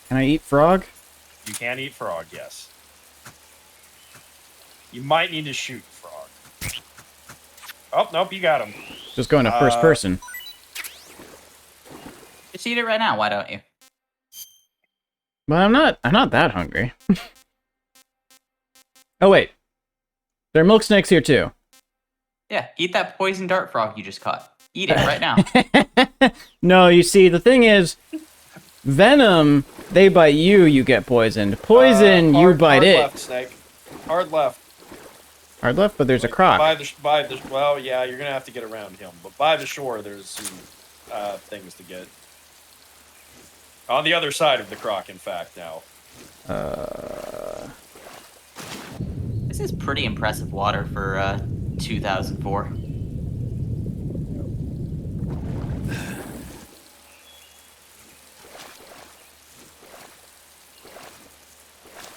Speaker 3: Can I eat frog?
Speaker 1: you can eat frog, yes. You might need to shoot frog. Oh, nope, you got him.
Speaker 3: Just going to first person.
Speaker 2: Just eat it right now, why don't you?
Speaker 3: But I'm not that hungry. Oh wait. There are milk snakes here too.
Speaker 2: Yeah, eat that poison dart frog you just caught. Eat it right now.
Speaker 3: No, you see, the thing is, venom, they bite you, you get poisoned. Poison, you bite
Speaker 1: hard
Speaker 3: it.
Speaker 1: Left, Snake. Hard left.
Speaker 3: Hard left, but there's a croc.
Speaker 1: Well, yeah, you're gonna have to get around him, but by the shore, there's some things to get. On the other side of the croc, in fact, now.
Speaker 2: This is pretty impressive water for 2004.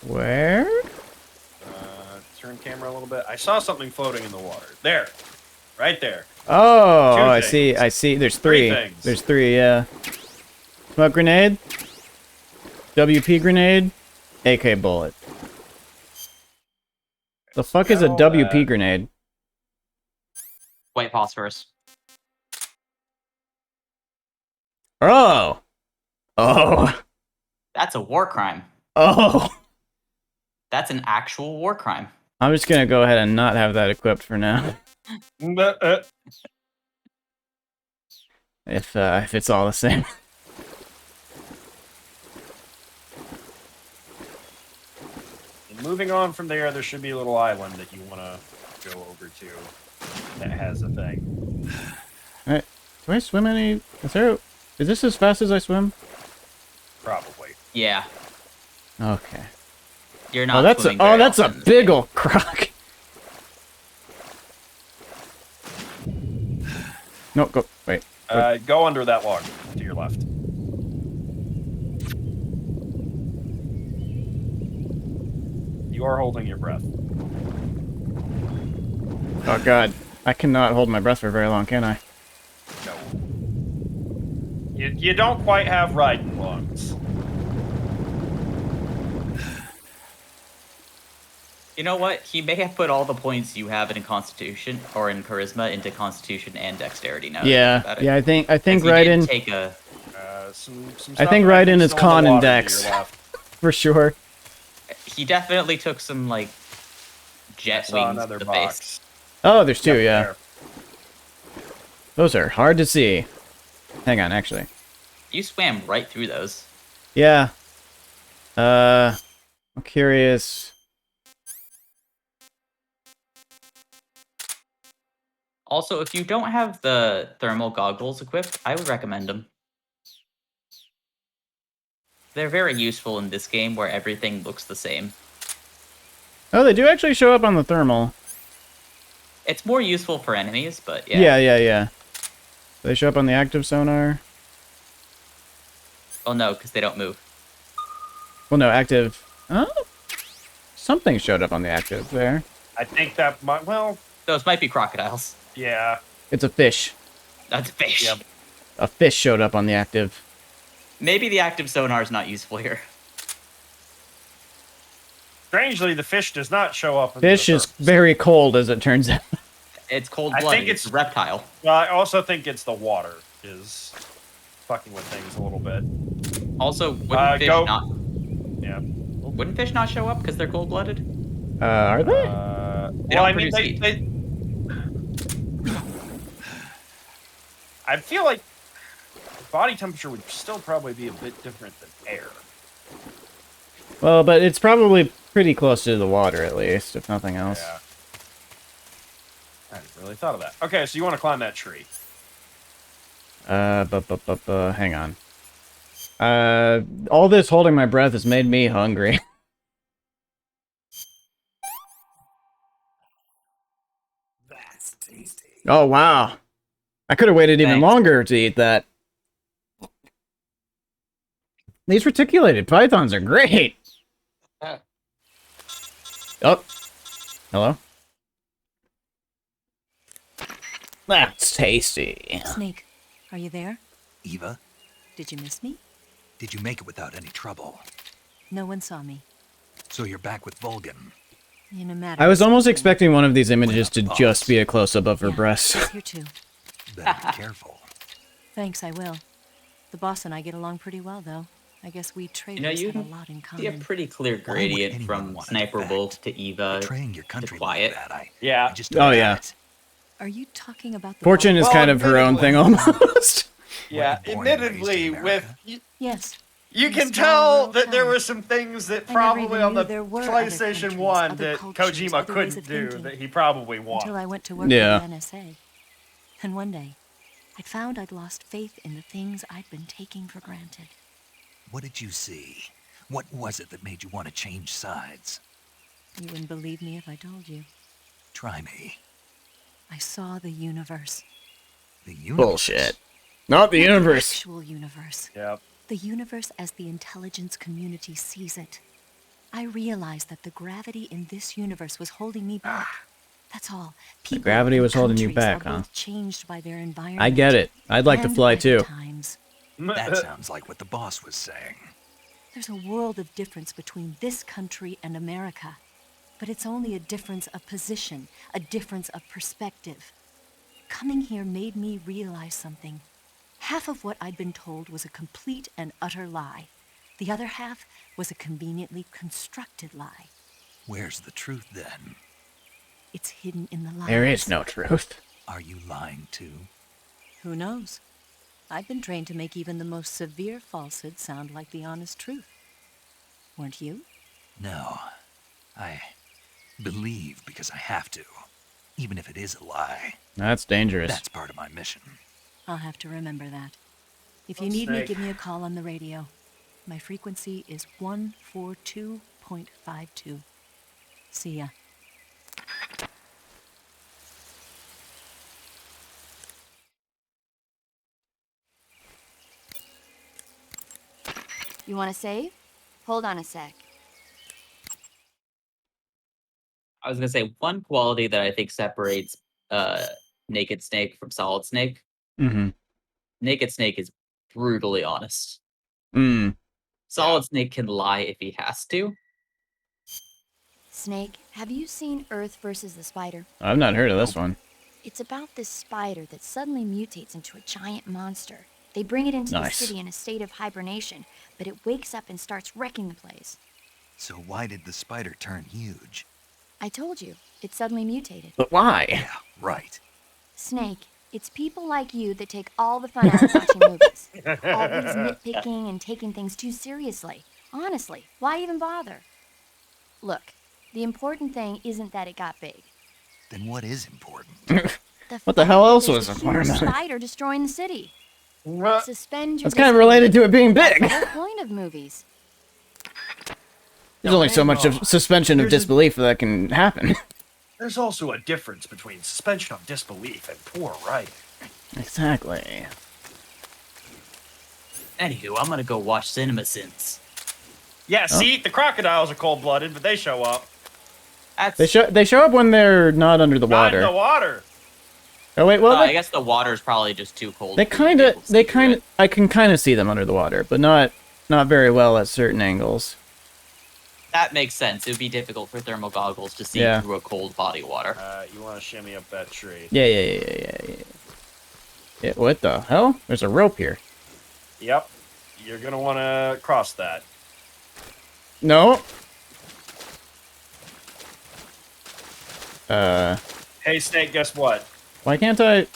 Speaker 3: Where?
Speaker 1: Turn camera a little bit. I saw something floating in the water. There. Right there.
Speaker 3: Oh,
Speaker 1: Two
Speaker 3: I
Speaker 1: things.
Speaker 3: see. I see. There's three.
Speaker 1: Things.
Speaker 3: There's three, yeah. Smoke grenade. WP grenade. AK bullet. The fuck is a WP grenade?
Speaker 2: White phosphorus.
Speaker 3: Oh. Oh.
Speaker 2: That's a war crime.
Speaker 3: Oh.
Speaker 2: That's an actual war crime.
Speaker 3: I'm just gonna go ahead and not have that equipped for now. If it's all the same.
Speaker 1: Moving on from there should be a little island that you want to go over to that has a thing.
Speaker 3: Alright. Do I swim any? Is this as fast as I swim?
Speaker 1: Probably.
Speaker 2: Yeah.
Speaker 3: Okay.
Speaker 2: You're not.
Speaker 3: Oh, that's a big ol' croc. No, go. Wait.
Speaker 1: Go under that log to your left. You are holding your breath.
Speaker 3: Oh god. I cannot hold my breath for very long, can I?
Speaker 1: No. You don't quite have riding lungs.
Speaker 2: You know what? He may have put all the points you have in Constitution or in Charisma into Constitution and Dexterity now.
Speaker 3: Yeah, yeah. I think
Speaker 2: he
Speaker 3: right
Speaker 2: did
Speaker 3: in.
Speaker 2: Take a.
Speaker 3: I think right in is con and Dex, for sure.
Speaker 2: He definitely took some like jet wings to the face.
Speaker 3: Oh, there's two. Yeah. Those are hard to see. Hang on, actually.
Speaker 2: You swam right through those.
Speaker 3: Yeah. I'm curious.
Speaker 2: Also, if you don't have the thermal goggles equipped, I would recommend them. They're very useful in this game where everything looks the same.
Speaker 3: Oh, they do actually show up on the thermal.
Speaker 2: It's more useful for enemies, but yeah.
Speaker 3: Yeah. They show up on the active sonar.
Speaker 2: Oh no, because they don't move.
Speaker 3: Well, no, active. Oh, something showed up on the active there.
Speaker 1: I think that might. Well,
Speaker 2: those might be crocodiles.
Speaker 1: Yeah.
Speaker 3: It's a fish.
Speaker 2: That's a fish.
Speaker 1: Yep.
Speaker 3: A fish showed up on the active.
Speaker 2: Maybe the active sonar is not useful here.
Speaker 1: Strangely, the fish does not show up.
Speaker 3: Fish is very cold, as it turns out.
Speaker 2: It's cold-blooded.
Speaker 1: I think it's
Speaker 2: a reptile.
Speaker 1: Well, I also think it's the water is fucking with things a little bit.
Speaker 2: Also, wouldn't fish not?
Speaker 1: Yeah.
Speaker 2: Wouldn't fish not show up because they're
Speaker 3: Are
Speaker 2: cold-blooded?
Speaker 3: they?
Speaker 2: Well, I mean,
Speaker 1: they I feel like body temperature would still probably be a bit different than air.
Speaker 3: Well, but it's probably pretty close to the water, at least, if nothing else.
Speaker 1: Yeah. I hadn't really thought of that. Okay, so you want to climb that tree.
Speaker 3: Hang on. All this holding my breath has made me hungry.
Speaker 4: That's tasty.
Speaker 3: Oh, wow. I could have waited even longer to eat that. These reticulated pythons are great. Oh. Hello? That's tasty.
Speaker 14: Snake, are you there?
Speaker 6: Eva,
Speaker 14: Did you miss me?
Speaker 6: did you make it without any trouble?
Speaker 14: No one saw me.
Speaker 6: So you're back with Vulcan.
Speaker 14: In a matter
Speaker 3: I was
Speaker 14: of
Speaker 3: almost
Speaker 14: seconds.
Speaker 3: expecting one of these images to just be a close-up of her breasts.
Speaker 14: He's here too.
Speaker 6: Better be careful.
Speaker 14: Thanks, I will. The boss and I get along pretty well, though. I guess we
Speaker 2: You
Speaker 14: traders
Speaker 2: know, you
Speaker 14: have a
Speaker 2: can
Speaker 14: lot in
Speaker 2: see a
Speaker 14: common.
Speaker 2: pretty clear gradient from Sniper Wolf to Eva to Quiet.
Speaker 1: Yeah.
Speaker 3: Oh, yeah.
Speaker 14: Are you talking about the
Speaker 3: Fortune is
Speaker 14: boss?
Speaker 3: kind of her own thing almost.
Speaker 1: Yeah, admittedly, with
Speaker 14: Yes.
Speaker 1: you
Speaker 14: In a
Speaker 1: can
Speaker 14: small
Speaker 1: tell
Speaker 14: rural
Speaker 1: that there
Speaker 14: town.
Speaker 1: were some things that
Speaker 14: I never
Speaker 1: probably
Speaker 14: even
Speaker 1: on
Speaker 14: knew
Speaker 1: the
Speaker 14: there were other
Speaker 1: PlayStation
Speaker 14: countries,
Speaker 1: 1
Speaker 14: other
Speaker 1: that
Speaker 14: cultures,
Speaker 1: Kojima
Speaker 14: other ways
Speaker 1: couldn't
Speaker 14: of
Speaker 1: do
Speaker 14: thinking.
Speaker 1: that he probably wanted.
Speaker 14: Until I went to work
Speaker 3: Yeah.
Speaker 14: for the NSA. And one day, I found I'd lost faith in the things I'd been taking for granted.
Speaker 6: What did you see? What was it that made you want to change sides?
Speaker 14: You wouldn't believe me if I told you.
Speaker 6: Try me.
Speaker 14: I saw the universe.
Speaker 6: The universe?
Speaker 3: Bullshit. Not the universe.
Speaker 14: The actual universe.
Speaker 1: Yep.
Speaker 14: The universe as the intelligence community sees it. I realized that the gravity in this universe was holding me back. That's all.
Speaker 3: The gravity was holding you back, huh?
Speaker 14: Changed by their environment.
Speaker 3: I get it. I'd like to fly too.
Speaker 6: That sounds like what the boss was saying.
Speaker 14: There's a world of difference between this country and America. But it's only a difference of position, a difference of perspective. Coming here made me realize something. Half of what I'd been told was a complete and utter lie. The other half was a conveniently constructed lie.
Speaker 6: Where's the truth then?
Speaker 14: It's hidden in the lies.
Speaker 3: There is no truth.
Speaker 6: Are you lying too?
Speaker 14: Who knows? I've been trained to make even the most severe falsehood sound like the honest truth. Weren't you?
Speaker 6: No. I believe because I have to. Even if it is a lie.
Speaker 3: That's dangerous.
Speaker 6: That's part of my mission.
Speaker 14: I'll have to remember that. If you need me, give me a call on the radio. My frequency is 142.52. See ya.
Speaker 11: You want to save? Hold on a sec.
Speaker 2: I was gonna say one quality that I think separates Naked Snake from Solid Snake.
Speaker 3: Mm-hmm.
Speaker 2: Naked Snake is brutally honest.
Speaker 3: Mm.
Speaker 2: Solid Snake can lie if he has to.
Speaker 11: Snake, have you seen Earth versus the Spider?
Speaker 3: I've not heard of this one.
Speaker 11: It's about this spider that suddenly mutates into a giant monster. They bring it into the city in a state of hibernation, but it wakes up and starts wrecking the place.
Speaker 6: So why did the spider turn huge?
Speaker 11: I told you, it suddenly mutated.
Speaker 3: But why?
Speaker 6: Yeah, right.
Speaker 11: Snake, it's people like you that take all the fun out of watching movies. Always nitpicking and taking things too seriously. Honestly, why even bother? Look, the important thing isn't that it got big.
Speaker 6: Then what is important?
Speaker 3: What the hell else was
Speaker 11: There's a
Speaker 3: important?
Speaker 11: huge spider destroying the city. Suspend your
Speaker 3: That's kind of related to it being big.
Speaker 11: That's the whole point of movies.
Speaker 3: There's only so much of suspension of disbelief that can happen.
Speaker 15: There's also a difference between suspension of disbelief and poor writing.
Speaker 3: Exactly.
Speaker 2: Anywho, I'm gonna go watch CinemaSins.
Speaker 1: Yeah, see, the crocodiles are cold-blooded, but they show up.
Speaker 3: They show up when they're not under the water.
Speaker 1: Not in the water.
Speaker 3: Oh wait, well
Speaker 2: I guess the water's probably just too cold.
Speaker 3: I can kind of see them under the water, but not very well at certain angles.
Speaker 2: That makes sense. It would be difficult for thermal goggles to see through a cold body of water.
Speaker 1: You want to shimmy up that tree.
Speaker 3: Yeah. What the hell? There's a rope here.
Speaker 1: Yep. You're gonna want to cross that.
Speaker 3: No.
Speaker 1: Hey, Snake, guess what?
Speaker 3: Why can't I?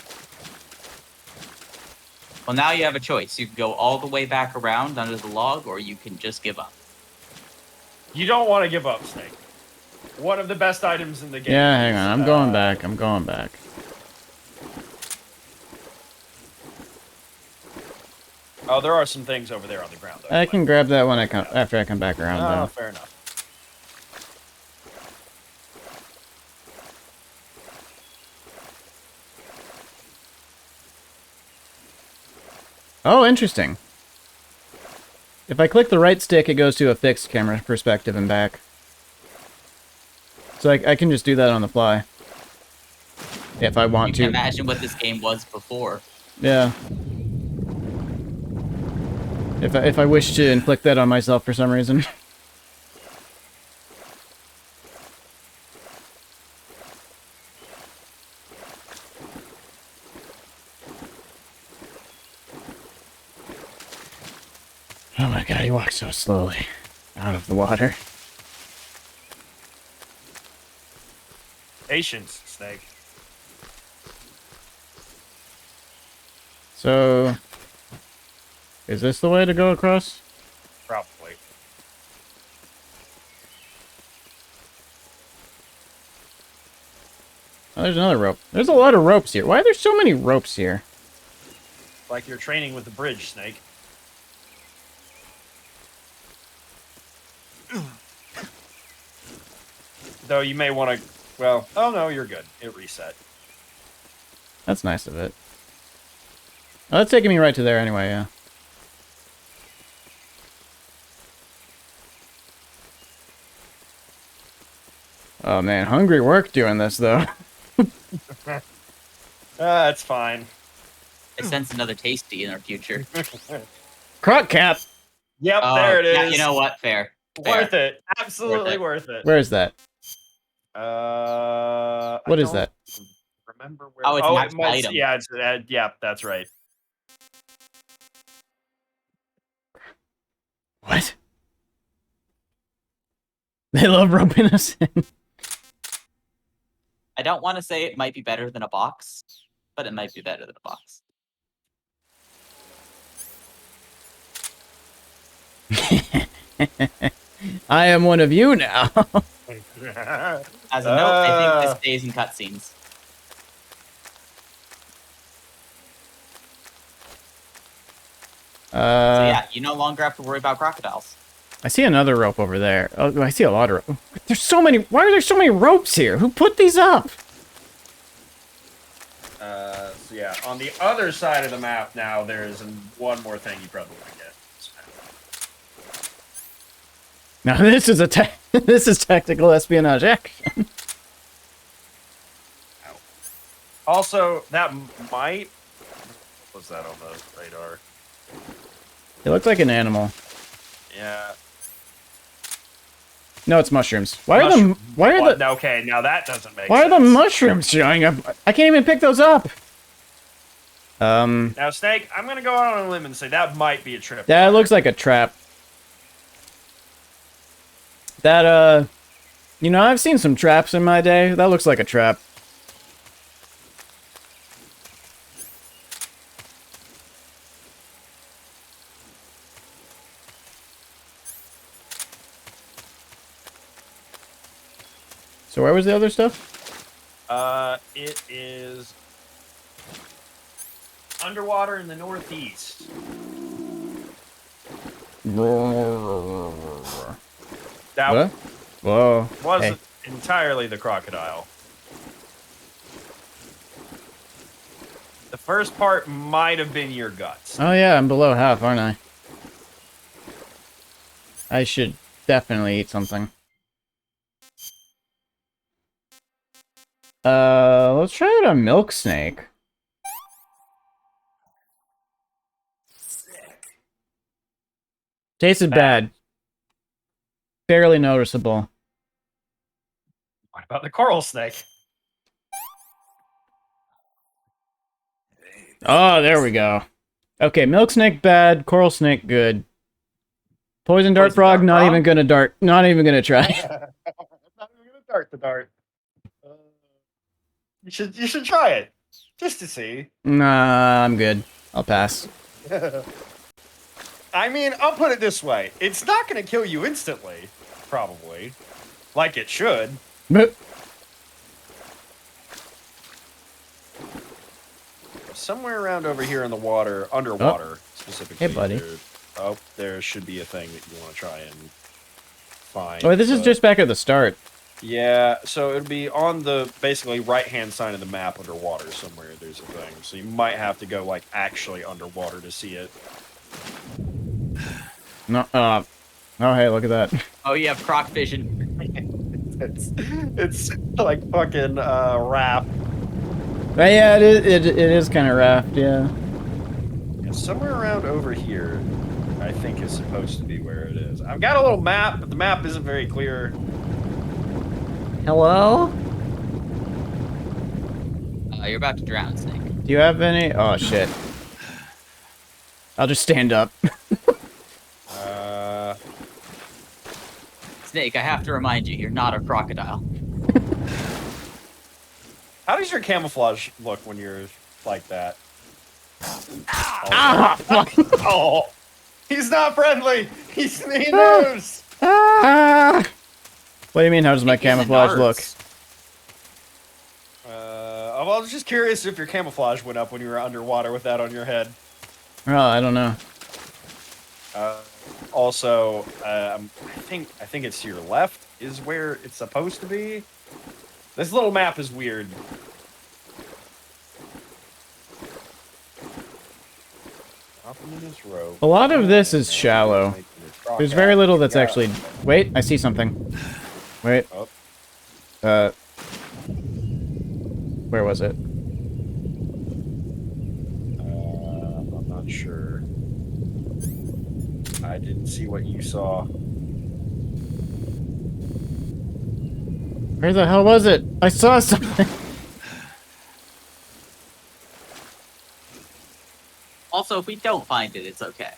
Speaker 2: Well, now you have a choice. You can go all the way back around under the log, or you can just give up.
Speaker 1: You don't want to give up, Snake. One of the best items in the game.
Speaker 3: Yeah, hang on. I'm going back. I'm going back.
Speaker 1: Oh, there are some things over there on the ground, though.
Speaker 3: I can grab that when after I come back around,
Speaker 1: Oh,
Speaker 3: though.
Speaker 1: fair enough.
Speaker 3: Oh, interesting. If I click the right stick, it goes to a fixed camera perspective and back. So I can just do that on the fly. If I want to.
Speaker 2: You can imagine what this game was before.
Speaker 3: Yeah. If I wish to inflict that on myself for some reason. Oh my god, he walks so slowly out of the water.
Speaker 1: Patience, Snake.
Speaker 3: So, is this the way to go across?
Speaker 1: Probably.
Speaker 3: Oh, there's another rope. There's a lot of ropes here. Why are there so many ropes here?
Speaker 1: Like you're training with the bridge, Snake. Though you may want to... Well, oh no, you're good. It reset.
Speaker 3: That's nice of it. Oh, that's taking me right to there anyway, yeah. Oh man, hungry work doing this though.
Speaker 1: That's fine.
Speaker 2: I sense another tasty in our future.
Speaker 3: Croc cap.
Speaker 1: Yep, there it is.
Speaker 2: Yeah, you know what? Fair.
Speaker 1: Worth it. Absolutely worth it.
Speaker 3: Where is that? What
Speaker 1: I
Speaker 3: is that?
Speaker 1: remember where.
Speaker 2: Oh, it's
Speaker 1: it
Speaker 2: max
Speaker 1: might.
Speaker 2: item.
Speaker 1: Yeah, it's yeah, that's right.
Speaker 3: What? They love roping us in.
Speaker 2: I don't want to say it might be better than a box, but it might be better than a box.
Speaker 3: I am one of you now.
Speaker 2: As a note, I think this stays in cutscenes. So yeah, you no longer have to worry about crocodiles.
Speaker 3: I see another rope over there. Oh, I see a lot of rope. There's so many. Why are there so many ropes here? Who put these up?
Speaker 1: So yeah, on the other side of the map now, there's one more thing you probably want to get.
Speaker 3: Now this is this is tactical espionage action.
Speaker 1: Also, that might. What's that on the radar?
Speaker 3: It looks like an animal.
Speaker 1: Yeah.
Speaker 3: No, it's mushrooms. Why are the? Why are the?
Speaker 1: Okay, now that doesn't make.
Speaker 3: Why
Speaker 1: sense.
Speaker 3: are the mushrooms showing up? I can't even pick those up.
Speaker 1: Now, Snake, I'm gonna go out on a limb and say that might be a trip.
Speaker 3: Yeah, it looks like a trap. That, you know, I've seen some traps in my day. That looks like a trap. So where was the other stuff?
Speaker 1: It is underwater in the northeast. That
Speaker 3: what? Whoa.
Speaker 1: wasn't entirely the crocodile. The first part might have been your guts.
Speaker 3: Oh yeah, I'm below half, aren't I? I should definitely eat something. Let's try out a milk snake. Tasted bad. Barely noticeable.
Speaker 1: What about the coral snake?
Speaker 3: Oh, there we go. Okay, milk snake bad, coral snake good. Poison dart frog, not even gonna dart. Not even gonna try.
Speaker 1: Not even gonna dart the dart. You should try it, just to see.
Speaker 3: Nah, I'm good. I'll pass.
Speaker 1: I mean, I'll put it this way: it's not gonna kill you instantly, probably, like it should.
Speaker 3: But
Speaker 1: somewhere around over here in the water, underwater specifically.
Speaker 3: Hey, buddy.
Speaker 1: There should be a thing that you want to try and find.
Speaker 3: Oh, this is just back at the start.
Speaker 1: Yeah, so it'll be on the basically right-hand side of the map underwater somewhere. There's a thing, so you might have to go like actually underwater to see it.
Speaker 3: No, oh hey, look at that.
Speaker 2: Oh, you have croc vision.
Speaker 1: it's like fucking raft.
Speaker 3: Yeah, it is kind of raft, yeah.
Speaker 1: Somewhere around over here, I think is supposed to be where it is. I've got a little map, but the map isn't very clear.
Speaker 3: Hello?
Speaker 2: You're about to drown, Snake.
Speaker 3: Do you have any? Oh shit. I'll just stand up.
Speaker 2: Snake, I have to remind you, you're not a crocodile.
Speaker 1: How does your camouflage look when you're like that? Oh, he's not friendly. He moves.
Speaker 3: What do you mean? How does my camouflage look?
Speaker 1: Well, I was just curious if your camouflage went up when you were underwater with that on your head.
Speaker 3: Oh, I don't know.
Speaker 1: Also, I think it's to your left is where it's supposed to be. This little map is weird.
Speaker 3: A lot of this is shallow. There's very little that's actually... Wait, I see something. Wait. Where was it?
Speaker 15: I'm not sure. I didn't see what you saw.
Speaker 3: Where the hell was it? I saw something.
Speaker 2: Also, if we don't find it, it's okay.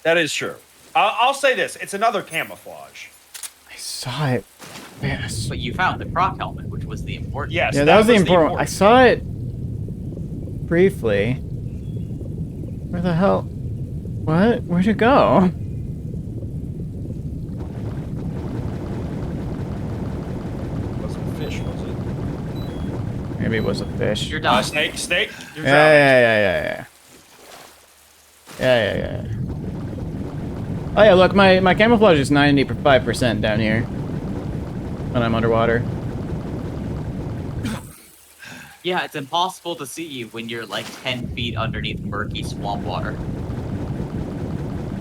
Speaker 1: That is true. I'll say this. It's another camouflage.
Speaker 3: I saw it. Yes.
Speaker 2: But you found the croc helmet, which was the important.
Speaker 1: Yes,
Speaker 3: Yeah, that was the important. I saw it briefly. Where the hell? What? Where'd it go?
Speaker 15: Wasn't a fish, was it?
Speaker 3: Maybe it was a fish.
Speaker 2: You're done.
Speaker 1: Snake. You're
Speaker 3: Yeah. Oh yeah, look, my camouflage is 95% down here when I'm underwater.
Speaker 2: Yeah, it's impossible to see you when you're like 10 feet underneath murky swamp water.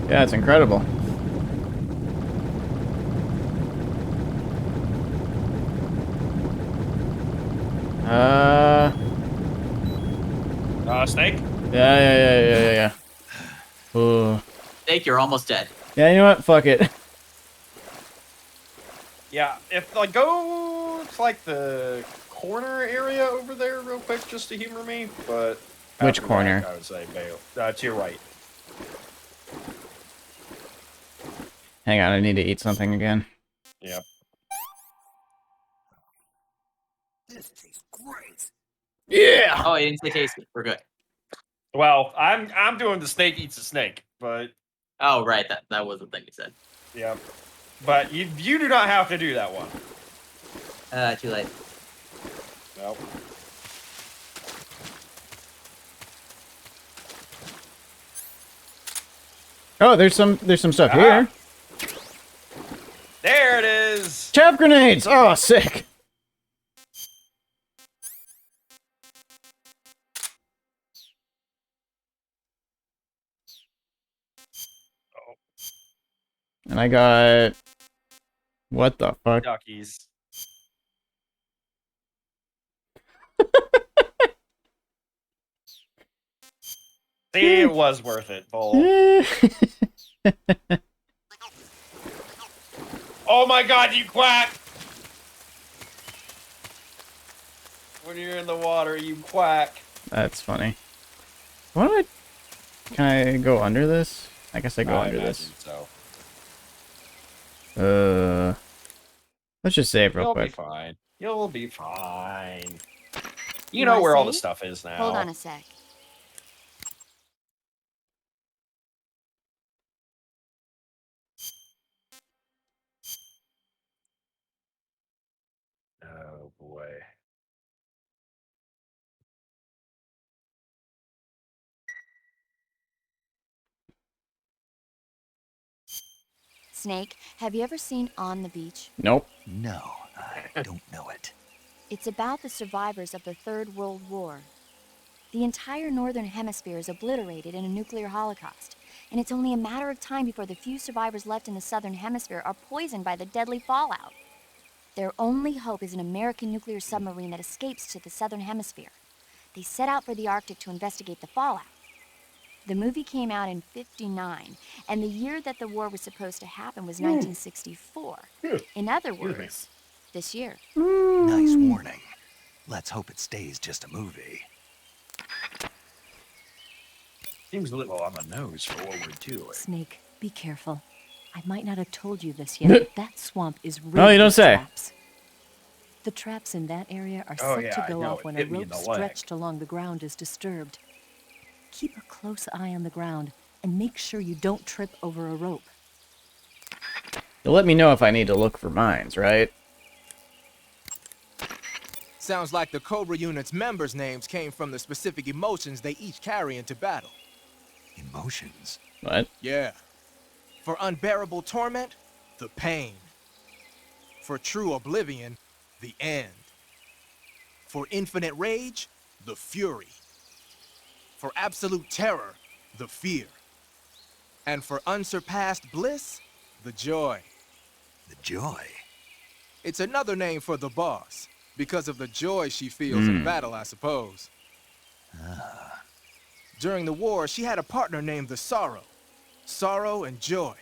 Speaker 3: Yeah, it's incredible.
Speaker 1: Snake?
Speaker 3: Yeah. Ooh.
Speaker 2: Snake, you're almost dead.
Speaker 3: Yeah, you know what? Fuck it.
Speaker 1: Yeah, if like go to like the corner area over there real quick just to humor me, but
Speaker 3: Which
Speaker 1: after
Speaker 3: corner?
Speaker 1: that, I would say bail. To your right.
Speaker 3: Hang on, I need to eat something again.
Speaker 1: Yep.
Speaker 8: This tastes great.
Speaker 3: Yeah.
Speaker 2: Oh, I didn't say tasty. We're good.
Speaker 1: Well, I'm doing the snake eats a snake, but
Speaker 2: Oh, right. That was the thing you said.
Speaker 1: yeah, but you do not have to do that one.
Speaker 2: Too late.
Speaker 1: Nope.
Speaker 3: Oh, there's some stuff here.
Speaker 1: There it is.
Speaker 3: Chaff grenades. Oh, sick. And I got... What the fuck?
Speaker 1: Duckies. See, it was worth it, Bull. Oh my god, you quack! When you're in the water, you quack.
Speaker 3: That's funny. What do I... Can I go under this? I guess I go under this.
Speaker 1: So.
Speaker 3: Let's just save real quick.
Speaker 1: You'll be fine. You'll be fine. You know where all the stuff is now.
Speaker 11: Hold on a sec.
Speaker 1: Oh boy.
Speaker 11: Snake, have you ever seen On the Beach?
Speaker 3: Nope.
Speaker 6: No, I don't know it.
Speaker 11: It's about the survivors of the Third World War. The entire northern hemisphere is obliterated in a nuclear holocaust, and it's only a matter of time before the few survivors left in the southern hemisphere are poisoned by the deadly fallout. Their only hope is an American nuclear submarine that escapes to the southern hemisphere. They set out for the Arctic to investigate the fallout. The movie came out in '59, and the year that the war was supposed to happen was 1964. In other words, this year.
Speaker 6: Nice warning. Let's hope it stays just a movie.
Speaker 15: Seems a little on the nose for World War II.
Speaker 14: Snake, be careful. I might not have told you this yet, but that swamp is riddled
Speaker 3: No, you don't
Speaker 14: with
Speaker 3: say.
Speaker 14: traps. The traps in that area are
Speaker 15: Oh,
Speaker 14: set
Speaker 15: yeah,
Speaker 14: to
Speaker 15: I
Speaker 14: go
Speaker 15: know
Speaker 14: off
Speaker 15: it.
Speaker 14: when a
Speaker 15: Hit me in
Speaker 14: rope
Speaker 15: the leg.
Speaker 14: stretched along the ground is disturbed. Keep a close eye on the ground and make sure you don't trip over a rope.
Speaker 3: You'll let me know if I need to look for mines, right?
Speaker 13: Sounds like the Cobra Unit's members' names came from the specific emotions they each carry into battle.
Speaker 6: Emotions?
Speaker 3: What?
Speaker 13: Yeah. For unbearable torment, the pain. For true oblivion, the end. For infinite rage, the fury. For absolute terror, the fear. And for unsurpassed bliss, the joy.
Speaker 6: The joy?
Speaker 13: It's another name for the boss, because of the joy she feels in battle, I suppose. During the war, she had a partner named the Sorrow. Sorrow and joy.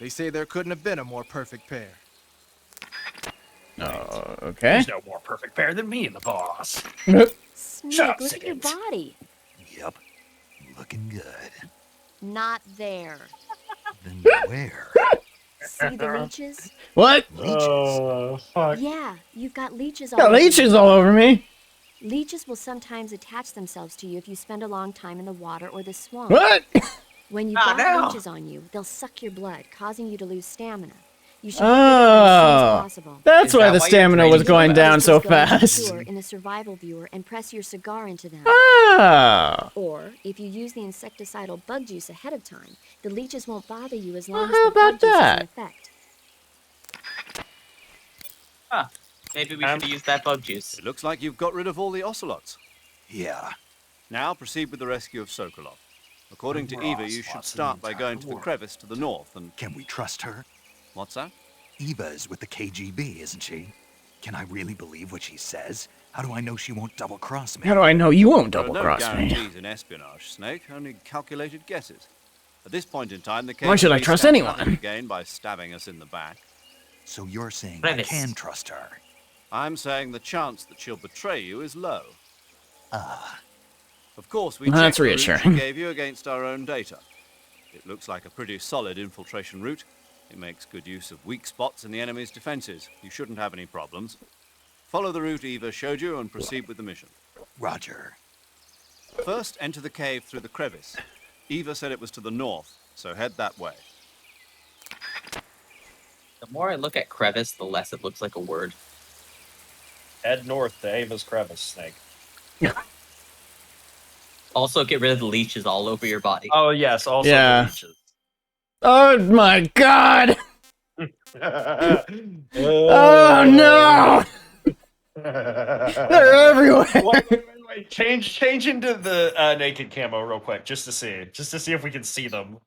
Speaker 13: They say there couldn't have been a more perfect pair.
Speaker 3: Okay.
Speaker 15: There's no more perfect pair than me and the boss.
Speaker 11: Snake, look at your body.
Speaker 6: Yep. Looking good.
Speaker 11: Not there.
Speaker 6: Then where?
Speaker 11: See the leeches?
Speaker 3: What?
Speaker 15: Oh, fuck.
Speaker 11: Yeah, you've got leeches all
Speaker 3: Got
Speaker 11: over
Speaker 3: leeches
Speaker 11: you.
Speaker 3: all over me.
Speaker 11: Leeches will sometimes attach themselves to you if you spend a long time in the water or the swamp.
Speaker 3: What?
Speaker 11: When you've
Speaker 15: Not
Speaker 11: got
Speaker 15: now.
Speaker 11: leeches on you, they'll suck your blood, causing you to lose stamina. You should get rid of them as soon as possible.
Speaker 3: That's why the
Speaker 2: why you're
Speaker 3: stamina was
Speaker 2: training
Speaker 3: going
Speaker 2: so
Speaker 3: down so
Speaker 11: Just go into the
Speaker 3: fast.
Speaker 11: tour in the survival viewer and press your cigar into them.
Speaker 3: Oh.
Speaker 11: Or, if you use the insecticidal bug juice ahead of time, the leeches won't bother you as long as
Speaker 3: how
Speaker 11: the bug
Speaker 3: about
Speaker 11: juice is
Speaker 3: that?
Speaker 11: in effect.
Speaker 2: Huh. Maybe we should use that bug juice.
Speaker 5: It looks like you've got rid of all the ocelots.
Speaker 6: Yeah.
Speaker 5: Now proceed with the rescue of Sokolov. According to
Speaker 15: More
Speaker 5: Eva, you should
Speaker 15: ocelots in
Speaker 5: start
Speaker 15: the
Speaker 5: by
Speaker 15: entire
Speaker 5: going to the
Speaker 15: world.
Speaker 5: crevice to the north and...
Speaker 6: Can we trust her?
Speaker 5: What's that?
Speaker 6: Eva is with the KGB, isn't she? Can I really believe what she says? How do I know she won't double-cross me?
Speaker 3: How do I know you won't
Speaker 5: There are
Speaker 3: double
Speaker 5: no
Speaker 3: cross me?
Speaker 5: guarantees in espionage, Snake, only calculated guesses. At this point in time, the KGB
Speaker 3: Why should I trust
Speaker 5: stands
Speaker 3: anyone?
Speaker 5: nothing to gain by stabbing us in the back.
Speaker 6: So you're saying I
Speaker 2: Crevice.
Speaker 6: can trust her?
Speaker 5: I'm saying the chance that she'll betray you is low.
Speaker 6: Ah.
Speaker 5: Of course, we
Speaker 3: Well, that's
Speaker 5: checked the route she
Speaker 3: reassuring.
Speaker 5: gave you against our own data. It looks like a pretty solid infiltration route. It makes good use of weak spots in the enemy's defenses. You shouldn't have any problems. Follow the route Eva showed you and proceed with the mission.
Speaker 6: Roger.
Speaker 5: First, enter the cave through the crevice. Eva said it was to the north, so head that way.
Speaker 2: The more I look at crevice, the less it looks like a word.
Speaker 1: Head north to Ava's crevice, Snake.
Speaker 2: Also, get rid of the leeches all over your body.
Speaker 15: Oh, yes, also
Speaker 3: Yeah.
Speaker 15: the leeches.
Speaker 3: Oh my god! Oh no! They're everywhere!
Speaker 1: Wait. Change into the naked camo real quick, just to see if we can see them.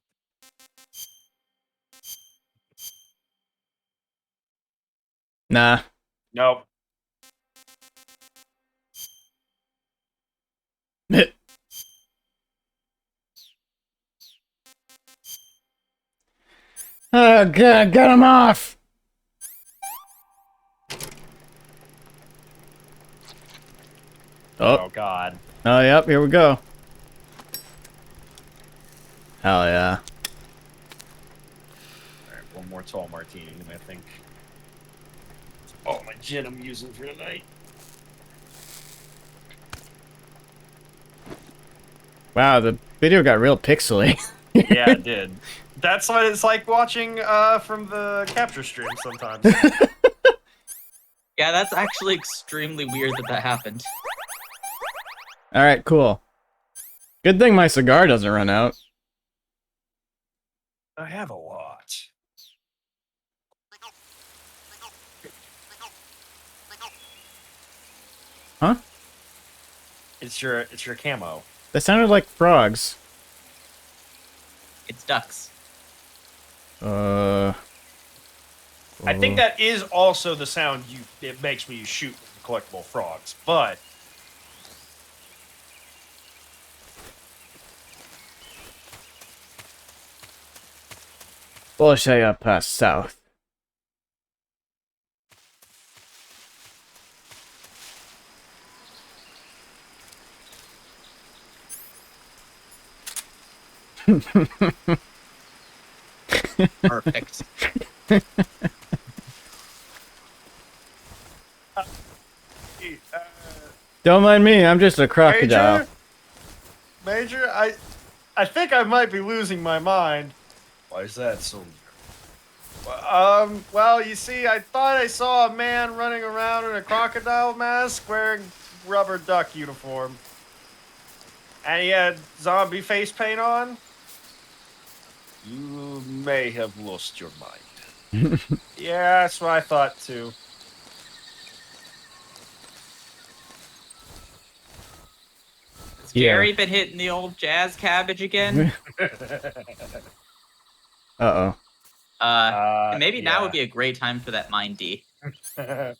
Speaker 3: Nah.
Speaker 1: Nope.
Speaker 3: Oh god, get him off!
Speaker 1: Oh god.
Speaker 3: Oh, yep, here we go. Hell yeah.
Speaker 1: Alright, one more tall martini, I think. Oh, my gin I'm using for tonight.
Speaker 3: Wow, the video got real pixely.
Speaker 1: Yeah, it did. That's what it's like watching from the capture stream sometimes.
Speaker 2: Yeah, that's actually extremely weird that happened.
Speaker 3: Alright, cool. Good thing my cigar doesn't run out.
Speaker 1: I have a lot.
Speaker 3: Huh?
Speaker 1: It's your camo.
Speaker 3: That sounded like frogs.
Speaker 2: It's ducks.
Speaker 1: I think that is also the sound it makes when you shoot collectible frogs, but
Speaker 3: Bolshaya Pass South.
Speaker 2: Perfect.
Speaker 3: Don't mind me, I'm just a crocodile.
Speaker 1: Major, I think I might be losing my mind. Why is that, soldier? Well, you see, I thought I saw a man running around in a crocodile mask wearing rubber duck uniform. And he had zombie face paint on. You may have lost your mind. Yeah, that's what I thought too.
Speaker 2: Jerry been hitting the old jazz cabbage again?
Speaker 3: Uh-oh.
Speaker 2: Maybe now would be a great time for that Mind D. Our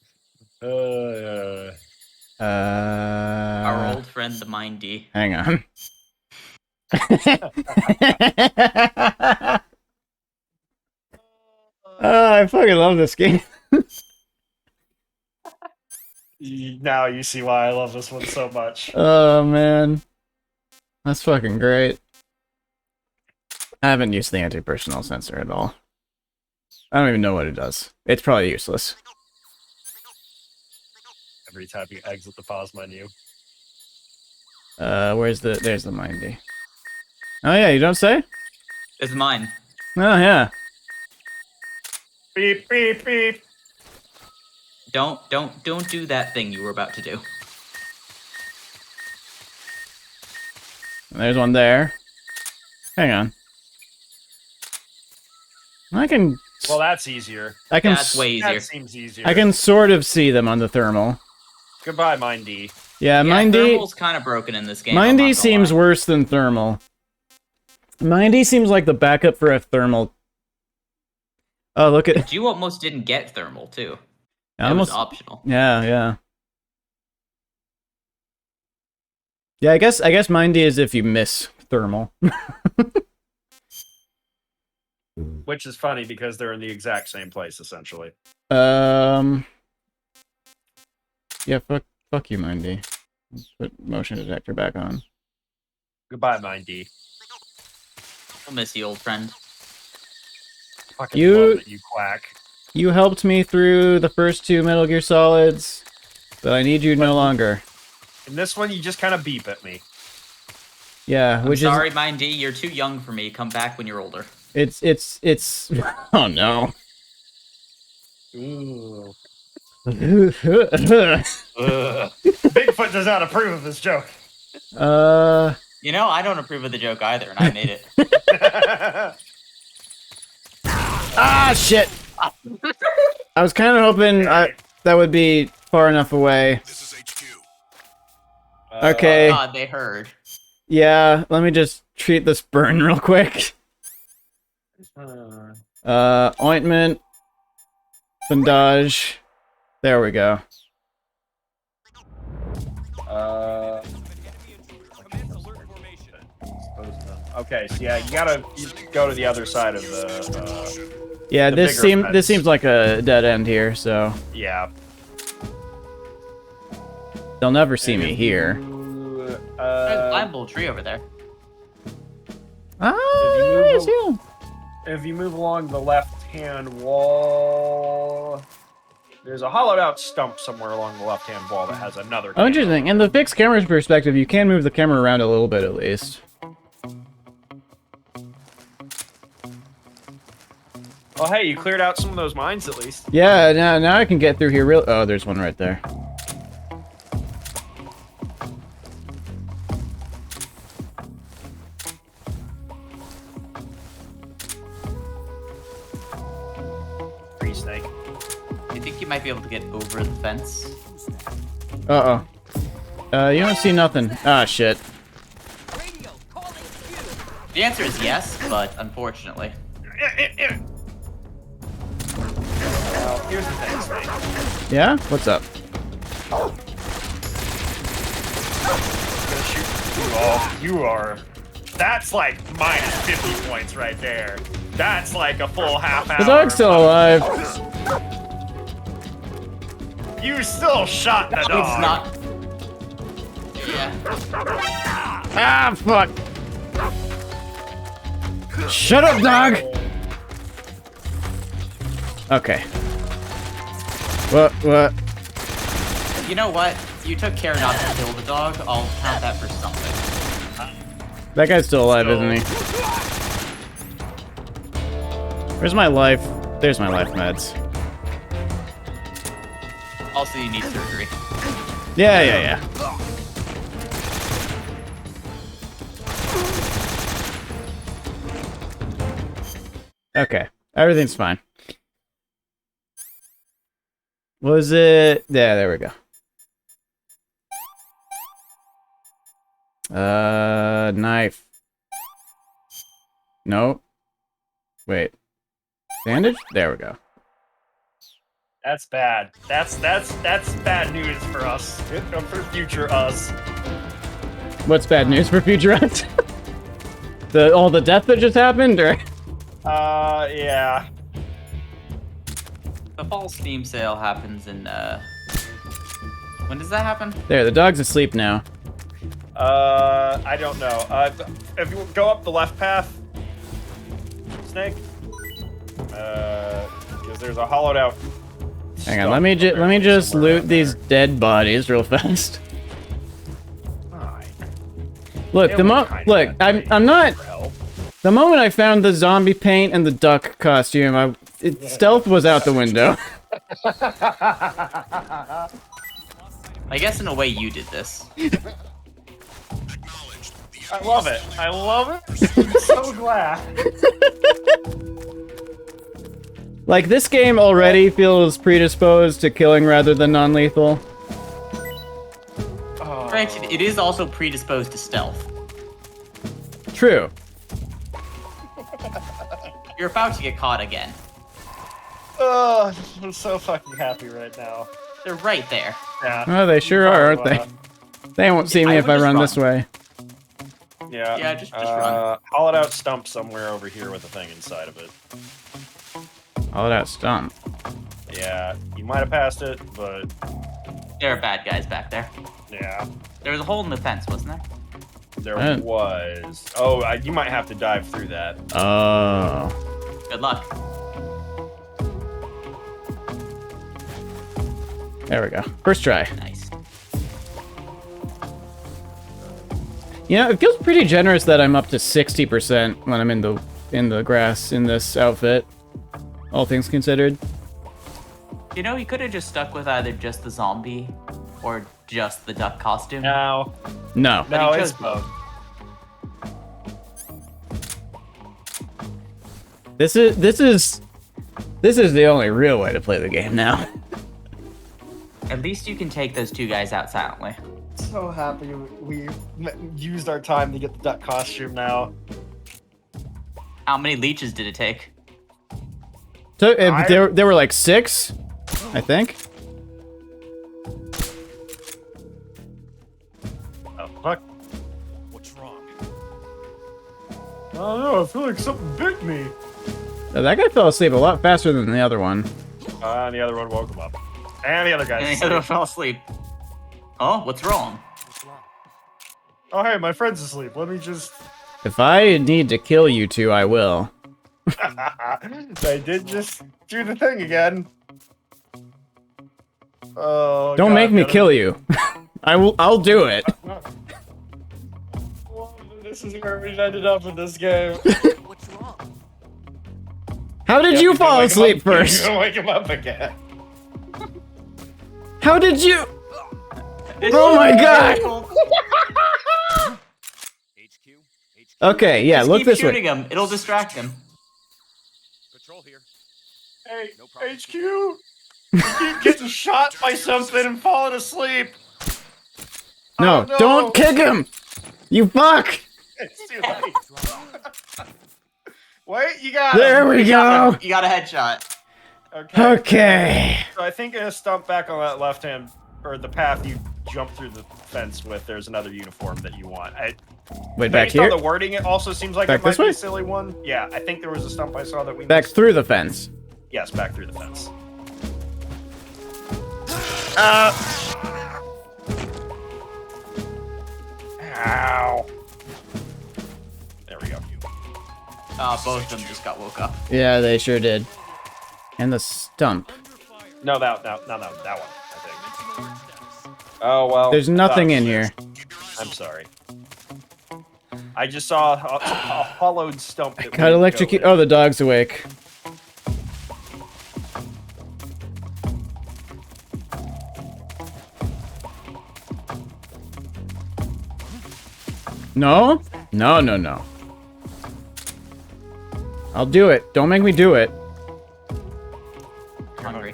Speaker 2: old friend, the Mind D.
Speaker 3: Hang on. Oh, I fucking love this game.
Speaker 1: Now you see why I love this one so much.
Speaker 3: Oh, man. That's fucking great. I haven't used the anti-personnel sensor at all. I don't even know what it does. It's probably useless.
Speaker 1: Every time you exit the pause menu.
Speaker 3: There's the mindy. Oh yeah, you don't say?
Speaker 2: It's mine.
Speaker 3: Oh yeah.
Speaker 1: Beep, beep, beep.
Speaker 2: Don't do that thing you were about to do.
Speaker 3: There's one there. Hang on. I can...
Speaker 1: Well, that's easier.
Speaker 2: That's way easier.
Speaker 1: That seems easier.
Speaker 3: I can sort of see them on the thermal.
Speaker 1: Goodbye, Mind D.
Speaker 3: Yeah, Mind D...
Speaker 2: Thermal's kind of broken in this game.
Speaker 3: Mind D seems worse than thermal. Mind D seems like the backup for a thermal. Oh, look at...
Speaker 2: But you almost didn't get thermal, too.
Speaker 3: It
Speaker 2: was optional.
Speaker 3: Yeah, yeah. Yeah, I guess Mind D is if you miss thermal.
Speaker 1: Which is funny because they're in the exact same place, essentially.
Speaker 3: Yeah, fuck you, Mind D. Let's put motion detector back on.
Speaker 1: Goodbye, Mind D.
Speaker 2: I'll miss you, old friend.
Speaker 1: Fucking love it, you quack.
Speaker 3: You helped me through the first two Metal Gear Solids, but I need you no longer.
Speaker 1: In this one, you just kind of beep at me.
Speaker 3: Yeah, which
Speaker 2: sorry, Mind D, you're too young for me. Come back when you're older.
Speaker 3: It's oh no.
Speaker 1: Ooh. Bigfoot does not approve of this joke.
Speaker 2: You know, I don't approve of the joke either, and I made it.
Speaker 3: Ah, shit! I was kind of hoping that would be far enough away.
Speaker 7: This is HQ.
Speaker 3: Okay.
Speaker 2: Oh God, they heard.
Speaker 3: Yeah, let me just treat this burn real quick. Ointment. Bandage. There we go.
Speaker 1: Okay, so yeah, you gotta go to the other side of the.
Speaker 3: Yeah,
Speaker 1: the
Speaker 3: this seems like a dead end here, so.
Speaker 1: Yeah.
Speaker 3: They'll never see me here.
Speaker 2: There's a climbable tree over there.
Speaker 1: If you move along the left-hand wall, there's a hollowed-out stump somewhere along the left-hand wall that has another.
Speaker 3: Oh, interesting. In the fixed camera's perspective, you can move the camera around a little bit at least.
Speaker 1: Oh, hey, you cleared out some of those mines at least.
Speaker 3: Yeah, now I can get through here real. Oh, there's one right there.
Speaker 1: Free snake.
Speaker 2: I think you might be able to get over the fence.
Speaker 3: Uh-oh. You don't see nothing. Ah, shit.
Speaker 2: The answer is yes, but unfortunately.
Speaker 1: Well, here's the thing, Snake.
Speaker 3: Yeah? What's up?
Speaker 1: I'm gonna shoot you all. You are... That's like minus 50 points right there. That's like a full half hour.
Speaker 3: The dog's still alive.
Speaker 1: You still shot the dog.
Speaker 2: It's not... Yeah.
Speaker 3: Ah, fuck. Shut up, dog! Okay. What?
Speaker 2: You know what? You took care not to kill the dog. I'll count that for something.
Speaker 3: That guy's still alive, isn't he? Where's my life? There's my life meds.
Speaker 2: Also, you need surgery.
Speaker 3: Yeah. Okay. Everything's fine. Was it... Yeah, there we go. Knife. No. Wait. Bandage? There we go.
Speaker 1: That's bad. That's bad news for us. For future us.
Speaker 3: What's bad news for future us? All the death that just happened, or?
Speaker 1: Yeah.
Speaker 2: The fall Steam sale happens in, when does that happen?
Speaker 3: There, the dog's asleep now.
Speaker 1: I don't know. If you go up the left path, Snake, because there's a hollowed out.
Speaker 3: Hang on, let me just loot these dead bodies real fast. Look, I'm not. The moment I found the zombie paint and the duck costume, stealth was out the window.
Speaker 2: I guess in a way you did this.
Speaker 1: I love it. I love it. I'm so glad.
Speaker 3: Like, this game already feels predisposed to killing rather than non-lethal.
Speaker 2: Granted, it is also predisposed to stealth.
Speaker 3: True.
Speaker 2: You're about to get caught again.
Speaker 1: Oh, I'm so fucking happy right now.
Speaker 2: They're right there.
Speaker 1: Yeah.
Speaker 3: Oh, they sure are, aren't they? They won't see me if I run this way.
Speaker 1: Yeah.
Speaker 2: Yeah, just run.
Speaker 1: Hollowed out stump somewhere over here with a thing inside of it.
Speaker 3: Hollowed out stump.
Speaker 1: Yeah, you might have passed it, but...
Speaker 2: There are bad guys back there.
Speaker 1: Yeah.
Speaker 2: There was a hole in the fence, wasn't there?
Speaker 1: There was. Oh, you might have to dive through that.
Speaker 3: Oh.
Speaker 2: Good luck.
Speaker 3: There we go. First try.
Speaker 2: Nice.
Speaker 3: You know, it feels pretty generous that I'm up to 60% when I'm in the grass in this outfit. All things considered.
Speaker 2: You know, he could have just stuck with either just the zombie or just the duck costume.
Speaker 1: No.
Speaker 3: No.
Speaker 2: But
Speaker 1: No,
Speaker 2: he chose
Speaker 1: it's both.
Speaker 3: This is the only real way to play the game now.
Speaker 2: At least you can take those two guys out silently.
Speaker 1: So happy we used our time to get the duck costume now.
Speaker 2: How many leeches did it take?
Speaker 3: So there were like 6, I think.
Speaker 1: Oh fuck!
Speaker 10: What's wrong?
Speaker 1: I don't know. I feel like something bit me.
Speaker 3: That guy fell asleep a lot faster than the other one.
Speaker 1: And the other one woke him up. And the other guy.
Speaker 2: And the other one fell asleep. Oh, what's wrong?
Speaker 1: Oh hey, my friend's asleep. Let me just.
Speaker 3: If I need to kill you two, I will.
Speaker 1: They did just do the thing again. Oh.
Speaker 3: Don't
Speaker 1: God,
Speaker 3: make me kill you. I'll do it.
Speaker 1: This is where we ended up with this game.
Speaker 14: What's wrong?
Speaker 3: How did you fall asleep first?
Speaker 1: You're gonna wake him up again.
Speaker 3: How did you? Oh my god! Okay, yeah,
Speaker 2: Just
Speaker 3: look
Speaker 2: keep
Speaker 3: this
Speaker 2: shooting
Speaker 3: way.
Speaker 2: him. It'll distract him.
Speaker 10: Patrol here.
Speaker 1: Hey, HQ! You keep getting shot by something and falling asleep.
Speaker 3: No,
Speaker 1: Oh, no.
Speaker 3: don't kick him! You fuck!
Speaker 1: It's too late. Wait, you got
Speaker 3: There
Speaker 1: him.
Speaker 3: we go!
Speaker 2: You got a headshot.
Speaker 3: Okay.
Speaker 1: So I think in a stump back on that left hand, or the path you jump through the fence with, there's another uniform that you want.
Speaker 3: Wait, back
Speaker 1: based on
Speaker 3: here?
Speaker 1: the wording, it also seems like
Speaker 3: Back
Speaker 1: it might
Speaker 3: this
Speaker 1: be
Speaker 3: way?
Speaker 1: a silly one. Yeah, I think there was a stump I saw that we
Speaker 3: Back
Speaker 1: missed.
Speaker 3: through the fence.
Speaker 1: Yes, back through the fence. Ow. There we go.
Speaker 2: Both of them just got woke up.
Speaker 3: Yeah, they sure did. And the stump.
Speaker 1: No, that one, I think. Oh, well.
Speaker 3: There's nothing in here.
Speaker 1: I'm sorry. I just saw a hollowed stump. That
Speaker 3: Got electrocute. Oh, the dog's awake. No? No, no, no. I'll do it. Don't make me do it.
Speaker 2: Hungry.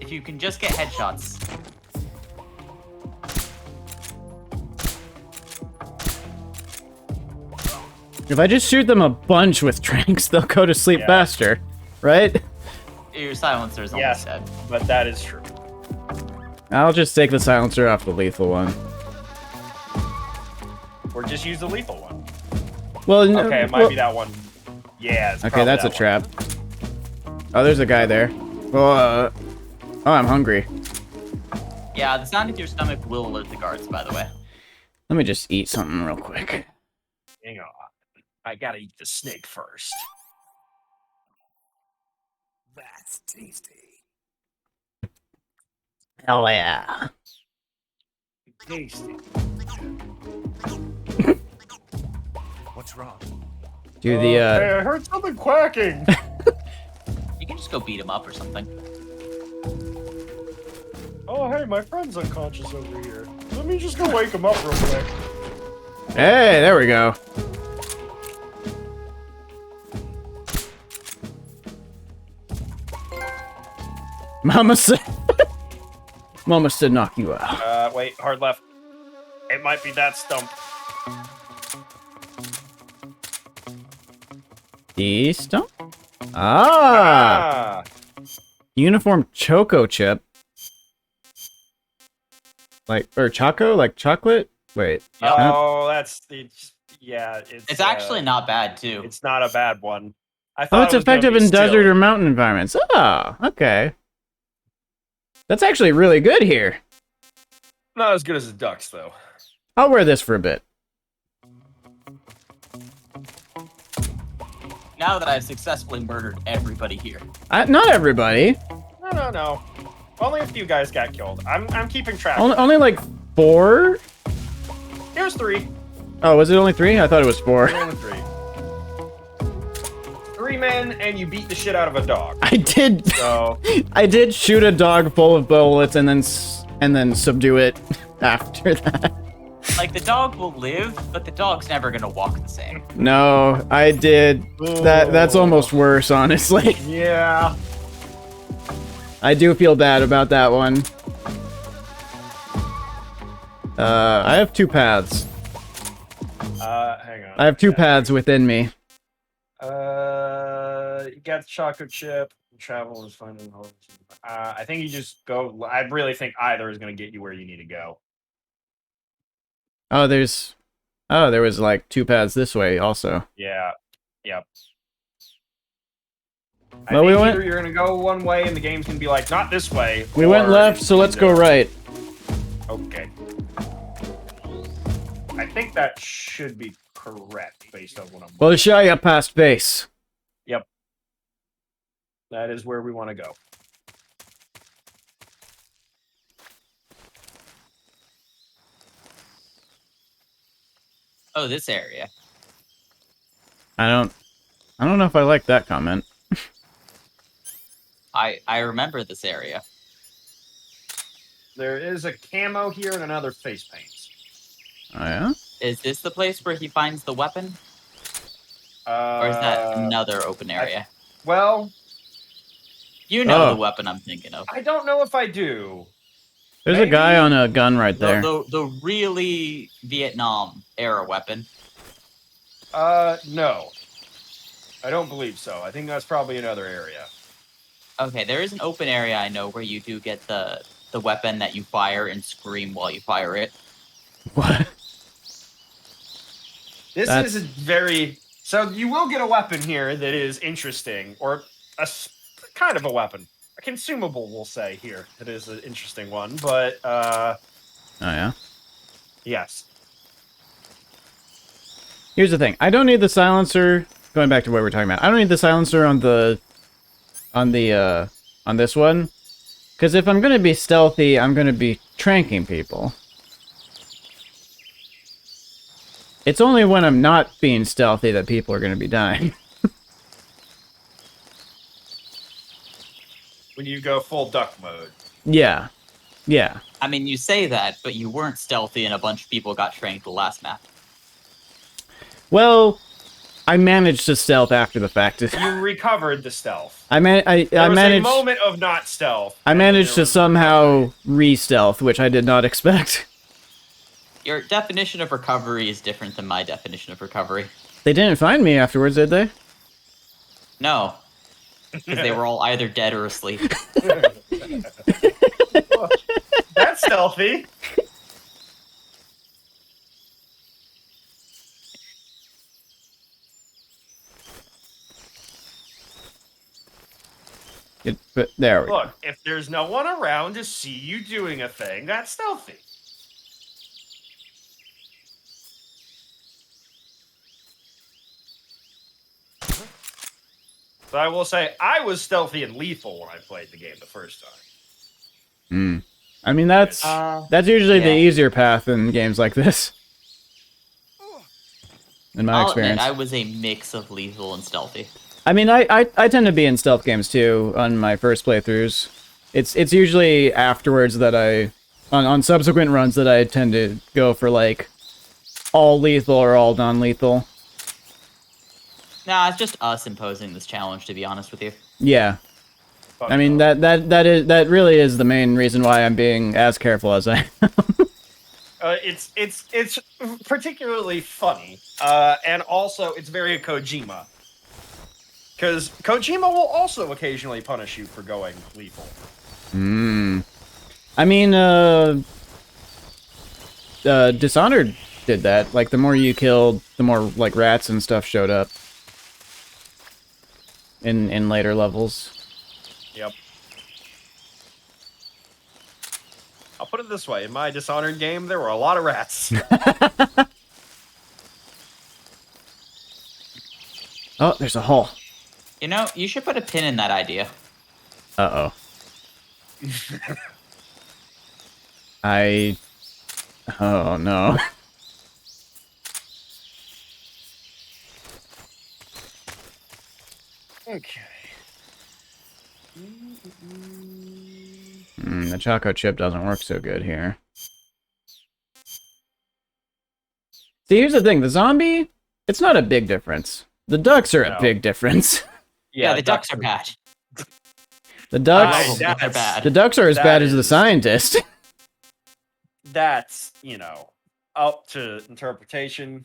Speaker 2: If you can just get headshots.
Speaker 3: If I just shoot them a bunch with tranks, they'll go to sleep faster, right?
Speaker 2: Your silencer's almost dead.
Speaker 1: But that is true.
Speaker 3: I'll just take the silencer off the lethal one.
Speaker 1: Or just use the lethal one.
Speaker 3: Well,
Speaker 1: okay, it might be that one. Yeah, it's
Speaker 3: okay, that's a trap. Oh, there's a guy there. Oh, I'm hungry.
Speaker 2: Yeah, the sound of your stomach will alert the guards, by the way.
Speaker 3: Let me just eat something real quick.
Speaker 15: Hang on. I gotta eat the snake first. That's tasty.
Speaker 3: Hell yeah.
Speaker 15: Tasty. What's wrong?
Speaker 3: Do the,
Speaker 1: Hey, I heard something quacking!
Speaker 2: You can just go beat him up or something.
Speaker 1: Oh, hey, my friend's unconscious over here. Let me just go wake him up real quick.
Speaker 3: Hey, there we go. Mama said... Mama said knock you out.
Speaker 1: Wait, hard left. It might be that stump.
Speaker 3: The stump? Ah! Uniform choco chip. Like, or choco? Like chocolate? Wait.
Speaker 1: Oh, that's the... Yeah,
Speaker 2: It's actually not bad, too.
Speaker 1: It's not a bad one. I
Speaker 3: Oh,
Speaker 1: thought
Speaker 3: it's
Speaker 1: it was gonna
Speaker 3: effective
Speaker 1: be
Speaker 3: in
Speaker 1: still.
Speaker 3: desert or mountain environments. Oh, okay. That's actually really good here.
Speaker 1: Not as good as the ducks, though.
Speaker 3: I'll wear this for a bit.
Speaker 2: Now that I've successfully murdered everybody here.
Speaker 3: Not everybody.
Speaker 1: No. Only a few guys got killed. I'm keeping track.
Speaker 3: Only like 4?
Speaker 1: Here's 3.
Speaker 3: Oh, was it only 3? I thought it was 4.
Speaker 1: Only 3. 3 men, and you beat the shit out of a dog.
Speaker 3: I did.
Speaker 1: So
Speaker 3: I did shoot a dog full of bullets and then subdue it after that.
Speaker 2: Like, the dog will live, but the dog's never gonna walk the same.
Speaker 3: No, I did. That's almost worse, honestly.
Speaker 1: yeah.
Speaker 3: I do feel bad about that one. I have 2 paths.
Speaker 1: Hang on.
Speaker 3: I have 2 paths within me.
Speaker 1: You got the chocolate chip. Travel is fun and home. I think you just go. I really think either is going to get you where you need to go.
Speaker 3: Oh, there was like 2 paths this way also.
Speaker 1: Yeah. Yep.
Speaker 3: Well,
Speaker 1: I think either you're going to go one way and the game's going to be like, not this way.
Speaker 3: We went left, so let's go right.
Speaker 1: Okay. I think that should be correct based on what I'm.
Speaker 3: Well, show you past base.
Speaker 1: Yep. That is where we want to go.
Speaker 2: Oh, this area.
Speaker 3: I don't know if I like that comment.
Speaker 2: I remember this area.
Speaker 1: There is a camo here and another face paint.
Speaker 3: Oh yeah?
Speaker 2: Is this the place where he finds the weapon? Or is that another open area? You know the weapon I'm thinking of.
Speaker 1: I don't know if I do.
Speaker 3: There's a guy on a gun right there.
Speaker 2: The really Vietnam era weapon.
Speaker 1: No. I don't believe so. I think that's probably another area.
Speaker 2: Okay, there is an open area I know where you do get the weapon that you fire and scream while you fire it.
Speaker 3: What?
Speaker 1: This is a very... So you will get a weapon here that is interesting, or a kind of a weapon. A consumable, we'll say here. That is an interesting one, but...
Speaker 3: Oh yeah?
Speaker 1: Yes.
Speaker 3: Here's the thing. I don't need the silencer. Going back to what we're talking about. I don't need the silencer on this one. Because if I'm going to be stealthy, I'm going to be tranking people. It's only when I'm not being stealthy that people are going to be dying.
Speaker 1: When you go full duck mode.
Speaker 3: Yeah. Yeah.
Speaker 2: I mean, you say that, but you weren't stealthy and a bunch of people got tranked the last map.
Speaker 3: Well, I managed to stealth after the fact.
Speaker 1: You recovered the stealth.
Speaker 3: I managed...
Speaker 1: There was a moment of not stealth.
Speaker 3: I managed to somehow re-stealth, which I did not expect.
Speaker 2: Your definition of recovery is different than my definition of recovery.
Speaker 3: They didn't find me afterwards, did they?
Speaker 2: No. Because they were all either dead or asleep.
Speaker 1: Well, that's stealthy.
Speaker 3: But there we go.
Speaker 1: Look, if there's no one around to see you doing a thing, that's stealthy. But I will say, I was stealthy and lethal when I played the game the first time.
Speaker 3: I mean, that's usually the
Speaker 2: yeah.
Speaker 3: easier path in games like this. In my
Speaker 2: I'll
Speaker 3: experience.
Speaker 2: admit, I was a mix of lethal and stealthy.
Speaker 3: I mean, I tend to be in stealth games too on my first playthroughs. It's usually afterwards that on subsequent runs that I tend to go for like all lethal or all non-lethal.
Speaker 2: Nah, it's just us imposing this challenge, to be honest with you.
Speaker 3: Yeah. I mean that really is the main reason why I'm being as careful as I am.
Speaker 1: It's particularly funny, and also it's very Kojima. Because Kojima will also occasionally punish you for going lethal.
Speaker 3: I mean, Dishonored did that. Like, the more you killed, the more, like, rats and stuff showed up. In later levels.
Speaker 1: Yep. I'll put it this way. In my Dishonored game, there were a lot of rats.
Speaker 3: Oh, there's a hole.
Speaker 2: You know, you should put a pin in that idea.
Speaker 3: Uh-oh. Oh, no.
Speaker 1: Okay.
Speaker 3: The choco chip doesn't work so good here. See, here's the thing. The zombie, it's not a big difference. The ducks are a big difference.
Speaker 2: Yeah, the ducks are bad.
Speaker 3: The ducks
Speaker 2: are bad.
Speaker 3: The ducks are as bad as the scientist.
Speaker 1: That's, you know, up to interpretation.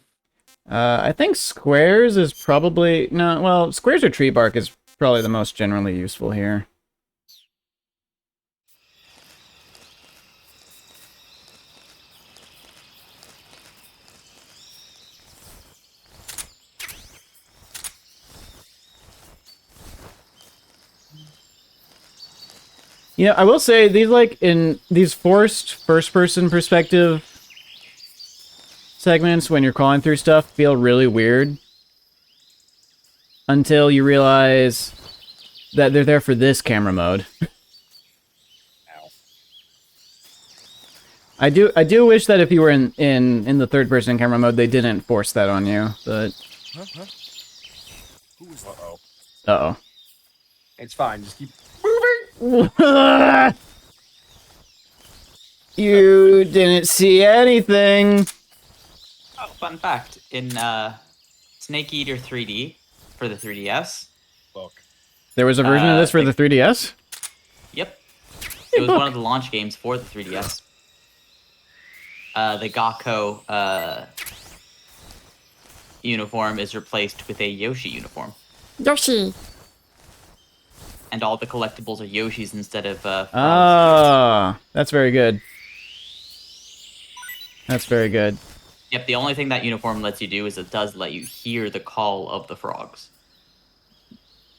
Speaker 3: I think squares is probably... No, well, squares or tree bark is probably the most generally useful here. You know, I will say, these, like, in these forced first-person perspective segments, when you're crawling through stuff, feel really weird. Until you realize that they're there for this camera mode. I do wish that if you were in the third-person camera mode, they didn't force that on you, but...
Speaker 1: Uh-oh.
Speaker 3: Uh-oh.
Speaker 1: It's fine, just keep...
Speaker 3: You didn't see anything.
Speaker 2: Oh, fun fact. In Snake Eater 3D for the 3DS.
Speaker 1: Look.
Speaker 3: There was a version of this for the 3DS?
Speaker 2: Yep. It was one of the launch games for the 3DS. The Gakko uniform is replaced with a Yoshi uniform.
Speaker 11: Yoshi.
Speaker 2: And all the collectibles are Yoshis instead of
Speaker 3: Ah, that's very good. That's very good.
Speaker 2: Yep, the only thing that uniform lets you do is it does let you hear the call of the frogs.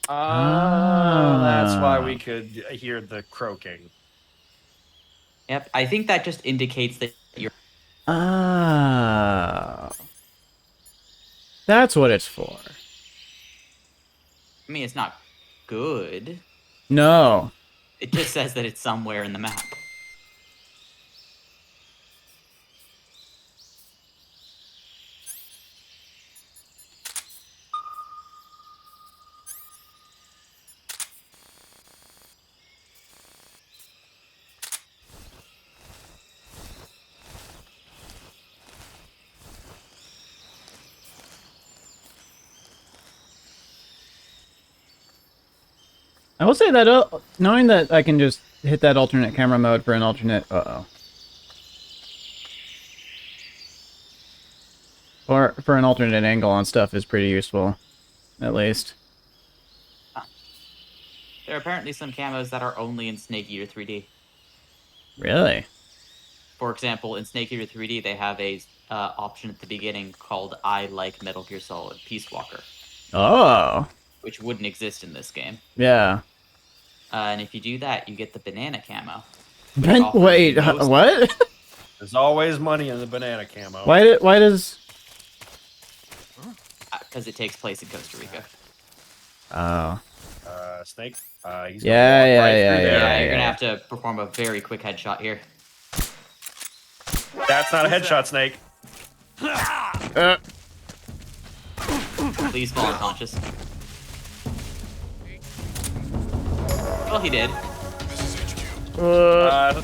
Speaker 1: That's why we could hear the croaking.
Speaker 2: Yep, I think that just indicates that you're...
Speaker 3: Ah. That's what it's for.
Speaker 2: I mean, it's not good.
Speaker 3: No.
Speaker 2: It just says that it's somewhere in the map.
Speaker 3: I will say that knowing that I can just hit that alternate camera mode for an alternate... Uh-oh. For for an alternate angle on stuff is pretty useful, at least.
Speaker 2: There are apparently some camos that are only in Snake Eater 3D.
Speaker 3: Really?
Speaker 2: For example, in Snake Eater 3D, they have a option at the beginning called I like Metal Gear Solid Peace Walker.
Speaker 3: Oh.
Speaker 2: Which wouldn't exist in this game.
Speaker 3: Yeah.
Speaker 2: And if you do that, you get the banana camo.
Speaker 3: Wait, what?
Speaker 1: There's always money in the banana camo.
Speaker 3: Why does...
Speaker 2: Because it takes place in Costa Rica.
Speaker 3: Oh.
Speaker 1: Snake? He's
Speaker 3: Yeah,
Speaker 2: You're gonna have to perform a very quick headshot here.
Speaker 1: That's not a headshot, Snake.
Speaker 2: Please fall unconscious. Well, he did.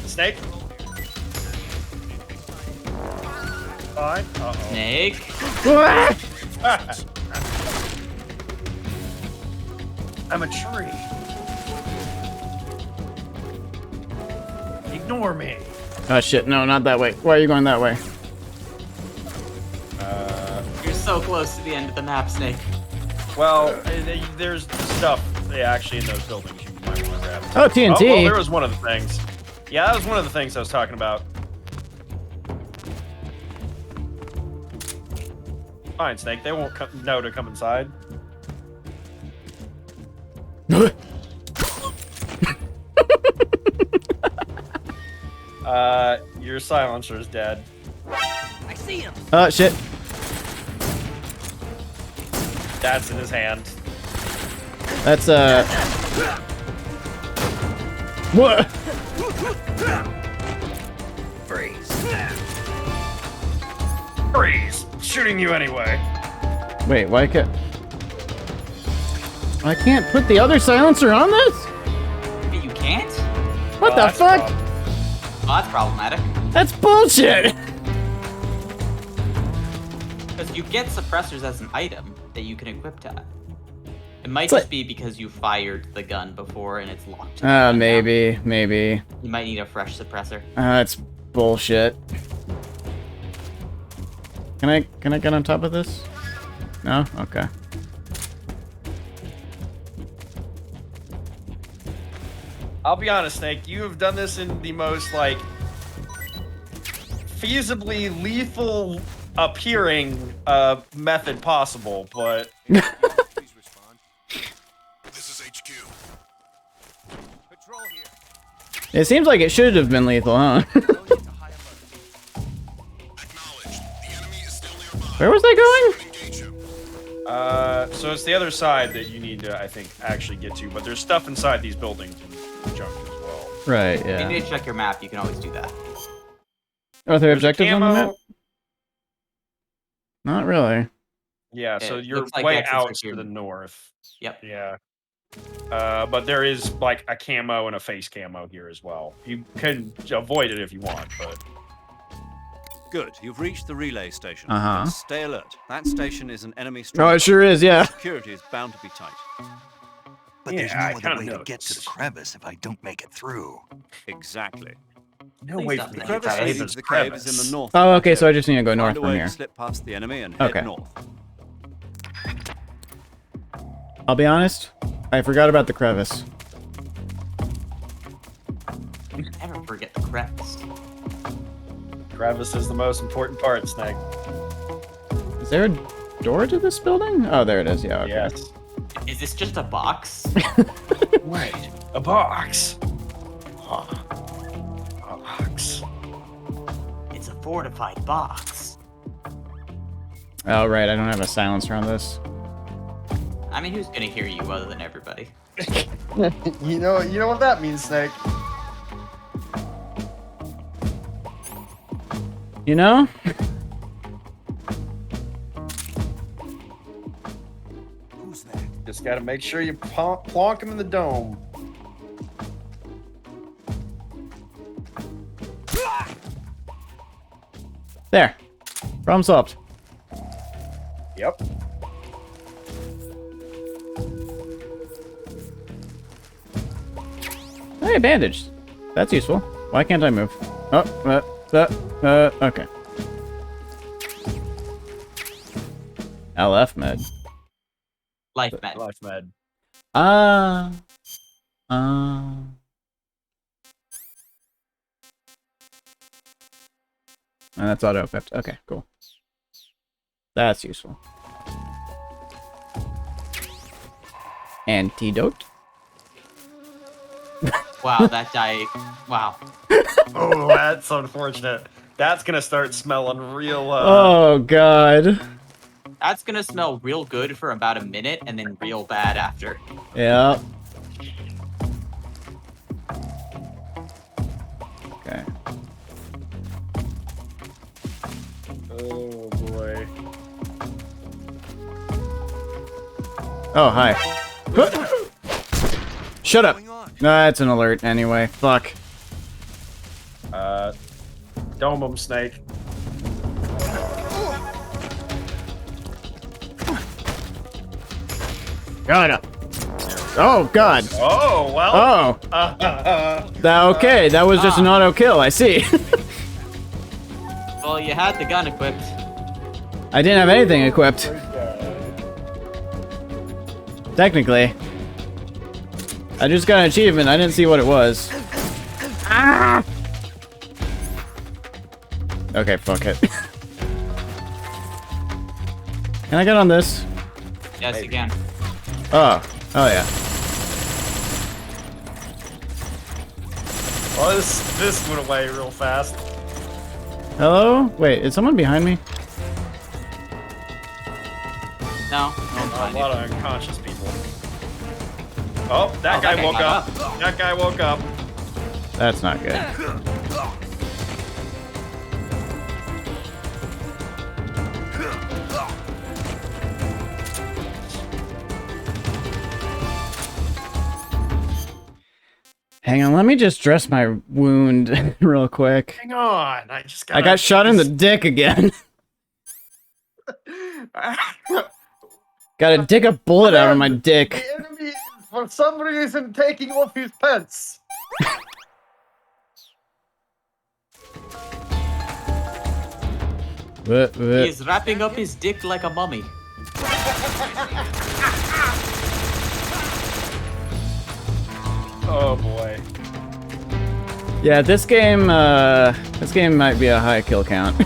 Speaker 1: Snake? Fine. Uh-oh.
Speaker 2: Snake?
Speaker 1: I'm a tree. Ignore me.
Speaker 3: Oh shit, no, not that way. Why are you going that way?
Speaker 2: You're so close to the end of the map, Snake.
Speaker 1: Well, there's stuff actually in those buildings you might want to grab.
Speaker 3: Oh, TNT.
Speaker 1: Oh, well, there was one of the things. Yeah, that was one of the things I was talking about. Fine, Snake. They won't know to come inside. Your silencer is dead.
Speaker 14: I see him.
Speaker 3: Oh shit.
Speaker 1: That's in his hand.
Speaker 3: That's what?
Speaker 1: Freeze. Freeze. Shooting you anyway.
Speaker 3: Wait, why can't I can't put the other silencer on this?
Speaker 2: You can't?
Speaker 3: What the fuck?
Speaker 2: Oh, that's problematic.
Speaker 3: That's bullshit.
Speaker 2: Because you get suppressors as an item that you can equip to that. It might just be because you fired the gun before and it's locked.
Speaker 3: Maybe.
Speaker 2: You might need a fresh suppressor.
Speaker 3: That's bullshit. Can I get on top of this? No? Okay.
Speaker 1: I'll be honest, Snake. You have done this in the most, like, feasibly lethal appearing method possible, but...
Speaker 7: This is HQ.
Speaker 13: Patrol here.
Speaker 3: It seems like it should have been lethal, huh? Where was I going?
Speaker 1: So it's the other side that you need to, I think, actually get to, but there's stuff inside these buildings and junk as well.
Speaker 3: Right,
Speaker 2: If
Speaker 3: yeah.
Speaker 2: you need to check your map, you can always do that.
Speaker 3: Are there objectives on the
Speaker 1: camo.
Speaker 3: map? Not really.
Speaker 1: Yeah, so
Speaker 2: It
Speaker 1: you're
Speaker 2: looks like
Speaker 1: way
Speaker 2: that's
Speaker 1: out
Speaker 2: just your-
Speaker 1: to the north.
Speaker 2: Yep.
Speaker 1: Yeah. But there is, like, a camo and a face camo here as well. You can avoid it if you want, but...
Speaker 5: Good, you've reached the relay station.
Speaker 3: Uh-huh.
Speaker 5: But stay alert. That station is an enemy
Speaker 3: Oh,
Speaker 5: stronghold.
Speaker 3: it sure is, yeah.
Speaker 5: Security is bound to be tight.
Speaker 6: But there's no other way to get to the crevice if I don't make it through.
Speaker 5: Exactly.
Speaker 1: No
Speaker 2: Please
Speaker 1: way
Speaker 2: stop
Speaker 1: for me
Speaker 5: The
Speaker 1: to
Speaker 5: crevice
Speaker 1: get
Speaker 5: leading
Speaker 1: to
Speaker 5: to
Speaker 1: the
Speaker 5: the cave is in
Speaker 1: crevice.
Speaker 5: the north.
Speaker 3: Oh, okay, so I just need to go north
Speaker 5: Find a
Speaker 3: from
Speaker 5: way
Speaker 3: here.
Speaker 5: to slip past the enemy and
Speaker 3: Okay.
Speaker 5: head north.
Speaker 3: I'll be honest, I forgot about the crevice.
Speaker 2: Never forget the crevice.
Speaker 1: Crevice is the most important part, Snake.
Speaker 3: Is there a door to this building? Oh, there it is, yeah, okay.
Speaker 1: Yes.
Speaker 2: Is this just a box?
Speaker 1: Wait, a box. Huh. A box.
Speaker 2: It's a fortified box.
Speaker 3: Oh, right, I don't have a silencer on this.
Speaker 2: I mean, who's gonna hear you other than everybody?
Speaker 1: You know what that means, Snake.
Speaker 3: You know?
Speaker 5: Who's that?
Speaker 1: Just gotta make sure you plonk him in the dome.
Speaker 3: There. Problem solved.
Speaker 1: Yep.
Speaker 3: Hey, bandaged. That's useful. Why can't I move? Oh, okay. LF med.
Speaker 2: Life med.
Speaker 15: Life med.
Speaker 3: And that's auto equipped. Okay, cool. That's useful. Antidote.
Speaker 2: Wow, that guy. Wow.
Speaker 15: Oh, that's unfortunate. That's gonna start smelling real.
Speaker 3: Oh god.
Speaker 2: That's gonna smell real good for about a minute and then real bad after.
Speaker 3: Yeah. Okay.
Speaker 15: Oh boy.
Speaker 3: Oh, hi. Shut up. Nah, it's an alert anyway. Fuck.
Speaker 15: Dome him, Snake.
Speaker 3: God. Oh, God.
Speaker 15: Oh, well.
Speaker 3: Oh. Okay, that was just an auto kill, I see.
Speaker 2: Well, you had the gun equipped.
Speaker 3: I didn't have anything equipped. Technically. I just got an achievement, I didn't see what it was. Ah! Okay, fuck it. Can I get on this?
Speaker 2: Yes, you can.
Speaker 3: Oh. Oh, yeah.
Speaker 15: Well, this went away real fast.
Speaker 3: Hello? Wait, is someone behind me?
Speaker 2: No.
Speaker 15: A lot of unconscious people. Oh, that guy woke up. That guy woke up.
Speaker 3: That's not good. Hang on, let me just dress my wound real quick.
Speaker 15: Hang on, I
Speaker 3: got shot in the dick again. Gotta dig a bullet out of my dick.
Speaker 15: The enemy is for some reason taking off his pants.
Speaker 2: He's wrapping up his dick like a mummy.
Speaker 15: Oh boy.
Speaker 3: Yeah, this game might be a high kill count.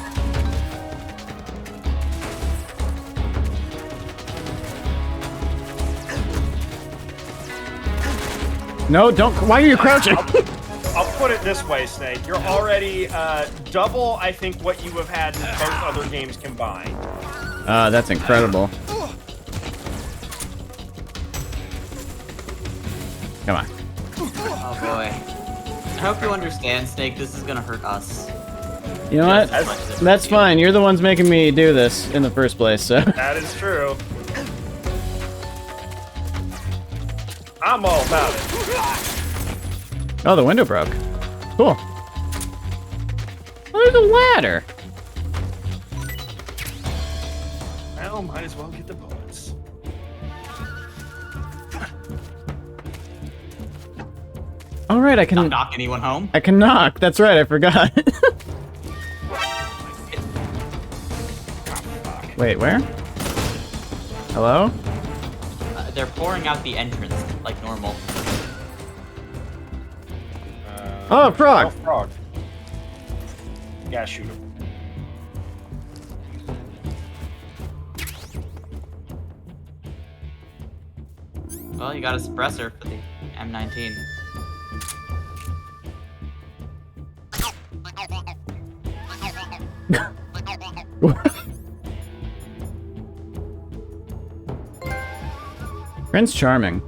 Speaker 3: No, don't. Why are you crouching?
Speaker 15: I'll put it this way, Snake. You're already double, I think, what you have had in both other games combined.
Speaker 3: That's incredible. Come on.
Speaker 2: Oh boy. I hope you understand, Snake. This is gonna hurt us.
Speaker 3: You know what? That's fine. You're the ones making me do this in the first place, so.
Speaker 15: That is true. I'm all about it.
Speaker 3: Oh, the window broke. Cool. Oh, there's a ladder.
Speaker 15: Well, might as well get the bullets.
Speaker 3: All right, I can
Speaker 2: not knock anyone home.
Speaker 3: I can knock. That's right. I forgot. Wait, where? Hello?
Speaker 2: They're pouring out the entrance like normal.
Speaker 3: Oh, frog!
Speaker 15: Oh, frog. Yeah, shoot him.
Speaker 2: Well, you got a suppressor for the M19.
Speaker 3: Prince Charming.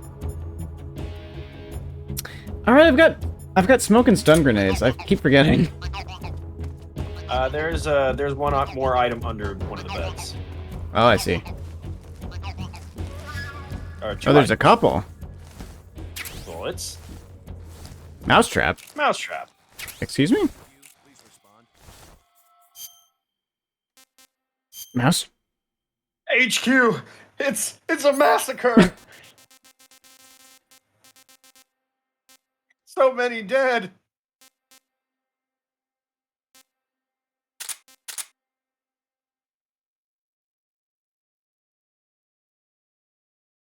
Speaker 3: All right, I've got smoke and stun grenades. I keep forgetting.
Speaker 15: There's one more item under one of the beds.
Speaker 3: Oh, I see.
Speaker 15: Or
Speaker 3: Oh, there's a couple.
Speaker 15: bullets.
Speaker 3: Mousetrap.
Speaker 15: Mousetrap.
Speaker 3: Excuse me? Mouse?
Speaker 15: HQ. It's a massacre. So many dead.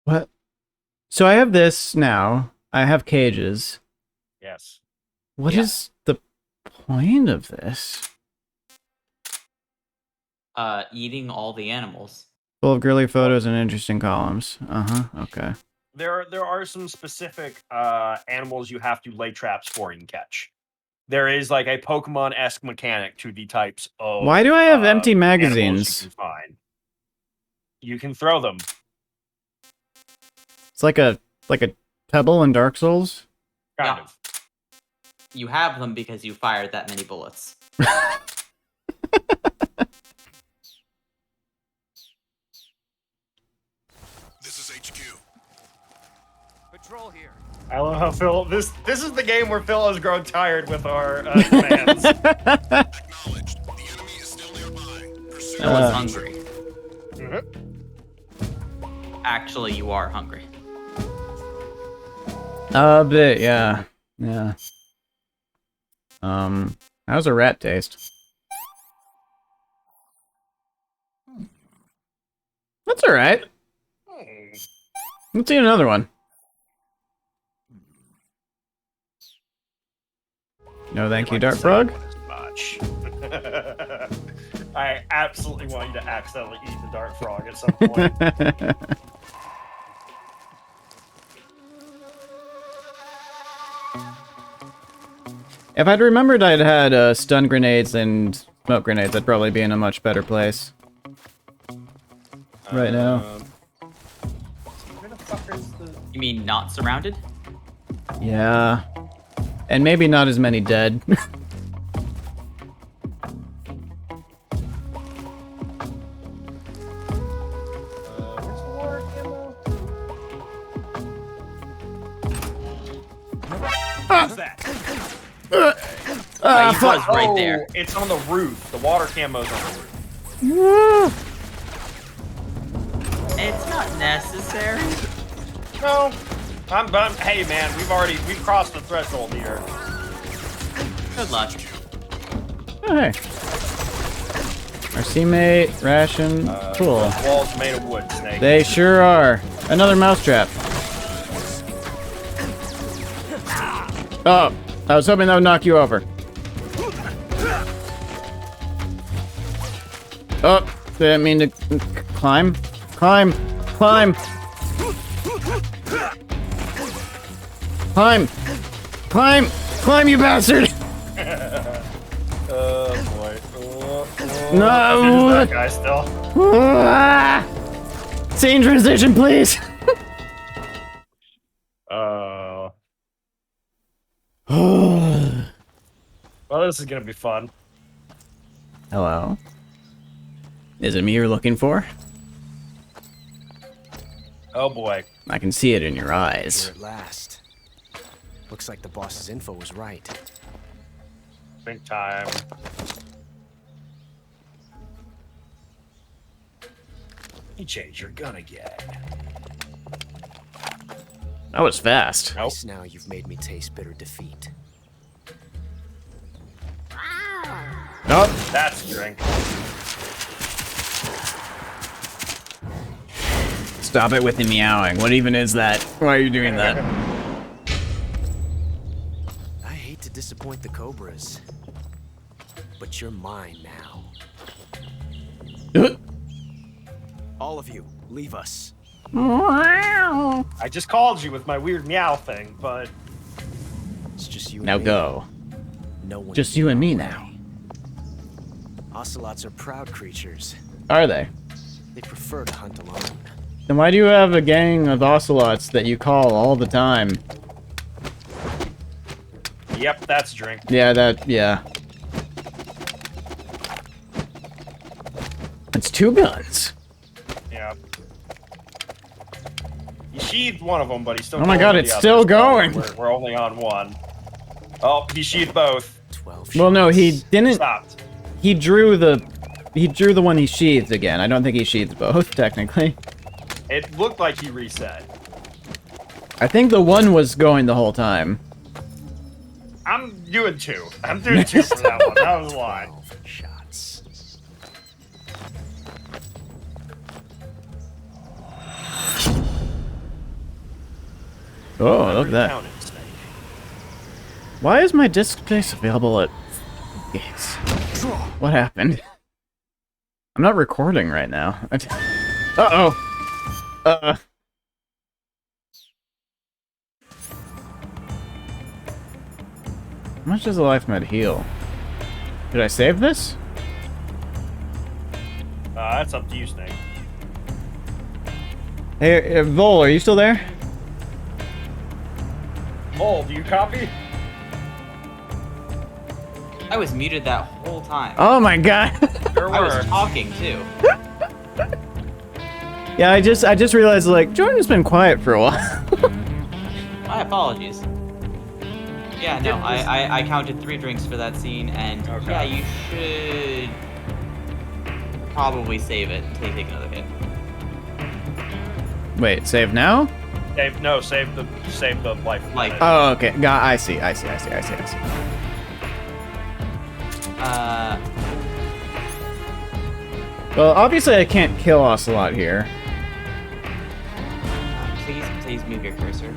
Speaker 3: What? So I have this now. I have cages.
Speaker 15: Yes.
Speaker 3: What is the point of this?
Speaker 2: Eating all the animals.
Speaker 3: Full of girly photos and interesting columns. Okay.
Speaker 15: There are some specific animals you have to lay traps for and catch. There is like a Pokemon-esque mechanic to the types of.
Speaker 3: Why do I have empty
Speaker 15: animals
Speaker 3: magazines?
Speaker 15: you can find. You can throw them.
Speaker 3: It's like a pebble in Dark Souls.
Speaker 15: Kind of.
Speaker 2: You have them because you fired that many bullets.
Speaker 7: This is HQ.
Speaker 10: Patrol here.
Speaker 15: I love how Phil. This is the game where Phil has grown tired with our commands.
Speaker 7: Acknowledged. The enemy is still nearby. Pursue.
Speaker 2: I was hungry.
Speaker 15: Mhm.
Speaker 2: Actually, you are hungry.
Speaker 3: A bit, yeah. Yeah. How's a rat taste? That's alright. Let's eat another one. No thank you, Dark Frog.
Speaker 15: Much. I absolutely want you to accidentally eat the Dark Frog at some point.
Speaker 3: If I'd remembered I'd had stun grenades and smoke grenades, I'd probably be in a much better place. Right now.
Speaker 15: Where the fuck is the...
Speaker 2: You mean not surrounded?
Speaker 3: Yeah. And maybe not as many dead.
Speaker 15: Where's the water camo? What's that?
Speaker 2: He was right there.
Speaker 15: It's on the roof. The water camo's on the roof.
Speaker 2: It's not necessary.
Speaker 15: No. Hey man, we've crossed the threshold here.
Speaker 2: Good luck.
Speaker 3: Oh, hey. Our teammate, ration, cool.
Speaker 15: Walls made of wood, Snake.
Speaker 3: They sure are. Another mousetrap. Oh, I was hoping that would knock you over. Oh, didn't mean to climb. Climb. Climb. Climb. Climb. Climb, you bastard.
Speaker 15: Oh boy.
Speaker 3: No.
Speaker 15: That guy still.
Speaker 3: Scene transition, please.
Speaker 15: Well, this is gonna be fun.
Speaker 3: Hello. Is it me you're looking for?
Speaker 15: Oh boy.
Speaker 3: I can see it in your eyes.
Speaker 16: Here at last. Looks like the boss's info was right.
Speaker 15: Big time. You changed your gun again.
Speaker 3: That was fast.
Speaker 16: Twice now you've made me taste bitter defeat.
Speaker 3: Nope.
Speaker 15: That's a drink.
Speaker 3: Stop it with the meowing. What even is that? Why are you doing that?
Speaker 16: I hate to disappoint the Cobras, but you're mine now. All of you, leave us.
Speaker 15: I just called you with my weird meow thing, but
Speaker 16: it's just you.
Speaker 3: Now
Speaker 16: and
Speaker 3: go.
Speaker 16: No one.
Speaker 3: Just you and me now.
Speaker 16: Ocelots are proud creatures.
Speaker 3: Are they?
Speaker 16: They prefer to hunt alone.
Speaker 3: Then why do you have a gang of ocelots that you call all the time?
Speaker 15: yep, that's a drink.
Speaker 3: Yeah. It's two guns.
Speaker 15: Yeah. He sheathed one of them, but he's still.
Speaker 3: Oh my god, it's still going.
Speaker 15: We're only on one. Oh, he sheathed both.
Speaker 16: 12
Speaker 3: Well, no, he didn't.
Speaker 15: Stopped.
Speaker 3: He drew the one he sheathed again. I don't think he sheathed both, technically.
Speaker 15: It looked like he reset.
Speaker 3: I think the one was going the whole time.
Speaker 15: I'm doing two. I'm doing two for that one. That was a lie.
Speaker 16: Shots.
Speaker 3: Oh, look at that. Why is my disk space available at gates? What happened? I'm not recording right now. Uh-oh. How much does a life med heal? Did I save this?
Speaker 15: That's up to you, Snake.
Speaker 3: Hey, Vol, are you still there?
Speaker 15: Vol, do you copy?
Speaker 2: I was muted that whole time.
Speaker 3: Oh my god.
Speaker 2: I was talking too.
Speaker 3: Yeah, I just realized, like, Jordan's been quiet for a while.
Speaker 2: My apologies. Yeah, no, I counted 3 drinks for that scene, and yeah, you should probably save it until you take another hit.
Speaker 3: Wait, save now?
Speaker 15: Save the life.
Speaker 3: Oh, okay. I see. Well, obviously I can't kill OCELOT here.
Speaker 2: Please move your cursor.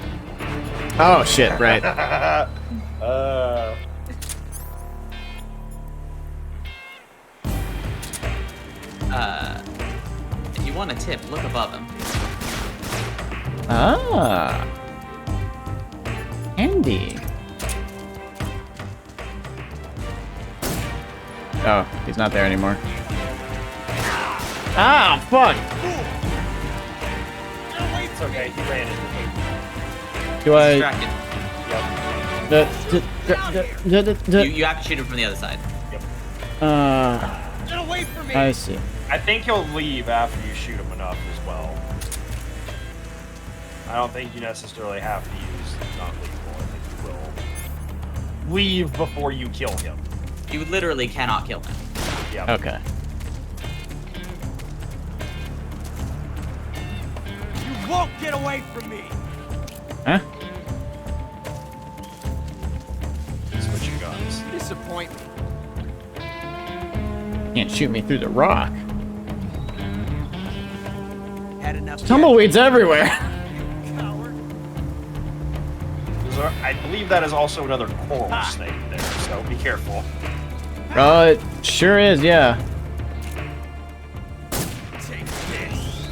Speaker 3: Oh shit, right.
Speaker 2: If you want a tip, look above him.
Speaker 3: Ah. Handy. Oh, he's not there anymore. Ah, fuck!
Speaker 15: It's okay, he ran into me.
Speaker 3: Do I...
Speaker 2: You have to shoot him from the other side.
Speaker 15: Yep.
Speaker 14: Get away from me!
Speaker 3: I see.
Speaker 15: I think he'll leave after you shoot him enough as well. I don't think you necessarily have to use non-lethal. I think you will leave before you kill him.
Speaker 2: You literally cannot kill him.
Speaker 15: Yeah.
Speaker 3: Okay.
Speaker 13: You won't get away from me!
Speaker 3: Huh?
Speaker 15: Switching guns.
Speaker 13: You disappoint me.
Speaker 3: Can't shoot me through the rock.
Speaker 13: Had enough.
Speaker 3: Tumbleweeds everywhere.
Speaker 15: I believe that is also another coral snake there, so be careful.
Speaker 3: It sure is, yeah.
Speaker 13: Take this.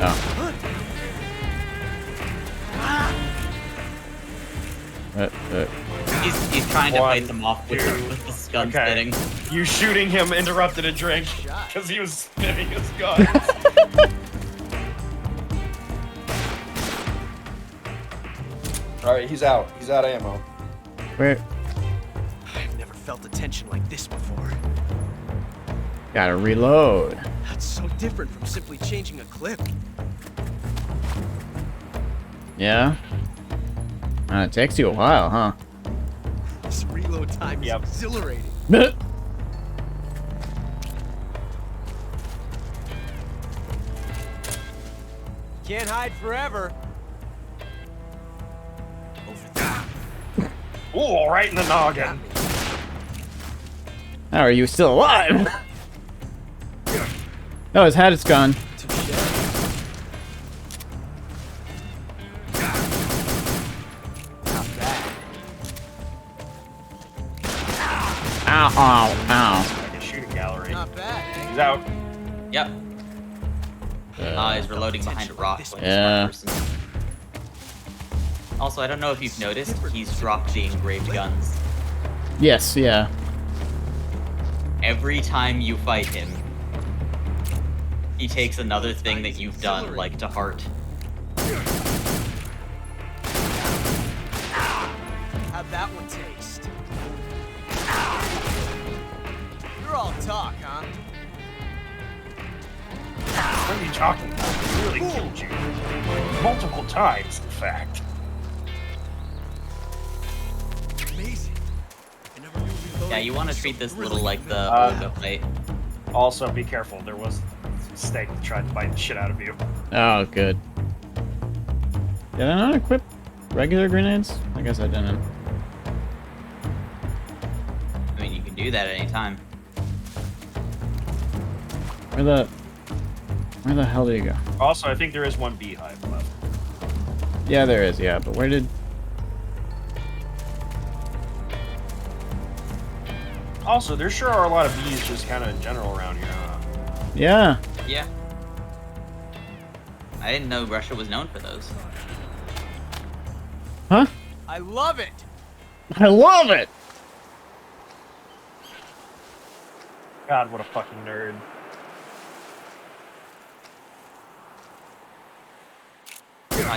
Speaker 3: Oh.
Speaker 2: He's trying to fight them off with the gun spitting.
Speaker 15: You shooting him interrupted a drink because he was spitting his gun. Alright, he's out. He's out of ammo.
Speaker 3: Where?
Speaker 16: I've never felt a tension like this before.
Speaker 3: Gotta reload.
Speaker 16: That's so different from simply changing a clip.
Speaker 3: Yeah? It takes you a while, huh?
Speaker 16: This reload time is exhilarating.
Speaker 13: Can't hide forever.
Speaker 15: Ooh, right in the noggin.
Speaker 3: How are you still alive? No, his hat is gone. Ow, ow, ow.
Speaker 15: The shooting gallery.
Speaker 13: Not bad, eh?
Speaker 15: He's out.
Speaker 2: Yep. He's reloading behind a rock. Like
Speaker 3: Yeah.
Speaker 2: a smart person. Also, I don't know if you've noticed, he's dropped the engraved guns.
Speaker 3: Yes, yeah.
Speaker 2: Every time you fight him, he takes another thing that you've done, like, to heart.
Speaker 13: How'd that one taste? You're all talk, huh?
Speaker 15: What are you talking about? He really killed you. Multiple times, in fact.
Speaker 13: Amazing.
Speaker 2: Yeah, you want to treat this little like the Olga fight.
Speaker 15: Also, be careful. There was a snake that tried to bite the shit out of you.
Speaker 3: Oh, good. Did I not equip regular grenades? I guess I didn't.
Speaker 2: I mean, you can do that at any time.
Speaker 3: Where the hell did he go?
Speaker 15: Also, I think there is one beehive left.
Speaker 3: Yeah, there is, yeah, but where did...
Speaker 15: Also, there sure are a lot of bees just kind of in general around here, huh?
Speaker 3: Yeah.
Speaker 2: Yeah. I didn't know Russia was known for those.
Speaker 3: Huh?
Speaker 13: I love it!
Speaker 3: I love it!
Speaker 15: God, what a fucking nerd.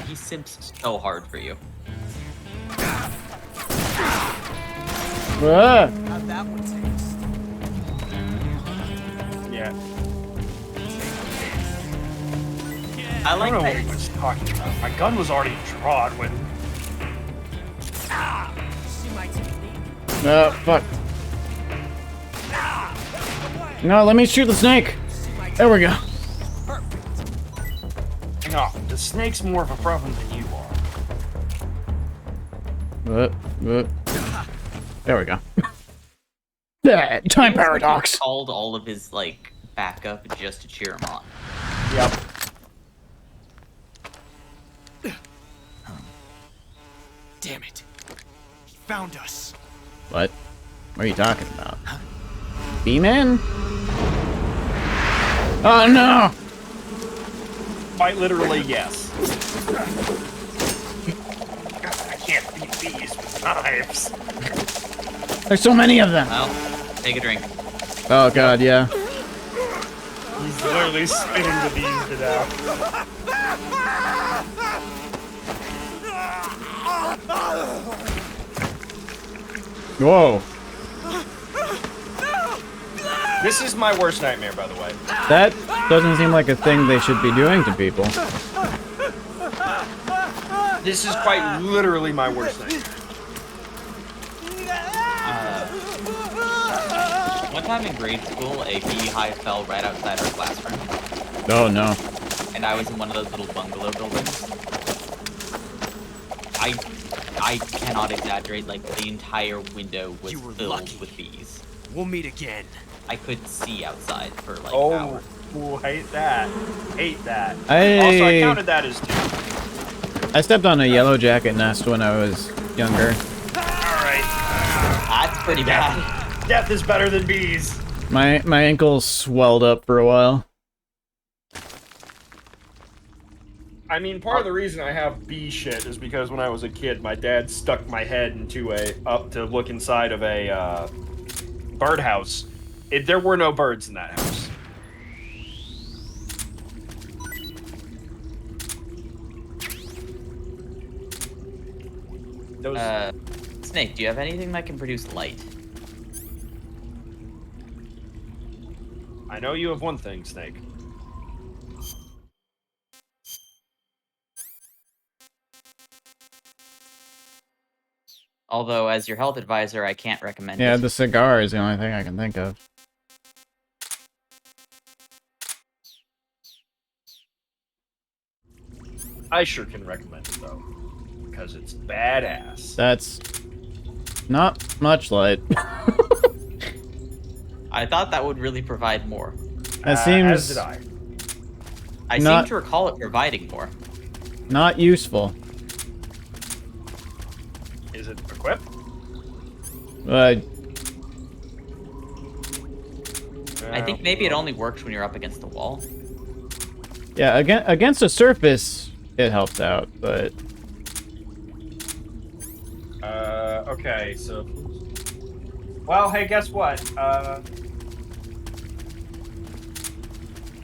Speaker 2: He simps so hard for you.
Speaker 3: Ah.
Speaker 13: How'd that one taste?
Speaker 15: Yeah.
Speaker 2: I like
Speaker 15: don't know
Speaker 2: that.
Speaker 15: what he was talking about. My gun was already drawn when...
Speaker 3: Oh, fuck. No, let me shoot the snake. There we go.
Speaker 15: No, the snake's more of a problem than you are.
Speaker 3: There we go. Yeah, time paradox.
Speaker 2: He called all of his like backup just to cheer him on.
Speaker 15: Yep.
Speaker 16: Damn it. He found us.
Speaker 3: What? What are you talking about? B-Man? Oh no!
Speaker 15: Quite literally, yes. God, I can't beat bees with knives.
Speaker 3: There's so many of them.
Speaker 2: Well, take a drink.
Speaker 3: Oh god, yeah.
Speaker 15: He's literally spinning the bees to death.
Speaker 3: Whoa.
Speaker 15: This is my worst nightmare, by the way.
Speaker 3: That doesn't seem like a thing they should be doing to people.
Speaker 15: This is quite literally my worst nightmare.
Speaker 2: One time in grade school, a beehive fell right outside our classroom.
Speaker 3: Oh no.
Speaker 2: And I was in one of those little bungalow buildings. I cannot exaggerate, like the entire window was filled with bees.
Speaker 16: We'll meet again.
Speaker 2: I couldn't see outside for like hours.
Speaker 15: Oh, hate that. Hate that.
Speaker 3: I-
Speaker 15: Also, I counted that as 2.
Speaker 3: I stepped on a yellow jacket nest when I was younger.
Speaker 15: Alright.
Speaker 2: That's pretty bad.
Speaker 15: Death is better than bees.
Speaker 3: My ankles swelled up for a while.
Speaker 15: I mean, part of the reason I have bee shit is because when I was a kid, my dad stuck my head into up to look inside of a birdhouse. There were no birds in that house.
Speaker 2: Snake, do you have anything that can produce light?
Speaker 15: I know you have one thing, Snake.
Speaker 2: Although, as your health advisor, I can't recommend
Speaker 3: Yeah,
Speaker 2: it.
Speaker 3: the cigar is the only thing I can think of.
Speaker 15: I sure can recommend it, though. Because it's badass.
Speaker 3: That's not much light.
Speaker 2: I thought that would really provide more.
Speaker 3: That seems
Speaker 15: As did I.
Speaker 2: I
Speaker 3: not-
Speaker 2: seem to recall it providing more.
Speaker 3: not useful.
Speaker 15: Is it equipped?
Speaker 2: I think maybe it only works when you're up against the wall.
Speaker 3: Yeah, against a surface, it helps out, but...
Speaker 15: Okay, so... Well, hey, guess what?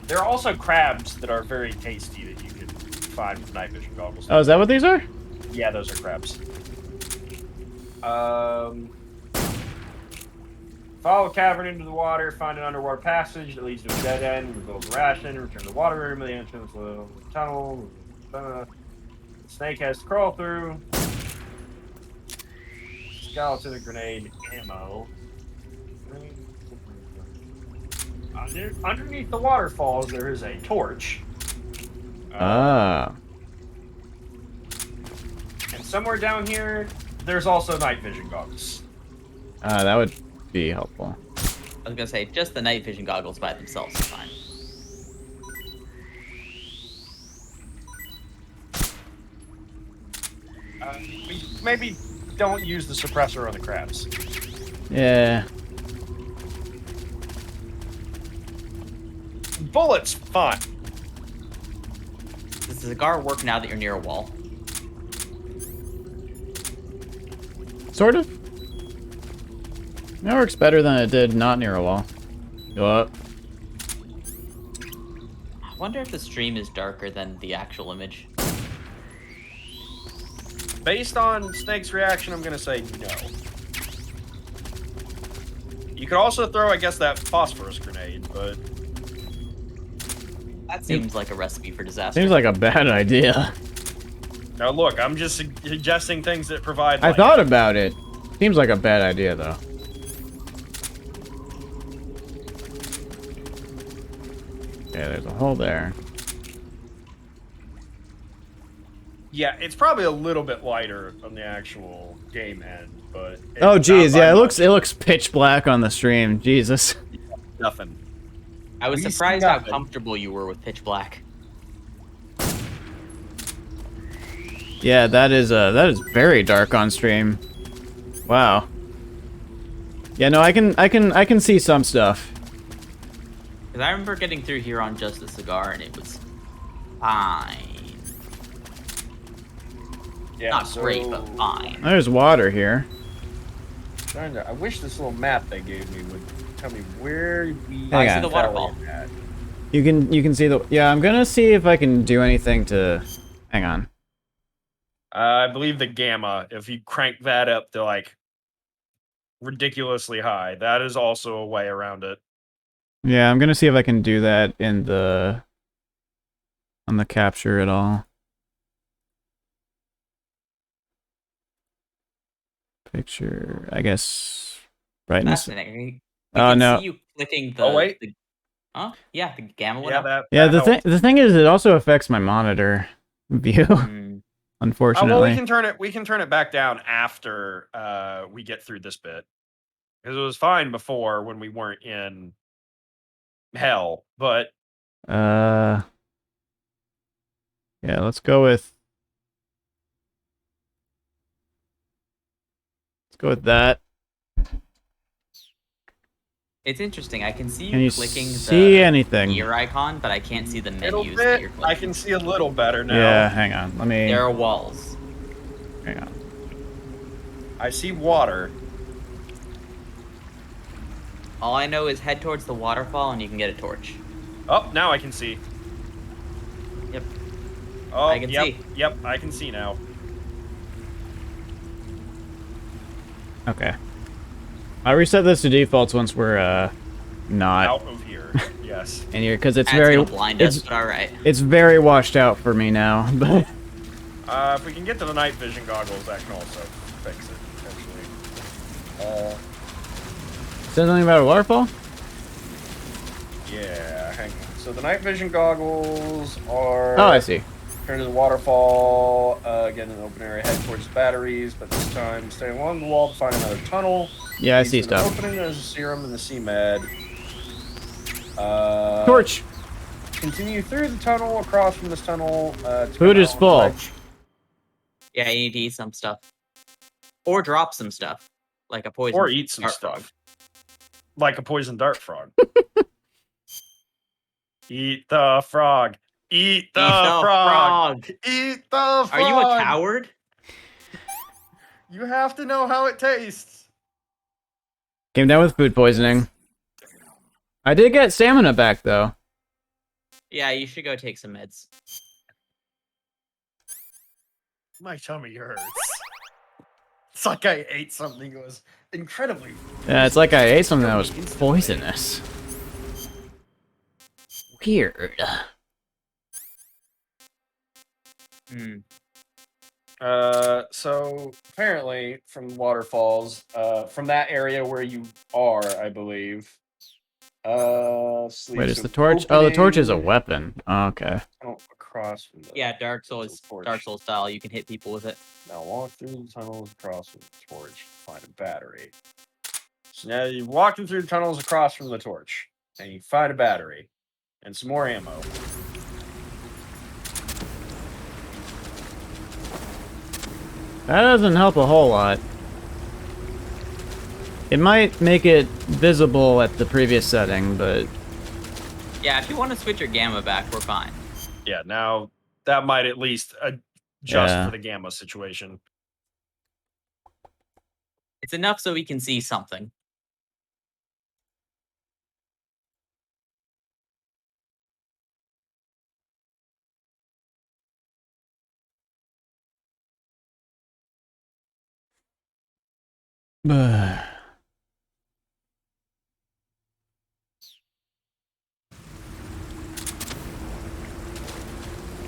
Speaker 15: There are also crabs that are very tasty that you can find with night vision goggles.
Speaker 3: Oh, is that what these are?
Speaker 15: Yeah, those are crabs. Follow a cavern into the water, find an underwater passage that leads to a dead end, rebuild a ration, return to the water room, the entrance of the tunnel. The snake has to crawl through. Skeleton grenade ammo. Underneath the waterfalls, there is a torch.
Speaker 3: Ah.
Speaker 15: And somewhere down here, there's also night vision goggles.
Speaker 3: That would be helpful.
Speaker 2: I was gonna say, just the night vision goggles by themselves is fine.
Speaker 15: Maybe don't use the suppressor on the crabs.
Speaker 3: Yeah.
Speaker 15: Bullets, fine.
Speaker 2: Does the cigar work now that you're near a wall?
Speaker 3: Sort of. That works better than it did not near a wall. Go up.
Speaker 2: I wonder if the stream is darker than the actual image.
Speaker 15: Based on Snake's reaction, I'm gonna say no. You could also throw, I guess, that phosphorus grenade, but...
Speaker 2: That seems like a recipe for disaster.
Speaker 3: Seems like a bad idea.
Speaker 15: Now look, I'm just suggesting things that provide
Speaker 3: I thought about it. Seems like a bad idea, though. Okay, there's a hole there.
Speaker 15: Yeah, it's probably a little bit lighter on the actual game end, but...
Speaker 3: Oh, geez, yeah, it looks pitch black on the stream. Jesus.
Speaker 15: Nothing.
Speaker 2: I was surprised how comfortable you were with pitch black.
Speaker 3: Yeah, that is very dark on stream. Wow. Yeah, no, I can see some stuff.
Speaker 2: Because I remember getting through here on just a cigar, and it was fine.
Speaker 15: Yeah,
Speaker 2: not great, but fine.
Speaker 3: There's water here.
Speaker 15: I wish this little map they gave me would tell me where we...
Speaker 3: I see
Speaker 2: the waterfall.
Speaker 3: You can see the... Yeah, I'm gonna see if I can do anything to... Hang on.
Speaker 15: I believe the gamma, if you crank that up to, like, ridiculously high, that is also a way around it.
Speaker 3: Yeah, I'm gonna see if I can do that in the... on the capture at all. Picture, I guess... brightness.
Speaker 2: Fascinating.
Speaker 3: Oh, no.
Speaker 2: See you clicking the...
Speaker 15: Oh, wait.
Speaker 2: Oh, yeah, the gamma went up.
Speaker 3: Yeah, the thing is, it also affects my monitor view. Unfortunately.
Speaker 15: Oh, well, we can turn it back down after we get through this bit. Because it was fine before when we weren't in hell, but...
Speaker 3: Yeah, let's go with... Let's go with that.
Speaker 2: It's interesting. I can see
Speaker 3: Can
Speaker 2: you
Speaker 3: you
Speaker 2: clicking
Speaker 3: see
Speaker 2: the
Speaker 3: anything?
Speaker 2: gear icon, but I can't see the
Speaker 15: Little
Speaker 2: menus that you're
Speaker 15: bit,
Speaker 2: clicking.
Speaker 15: I can see a little better now.
Speaker 3: Yeah, hang on. Let me...
Speaker 2: There are walls.
Speaker 3: Hang on.
Speaker 15: I see water.
Speaker 2: All I know is head towards the waterfall and you can get a torch.
Speaker 15: Oh, now I can see.
Speaker 2: Yep.
Speaker 15: Oh,
Speaker 2: I can
Speaker 15: yep,
Speaker 2: see.
Speaker 15: Yep, I can see now.
Speaker 3: Okay. I reset this to defaults once we're not
Speaker 15: Out of here, yes.
Speaker 3: in here because it's
Speaker 2: That's
Speaker 3: very
Speaker 2: gonna blind us, but all right.
Speaker 3: It's very washed out for me now. But
Speaker 15: If we can get to the night vision goggles, that can also fix it potentially.
Speaker 3: Says something about a waterfall?
Speaker 15: Yeah, hang on. So the night vision goggles are...
Speaker 3: Oh, I see.
Speaker 15: Turn to the waterfall, get in an open area, head towards the batteries, but this time stay along the wall to find another tunnel.
Speaker 3: Yeah, I see
Speaker 15: Leads to an
Speaker 3: stuff.
Speaker 15: opening, there's a serum and the C-Med.
Speaker 3: Torch!
Speaker 15: Continue through the tunnel, across from this tunnel.
Speaker 3: Food is full.
Speaker 2: Yeah, you need to eat some stuff. Or drop some stuff. Like a poison.
Speaker 15: Or eat some
Speaker 2: dart
Speaker 15: stuff.
Speaker 2: frog.
Speaker 15: Like a poison dart frog. Eat the frog. Eat the frog. Eat the frog.
Speaker 2: Are you a coward?
Speaker 15: You have to know how it tastes.
Speaker 3: Came down with food poisoning. I did get stamina back though.
Speaker 2: Yeah, you should go take some meds.
Speaker 15: My tummy hurts. It's like I ate something that was incredibly...
Speaker 3: Yeah, it's like I ate something that was poisonous. Weird.
Speaker 15: So apparently from waterfalls, from that area where you are, I believe.
Speaker 3: Wait, is the torch? Oh, the torch is a weapon. Oh, okay.
Speaker 15: Across from the
Speaker 2: Yeah, Dark Souls style. You can hit people with it.
Speaker 15: Now walk through the tunnels across from the torch. Find a battery. So now you're walking through the tunnels across from the torch, and you find a battery and some more ammo.
Speaker 3: That doesn't help a whole lot. It might make it visible at the previous setting, but...
Speaker 2: Yeah, if you want to switch your gamma back, we're fine.
Speaker 15: Yeah, now that might at least adjust for the gamma situation.
Speaker 2: It's enough so we can see something.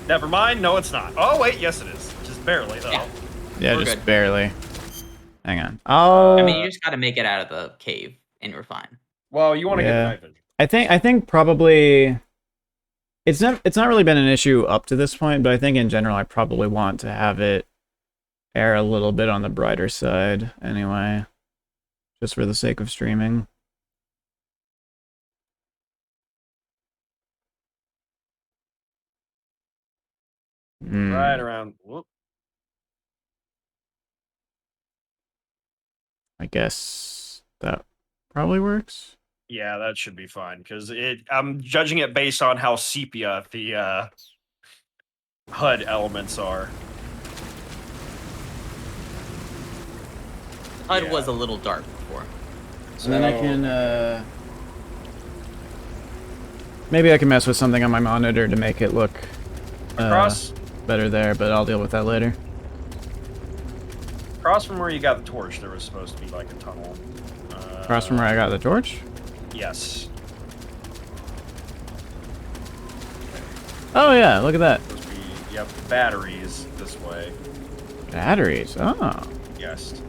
Speaker 15: Never mind. No, it's not. Oh, wait. Yes, it is. Just barely, though.
Speaker 3: Yeah,
Speaker 2: We're
Speaker 3: just
Speaker 2: good.
Speaker 3: barely. Hang on. Oh.
Speaker 2: I mean, you just got to make it out of the cave, and we're fine.
Speaker 15: Well, you want to get the night vision.
Speaker 3: I think probably it's not really been an issue up to this point, but I think in general I probably want to have it err a little bit on the brighter side anyway, just for the sake of streaming.
Speaker 15: Right around. Whoop.
Speaker 3: I guess that probably works.
Speaker 15: Yeah, that should be fine because I'm judging it based on how sepia the HUD elements are.
Speaker 2: HUD was a little dark before.
Speaker 3: So then I can maybe I can mess with something on my monitor to make it look better there, but I'll deal with that later.
Speaker 15: Across from where you got the torch, there was supposed to be like a tunnel.
Speaker 3: Across from where I got the torch?
Speaker 15: Yes.
Speaker 3: Oh yeah, look at that.
Speaker 15: Supposed to be, yep, batteries this way.
Speaker 3: Batteries, oh.
Speaker 15: Yes.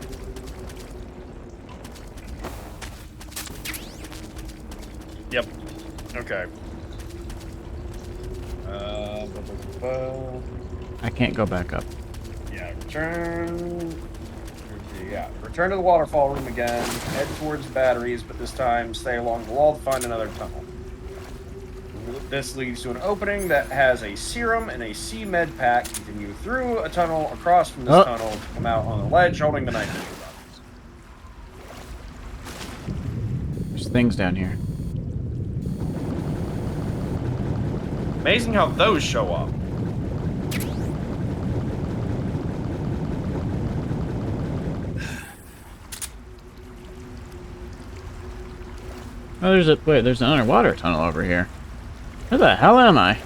Speaker 15: Yep. Okay.
Speaker 3: I can't go back up.
Speaker 15: Yeah, return. Yeah, return to the waterfall room again. Head towards the batteries, but this time stay along the wall to find another tunnel. This leads to an opening that has a serum and a C-med pack. Continue through a tunnel across from this tunnel to come out on the ledge holding the night vision goggles.
Speaker 3: There's things down here.
Speaker 15: Amazing how those show up.
Speaker 3: Oh, there's an underwater tunnel over here. Where the hell am I?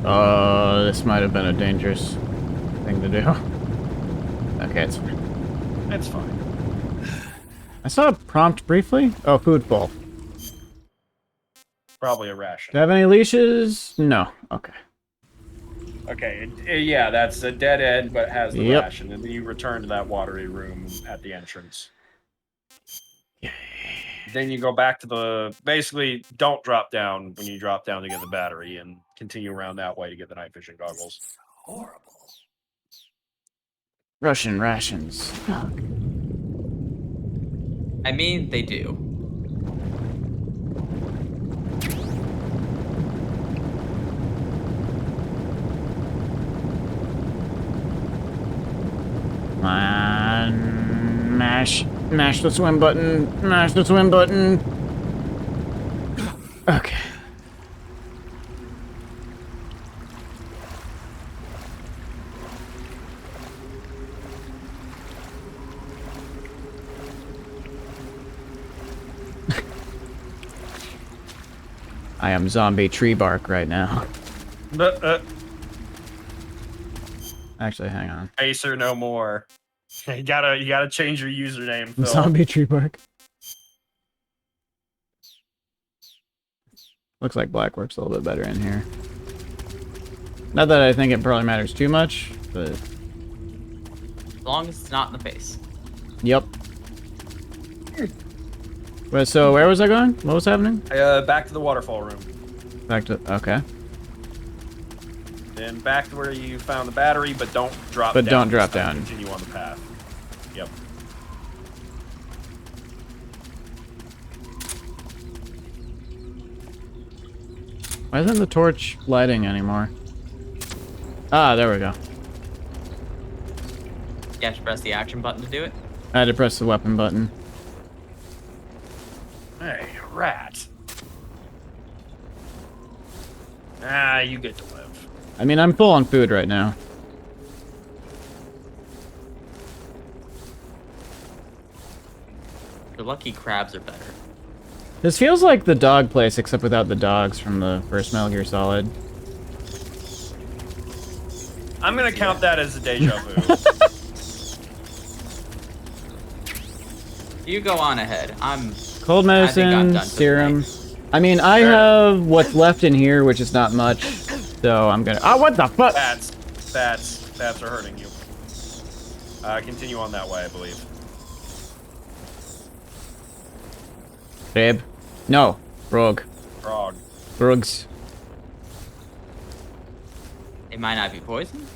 Speaker 3: Oh, this might have been a dangerous thing to do. Okay, it's fine.
Speaker 15: It's fine.
Speaker 3: I saw a prompt briefly. Oh, food bowl.
Speaker 15: Probably a ration.
Speaker 3: Do I have any leashes? No. Okay.
Speaker 15: Okay, yeah, that's a dead end, but has the ration, and then you return to that watery room at the entrance. Then you go back to the... Basically, don't drop down when you drop down to get the battery, and continue around that way to get the night vision goggles.
Speaker 2: Horrible.
Speaker 3: Russian rations. Fuck.
Speaker 2: I mean, they do.
Speaker 3: Come on. Mash the swim button. Mash the swim button. Okay. I am zombie tree bark right now. Actually, hang on.
Speaker 15: Acer no more. You gotta change your username, Phil.
Speaker 3: Zombie tree bark. Looks like black works a little bit better in here. Not that I think it probably matters too much, but...
Speaker 2: As long as it's not in the face.
Speaker 3: Yep. Well, so where was I going? What was happening?
Speaker 15: Back to the waterfall room.
Speaker 3: Back to... Okay.
Speaker 15: Then back to where you found the battery, but don't drop down.
Speaker 3: But don't drop down.
Speaker 15: Continue on the path. Yep.
Speaker 3: Why isn't the torch lighting anymore? Ah, there we go.
Speaker 2: You have to press the action button to do it?
Speaker 3: I had to press the weapon button.
Speaker 15: Hey, rat. Ah, you get to live.
Speaker 3: I mean, I'm full on food right now.
Speaker 2: The lucky crabs are better.
Speaker 3: This feels like the dog place, except without the dogs from the first Metal Gear Solid.
Speaker 15: I'm gonna count that as a deja vu.
Speaker 2: You go on ahead.
Speaker 3: Cold medicine, serum. I mean, I have what's left in here, which is not much. So I'm gonna. Oh, what the fuck?
Speaker 15: Bats are hurting you. Continue on that way, I believe.
Speaker 3: Babe. No. Frog.
Speaker 15: Frog.
Speaker 3: Frogs.
Speaker 2: It might not be poison.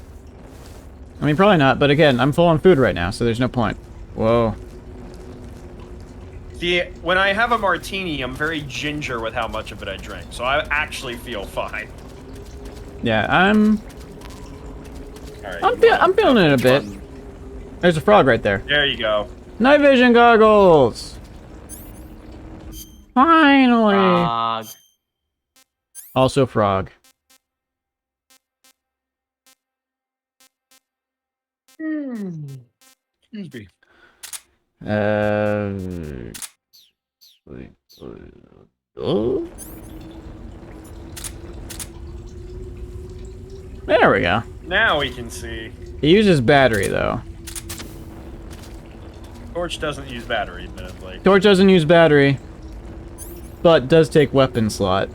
Speaker 3: I mean, probably not, but again, I'm full on food right now, so there's no point. Whoa.
Speaker 15: See, when I have a martini, I'm very ginger with how much of it I drink, so I actually feel fine.
Speaker 3: Yeah, I'm feeling it a bit. There's a frog right there.
Speaker 15: There you go.
Speaker 3: Night vision goggles! Finally!
Speaker 2: Frog.
Speaker 3: Also frog.
Speaker 15: Excuse me.
Speaker 3: Oh. There we go.
Speaker 15: Now we can see.
Speaker 3: He uses battery, though.
Speaker 15: Torch doesn't use battery, admittedly.
Speaker 3: Torch doesn't use battery, but does take weapon slot,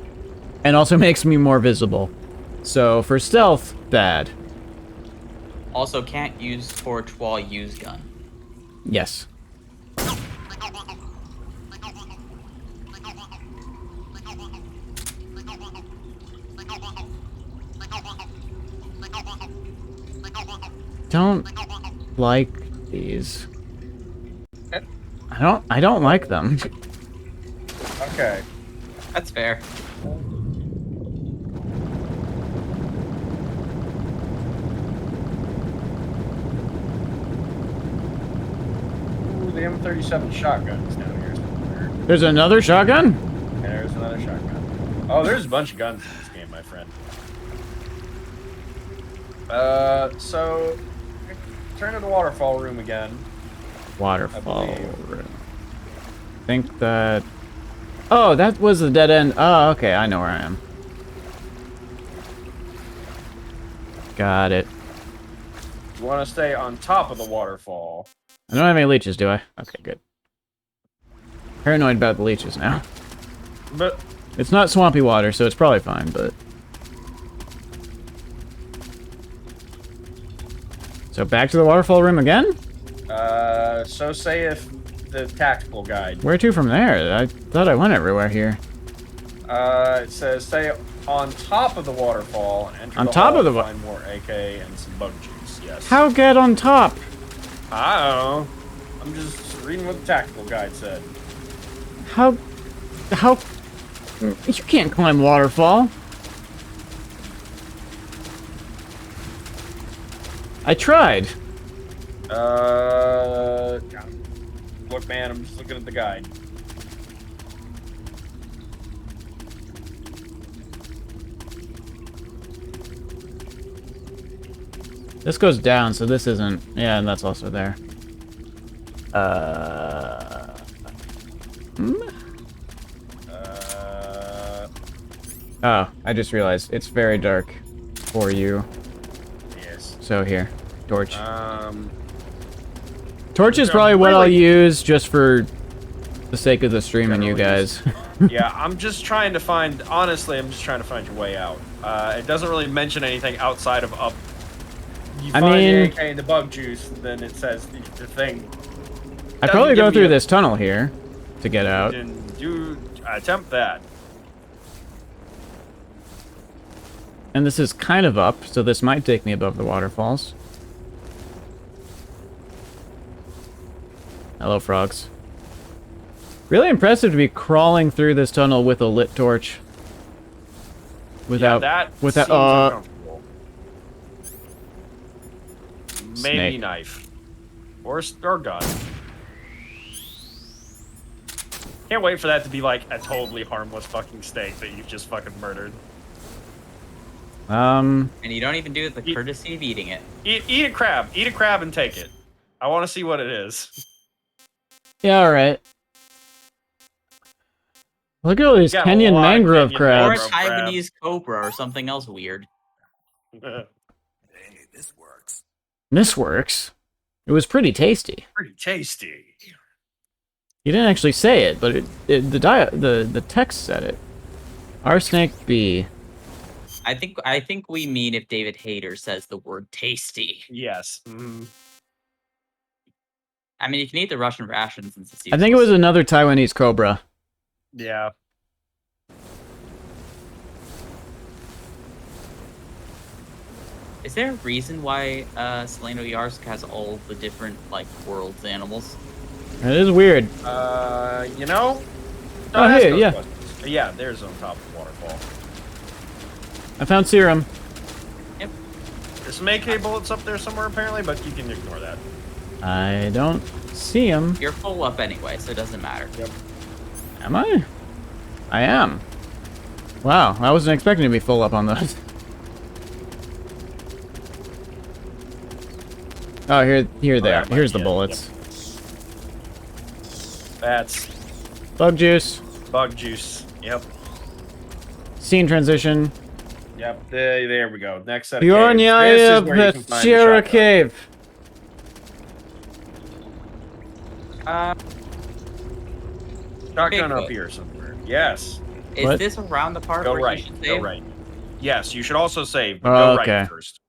Speaker 3: and also makes me more visible. So, for stealth, bad.
Speaker 2: Also can't use torch while use gun.
Speaker 3: Yes. Don't like these. I don't like them.
Speaker 15: Okay.
Speaker 2: That's fair.
Speaker 15: Ooh, the M37 shotgun is down here somewhere.
Speaker 3: There's another shotgun?
Speaker 15: And there's another shotgun. Oh, there's a bunch of guns in this game, my friend. So turn to the waterfall room again.
Speaker 3: Waterfall room. I think that... Oh, that was the dead end. Oh, okay, I know where I am. Got it.
Speaker 15: You want to stay on top of the waterfall.
Speaker 3: I don't have any leeches, do I? Okay, good. Paranoid about the leeches now.
Speaker 15: But
Speaker 3: it's not swampy water, so it's probably fine, but... So back to the waterfall room again?
Speaker 15: So say if the tactical guide.
Speaker 3: Where to from there? I thought I went everywhere here.
Speaker 15: It says stay on top of the waterfall and enter
Speaker 3: On
Speaker 15: the
Speaker 3: top
Speaker 15: hall
Speaker 3: of the
Speaker 15: to find more AK and some bug juice. Yes.
Speaker 3: How get on top?
Speaker 15: I don't know. I'm just reading what the tactical guide said.
Speaker 3: How... You can't climb waterfall. I tried.
Speaker 15: Look, man, I'm just looking at the guide.
Speaker 3: This goes down, so this isn't... Yeah, and that's also there. Oh, I just realized. It's very dark for you.
Speaker 15: Yes.
Speaker 3: So here, torch. Torch is probably what I'll use just for the sake of the stream and you guys.
Speaker 15: Yeah, I'm just trying to find... Honestly, I'm just trying to find your way out. It doesn't really mention anything outside of up... You find the AK and the bug juice, then it says the thing.
Speaker 3: I'd probably go through this tunnel here to get out.
Speaker 15: Do attempt that.
Speaker 3: And this is kind of up, so this might take me above the waterfalls. Hello, frogs. Really impressive to be crawling through this tunnel with a lit torch. Without
Speaker 15: that
Speaker 3: without
Speaker 15: seems uncomfortable. Maybe
Speaker 3: Snake.
Speaker 15: knife. Or gun. Can't wait for that to be like a totally harmless fucking steak that you've just fucking murdered.
Speaker 2: And you don't even do the courtesy of eating it.
Speaker 15: Eat a crab. Eat a crab and take it. I want to see what it is.
Speaker 3: Yeah, alright. Look at all these
Speaker 15: Got a
Speaker 3: Kenyan
Speaker 15: lot of
Speaker 3: mangrove
Speaker 15: Kenyan
Speaker 3: crabs.
Speaker 2: Or a Taiwanese cobra or something else weird.
Speaker 3: This works. It was pretty tasty.
Speaker 15: Pretty tasty.
Speaker 3: You didn't actually say it, but the text said it. R snake B.
Speaker 2: I think we mean if David Hayter says the word tasty.
Speaker 15: Yes.
Speaker 2: I mean, you can eat the Russian rations since it's
Speaker 3: I think it was another Taiwanese cobra.
Speaker 15: Yeah.
Speaker 2: Is there a reason why Seleno Yarsk has all the different like world's animals?
Speaker 3: It is weird.
Speaker 15: You know?
Speaker 3: Oh,
Speaker 15: ask
Speaker 3: hey,
Speaker 15: those
Speaker 3: yeah.
Speaker 15: questions. Yeah, there's on top of the waterfall.
Speaker 3: I found serum.
Speaker 2: Yep.
Speaker 15: There's some AK bullets up there somewhere apparently, but you can ignore that.
Speaker 3: I don't see him.
Speaker 2: You're full up anyway, so it doesn't matter.
Speaker 15: Yep.
Speaker 3: Am I? I am. Wow, I wasn't expecting to be full up on those. Oh, here they are. Here's the bullets.
Speaker 15: That's
Speaker 3: Bug juice.
Speaker 15: bug juice. Yep.
Speaker 3: Scene transition.
Speaker 15: Yep. There we go. Next set of caves. This is
Speaker 3: Yornyaya
Speaker 15: where you can find the
Speaker 3: Petchera
Speaker 15: shotgun.
Speaker 3: Cave.
Speaker 15: Shotgun up
Speaker 2: Bigfoot.
Speaker 15: here somewhere. Yes.
Speaker 2: Is
Speaker 3: What?
Speaker 2: this around the part
Speaker 15: Go
Speaker 2: where
Speaker 15: right.
Speaker 2: you should
Speaker 15: Go
Speaker 2: save?
Speaker 15: right. Yes, you should also save, but
Speaker 3: Oh,
Speaker 15: go
Speaker 3: okay.
Speaker 15: right first.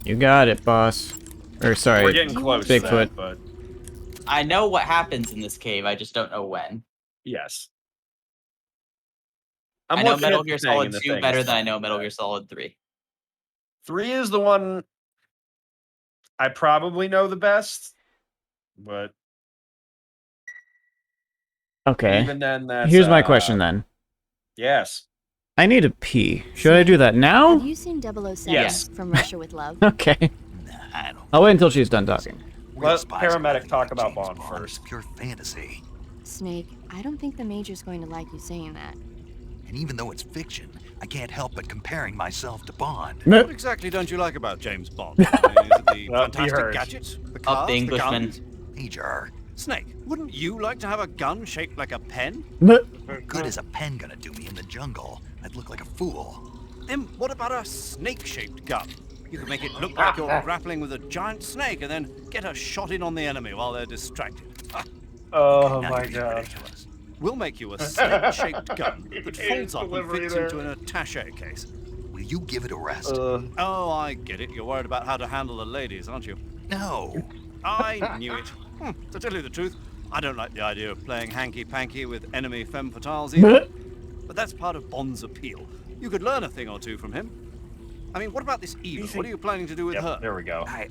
Speaker 3: You got it, boss. Or sorry,
Speaker 15: We're getting close to
Speaker 3: Bigfoot.
Speaker 15: that, but
Speaker 2: I know what happens in this cave. I just don't know when.
Speaker 15: yes.
Speaker 2: I know
Speaker 15: looking
Speaker 2: Metal
Speaker 15: at
Speaker 2: Gear
Speaker 15: the thing,
Speaker 2: Solid
Speaker 15: and the
Speaker 2: 2
Speaker 15: thing
Speaker 2: better
Speaker 15: is
Speaker 2: than I know Metal Gear Solid 3.
Speaker 15: 3 is the one I probably know the best, but
Speaker 3: Okay.
Speaker 15: even then, that's
Speaker 3: Here's my question then.
Speaker 15: Yes.
Speaker 3: I need to pee. Should I do that now?
Speaker 11: Have you seen 007
Speaker 15: Yes.
Speaker 11: from Russia with Love?
Speaker 3: Okay. I'll wait until she's done talking.
Speaker 15: Let paramedic talk about Bond first.
Speaker 6: Pure fantasy.
Speaker 11: Snake, I don't think the Major's going to like you saying that.
Speaker 6: And even though it's fiction, I can't help but comparing myself to Bond.
Speaker 5: What exactly don't you like about James Bond? I mean, is it the
Speaker 15: Well, he
Speaker 5: fantastic
Speaker 15: heard.
Speaker 5: gadgets, the
Speaker 2: Up
Speaker 5: cars,
Speaker 2: the
Speaker 5: the
Speaker 2: Englishman.
Speaker 5: guns?
Speaker 6: Major,
Speaker 5: Snake, wouldn't you like to have a gun shaped like a pen?
Speaker 6: what good is a pen gonna do me in the jungle? I'd look like a fool.
Speaker 5: Then what about a snake-shaped gun? You could make it look like you're grappling with a giant snake and then get a shot in on the enemy while they're distracted.
Speaker 15: Oh
Speaker 6: Now
Speaker 15: my
Speaker 6: you're being
Speaker 15: god.
Speaker 6: ridiculous.
Speaker 5: We'll make you a snake-shaped gun that
Speaker 15: His
Speaker 5: folds up and
Speaker 15: delivery
Speaker 5: fits
Speaker 15: there.
Speaker 5: into an attaché case.
Speaker 6: Will you give it a rest?
Speaker 5: Oh, I get it. You're worried about how to handle the ladies, aren't you?
Speaker 6: No.
Speaker 5: I knew it. To tell you the truth, I don't like the idea of playing hanky-panky with enemy femme fatales either. But that's part of Bond's appeal. You could learn a thing or two from him. I mean, what about this Eva? What are you planning to do with her?
Speaker 15: There we go.
Speaker 6: I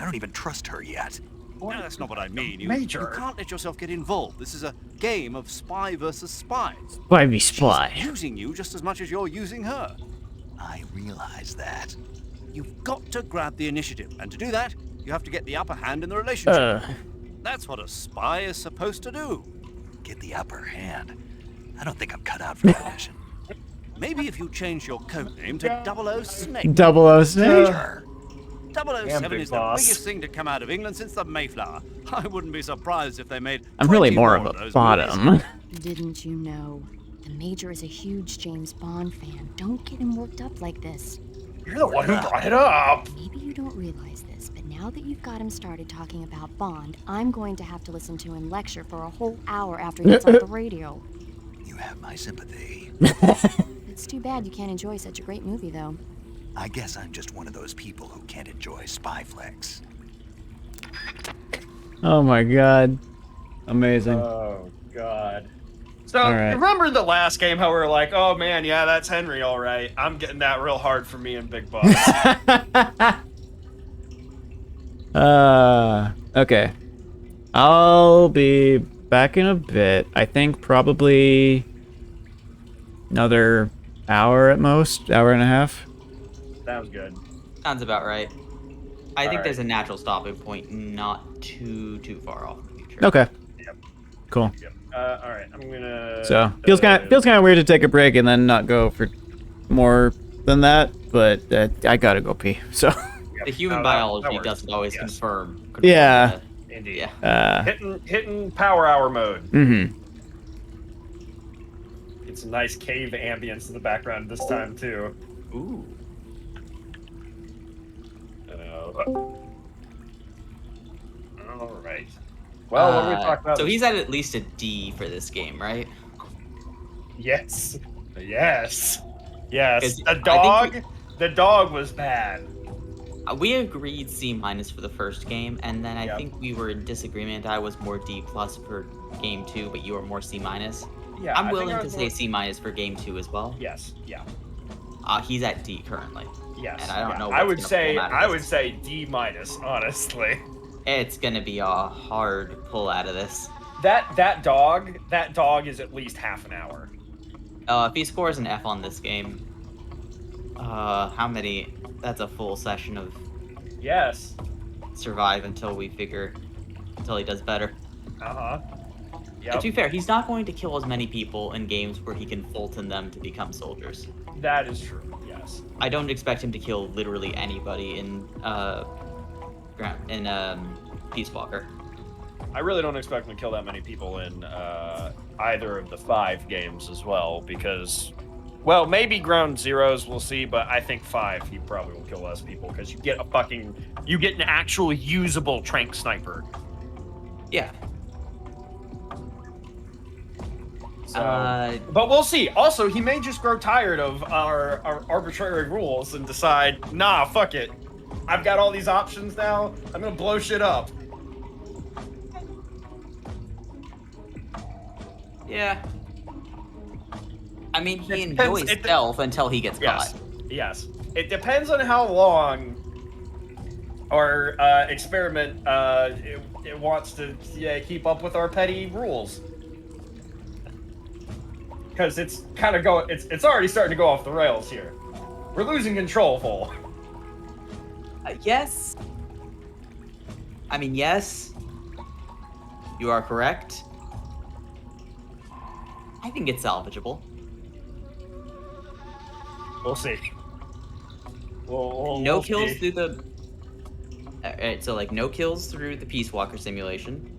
Speaker 6: don't even trust her yet.
Speaker 5: No, that's not what I mean. You
Speaker 15: Major.
Speaker 5: can't let yourself get involved. This is a game of spy versus spies.
Speaker 3: Why be spy?
Speaker 5: She's using you just as much as you're using her.
Speaker 6: I realize that.
Speaker 5: You've got to grab the initiative, and to do that, you have to get the upper hand in the relationship. That's what a spy is supposed to do.
Speaker 6: Get the upper hand. I don't think I'm cut out for that mission.
Speaker 5: Maybe if you change your code name to 00 Snake.
Speaker 3: 00 Snake?
Speaker 6: Sure.
Speaker 5: 007
Speaker 15: big
Speaker 5: is
Speaker 15: boss.
Speaker 5: the biggest thing to come out of England since the Mayflower. I wouldn't be surprised if they made.
Speaker 3: I'm really
Speaker 5: 20
Speaker 3: more of
Speaker 5: of
Speaker 3: a
Speaker 5: those
Speaker 3: bottom.
Speaker 5: movies.
Speaker 11: Didn't you know? The Major is a huge James Bond fan. Don't get him worked up like this.
Speaker 15: You're the one who brought it up.
Speaker 11: Maybe you don't realize this, but now that you've got him started talking about Bond, I'm going to have to listen to him lecture for a whole hour after he gets off the radio.
Speaker 6: You have my sympathy.
Speaker 11: It's too bad you can't enjoy such a great movie, though.
Speaker 6: I guess I'm just one of those people who can't enjoy spy flicks.
Speaker 3: Oh my god. Amazing.
Speaker 15: Oh god. So
Speaker 3: All right.
Speaker 15: remember the last game how we were like, oh man, yeah, that's Henry, all right. I'm getting that real hard for me and Big Boss.
Speaker 3: Okay. I'll be back in a bit. I think probably another hour at most, hour and a half.
Speaker 15: Sounds good.
Speaker 2: Sounds about right. I think
Speaker 15: right.
Speaker 2: there's a natural stopping point, not too far off in the future.
Speaker 3: Okay.
Speaker 15: Yep.
Speaker 3: Cool.
Speaker 15: Yep. All right. I'm gonna.
Speaker 3: So feels kind of weird to take a break and then not go for more than that, but I gotta go pee. So.
Speaker 2: The human biology doesn't always confirm.
Speaker 3: Yeah.
Speaker 15: Indeed.
Speaker 2: Yeah.
Speaker 15: Hitting power hour mode.
Speaker 3: Mm-hmm.
Speaker 15: It's a nice cave ambience in the background this time too.
Speaker 2: Ooh.
Speaker 15: All right. Well, what are we talking about?
Speaker 2: So he's at least a D for this game, right?
Speaker 15: Yes. Yes. Yes.
Speaker 2: The
Speaker 15: dog was bad.
Speaker 2: We agreed C- for the first game, and then I think we were in disagreement. I was more D+ for game 2, but you were more C-.
Speaker 15: Yeah,
Speaker 2: I'm willing to say C- for game 2 as well.
Speaker 15: Yes. Yeah.
Speaker 2: He's at D currently.
Speaker 15: Yes.
Speaker 2: And I don't know.
Speaker 15: I would say D-, honestly.
Speaker 2: It's gonna be a hard pull out of this.
Speaker 15: That dog is at least half an hour.
Speaker 2: If he scores an F on this game, how many? That's a full session of.
Speaker 15: Yes.
Speaker 2: Survive until he does better.
Speaker 15: Yep.
Speaker 2: To be fair, he's not going to kill as many people in games where he can Fulton them to become soldiers.
Speaker 15: That is true. Yes.
Speaker 2: I don't expect him to kill literally anybody in Peace Walker.
Speaker 15: I really don't expect him to kill that many people in either of the 5 games as well, because, well, maybe Ground Zeroes we'll see, but I think 5 he probably will kill less people because you get an actual usable trank sniper.
Speaker 2: Yeah.
Speaker 15: So, but we'll see. Also, he may just grow tired of our arbitrary rules and decide, nah, fuck it. I've got all these options now. I'm gonna blow shit up.
Speaker 2: Yeah. I mean, he enjoys stealth until he gets caught.
Speaker 15: Yes. It depends on how long our experiment it wants to keep up with our petty rules. Because it's kind of going, it's already starting to go off the rails here. We're losing control, Vol.
Speaker 2: Yes. I mean, yes. You are correct. I think it's salvageable.
Speaker 15: We'll see.
Speaker 2: No kills through the. Alright, so like no kills through the Peace Walker simulation.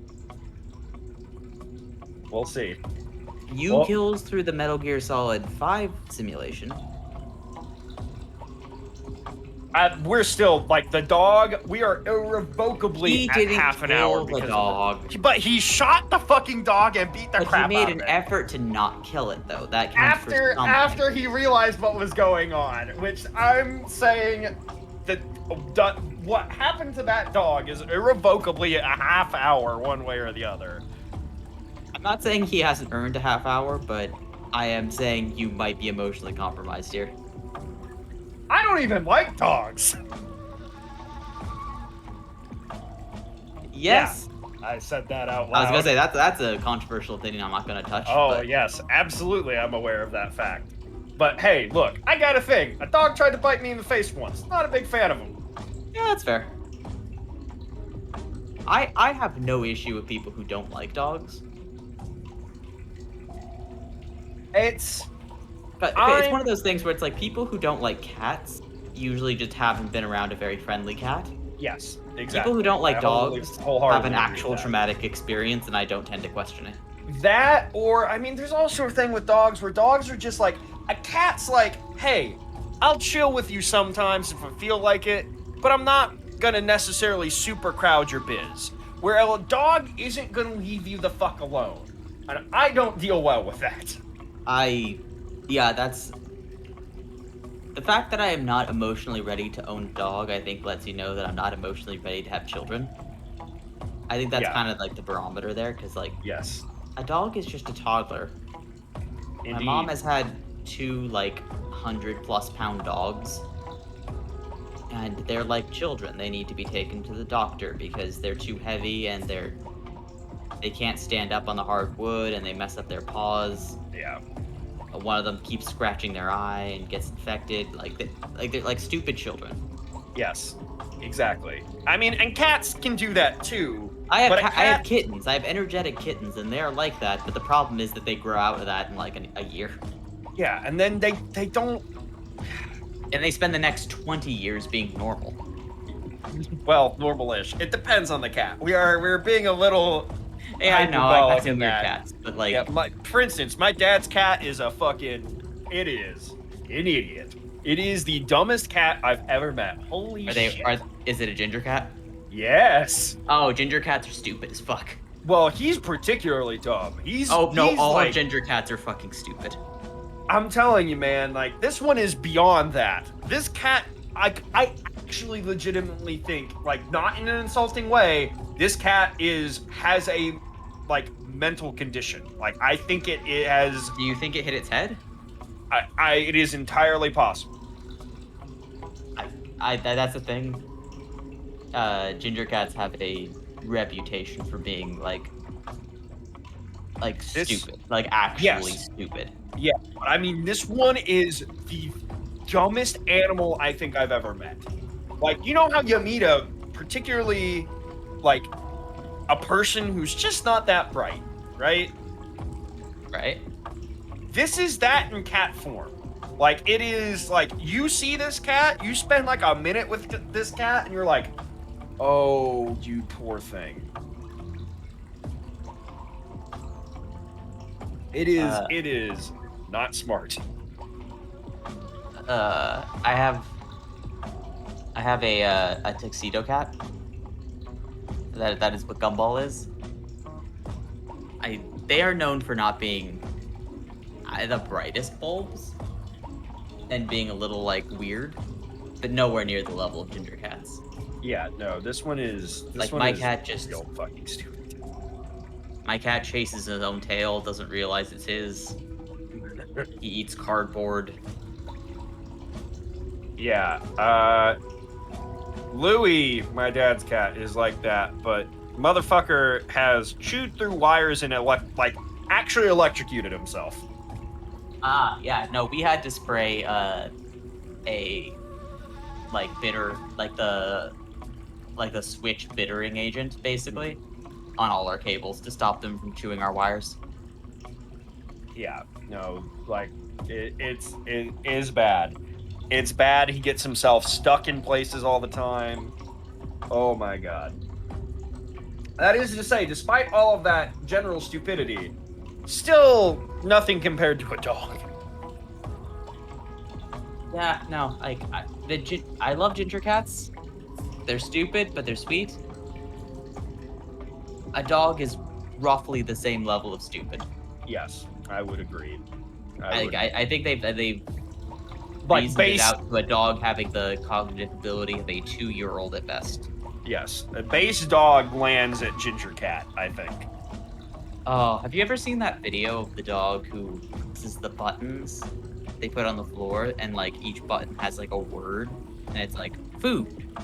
Speaker 15: We'll see.
Speaker 2: Few kills through the Metal Gear Solid 5 simulation.
Speaker 15: We're still, like, the dog, we are irrevocably at half an hour.
Speaker 2: The dog.
Speaker 15: But he shot the fucking dog and beat the crap out of it.
Speaker 2: He made an effort to not kill it, though. That counts for something.
Speaker 15: After he realized what was going on, which I'm saying that what happened to that dog is irrevocably a half hour one way or the other.
Speaker 2: I'm not saying he hasn't earned a half hour, but I am saying you might be emotionally compromised here.
Speaker 15: I don't even like dogs.
Speaker 2: Yes.
Speaker 15: Yeah, I said that out loud.
Speaker 2: I was gonna say that's a controversial opinion I'm not gonna touch.
Speaker 15: Oh,
Speaker 2: but...
Speaker 15: yes, absolutely I'm aware of that fact. But hey, look, I got a thing. A dog tried to bite me in the face once. Not a big fan of him.
Speaker 2: Yeah, that's fair. I have no issue with people who don't like dogs. But it's one of those things where it's like people who don't like cats usually just haven't been around a very friendly cat.
Speaker 15: Yes, exactly.
Speaker 2: People who don't like dogs have an actual traumatic experience, and I don't tend to question it.
Speaker 15: That, or, I mean, there's also a thing with dogs where dogs are just like, a cat's like, hey, I'll chill with you sometimes if I feel like it, but I'm not gonna necessarily super crowd your biz. Where a dog isn't gonna leave you the fuck alone. And I don't deal well with that.
Speaker 2: Yeah, that's... The fact that I am not emotionally ready to own a dog, I think lets you know that I'm not emotionally ready to have children. I think that's kind of like the barometer there, because like...
Speaker 15: Yes.
Speaker 2: A dog is just a toddler.
Speaker 15: Indeed.
Speaker 2: My mom has had 2, like, 100+ pound dogs. And they're like children. They need to be taken to the doctor because they're too heavy and they can't stand up on the hard wood and they mess up their paws.
Speaker 15: Yeah.
Speaker 2: one of them keeps scratching their eye and gets infected. They're like stupid children.
Speaker 15: Yes, exactly. I mean, and cats can do that too.
Speaker 2: I
Speaker 15: but
Speaker 2: have kittens. I have energetic kittens, and they're like that. But the problem is that they grow out of that in like a year.
Speaker 15: Yeah, and then they don't.
Speaker 2: And they spend the next 20 years being normal.
Speaker 15: Well, normal-ish. It depends on the cat. We're being a little.
Speaker 2: Yeah, I know. I got some
Speaker 15: in
Speaker 2: weird
Speaker 15: that.
Speaker 2: cats, but like,
Speaker 15: Yeah, for instance, my dad's cat is a fucking. It is an idiot. It is the dumbest cat I've ever met. Holy shit!
Speaker 2: Is it a ginger cat?
Speaker 15: Yes.
Speaker 2: Oh, ginger cats are stupid as fuck.
Speaker 15: Well, he's particularly dumb.
Speaker 2: All ginger cats are fucking stupid.
Speaker 15: I'm telling you, man. Like this one is beyond that. This cat, I actually legitimately think, like, not in an insulting way, this cat has a like mental condition. Like I think it has.
Speaker 2: Do you think it hit its head?
Speaker 15: It is entirely possible.
Speaker 2: That's the thing. Ginger cats have a reputation for being like stupid, like actually stupid.
Speaker 15: Yeah, I mean, this one is the dumbest animal I think I've ever met. Like, you know how you meet a particularly, like, a person who's just not that bright, right?
Speaker 2: Right.
Speaker 15: This is that in cat form. Like, it is, like, you see this cat, you spend, like, a minute with this cat, and you're like, oh, you poor thing. It is not smart.
Speaker 2: I have a tuxedo cat. That is what Gumball is. They are known for not being the brightest bulbs and being a little like weird, but nowhere near the level of ginger cats.
Speaker 15: Yeah, no, this one is
Speaker 2: my cat just
Speaker 15: real fucking stupid.
Speaker 2: My cat chases his own tail, doesn't realize it's his. He eats cardboard.
Speaker 15: Yeah, Louie, my dad's cat, is like that, but motherfucker has chewed through wires and actually electrocuted himself.
Speaker 2: Yeah, no, we had to spray a bitter, the switch bittering agent, basically, on all our cables to stop them from chewing our wires.
Speaker 15: Yeah, no, like it is bad. It's bad. He gets himself stuck in places all the time. Oh my god. That is to say, despite all of that general stupidity, still nothing compared to a dog.
Speaker 2: Yeah, no, I love ginger cats. They're stupid, but they're sweet. A dog is roughly the same level of stupid.
Speaker 15: Yes, I would agree.
Speaker 2: I think they've reasoned it out to a dog having the cognitive ability of a 2-year-old at best.
Speaker 15: Yes, a base dog lands at ginger cat, I think.
Speaker 2: Oh, have you ever seen that video of the dog who uses the buttons they put on the floor, and like each button has like a word, and it's like food,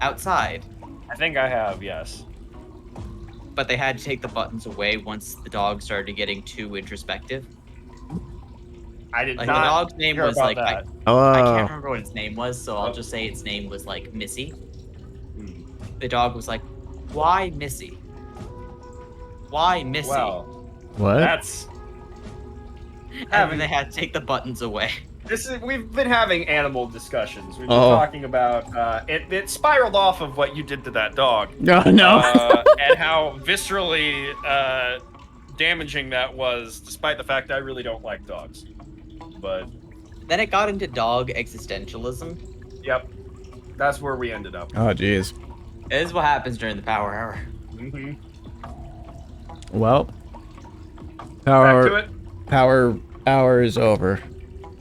Speaker 2: outside?
Speaker 15: I think I have, yes.
Speaker 2: But they had to take the buttons away once the dog started getting too introspective.
Speaker 15: I did
Speaker 2: not.
Speaker 15: The
Speaker 2: dog's name was like I can't remember what its name was, so I'll just say its name was like Missy. The dog was like, "Why Missy? Why Missy?"
Speaker 15: Well,
Speaker 3: what?
Speaker 15: That's.
Speaker 2: And they had to take the buttons away.
Speaker 15: We've been having animal discussions. We've been talking about it spiraled off of what you did to that dog.
Speaker 3: No.
Speaker 15: And how viscerally damaging that was, despite the fact that I really don't like dogs. But
Speaker 2: then it got into dog existentialism.
Speaker 15: Yep, that's where we ended up.
Speaker 3: Oh, jeez.
Speaker 2: This is what happens during the power hour.
Speaker 15: Mm-hmm.
Speaker 3: Well,
Speaker 15: Back to it.
Speaker 3: power hour is over.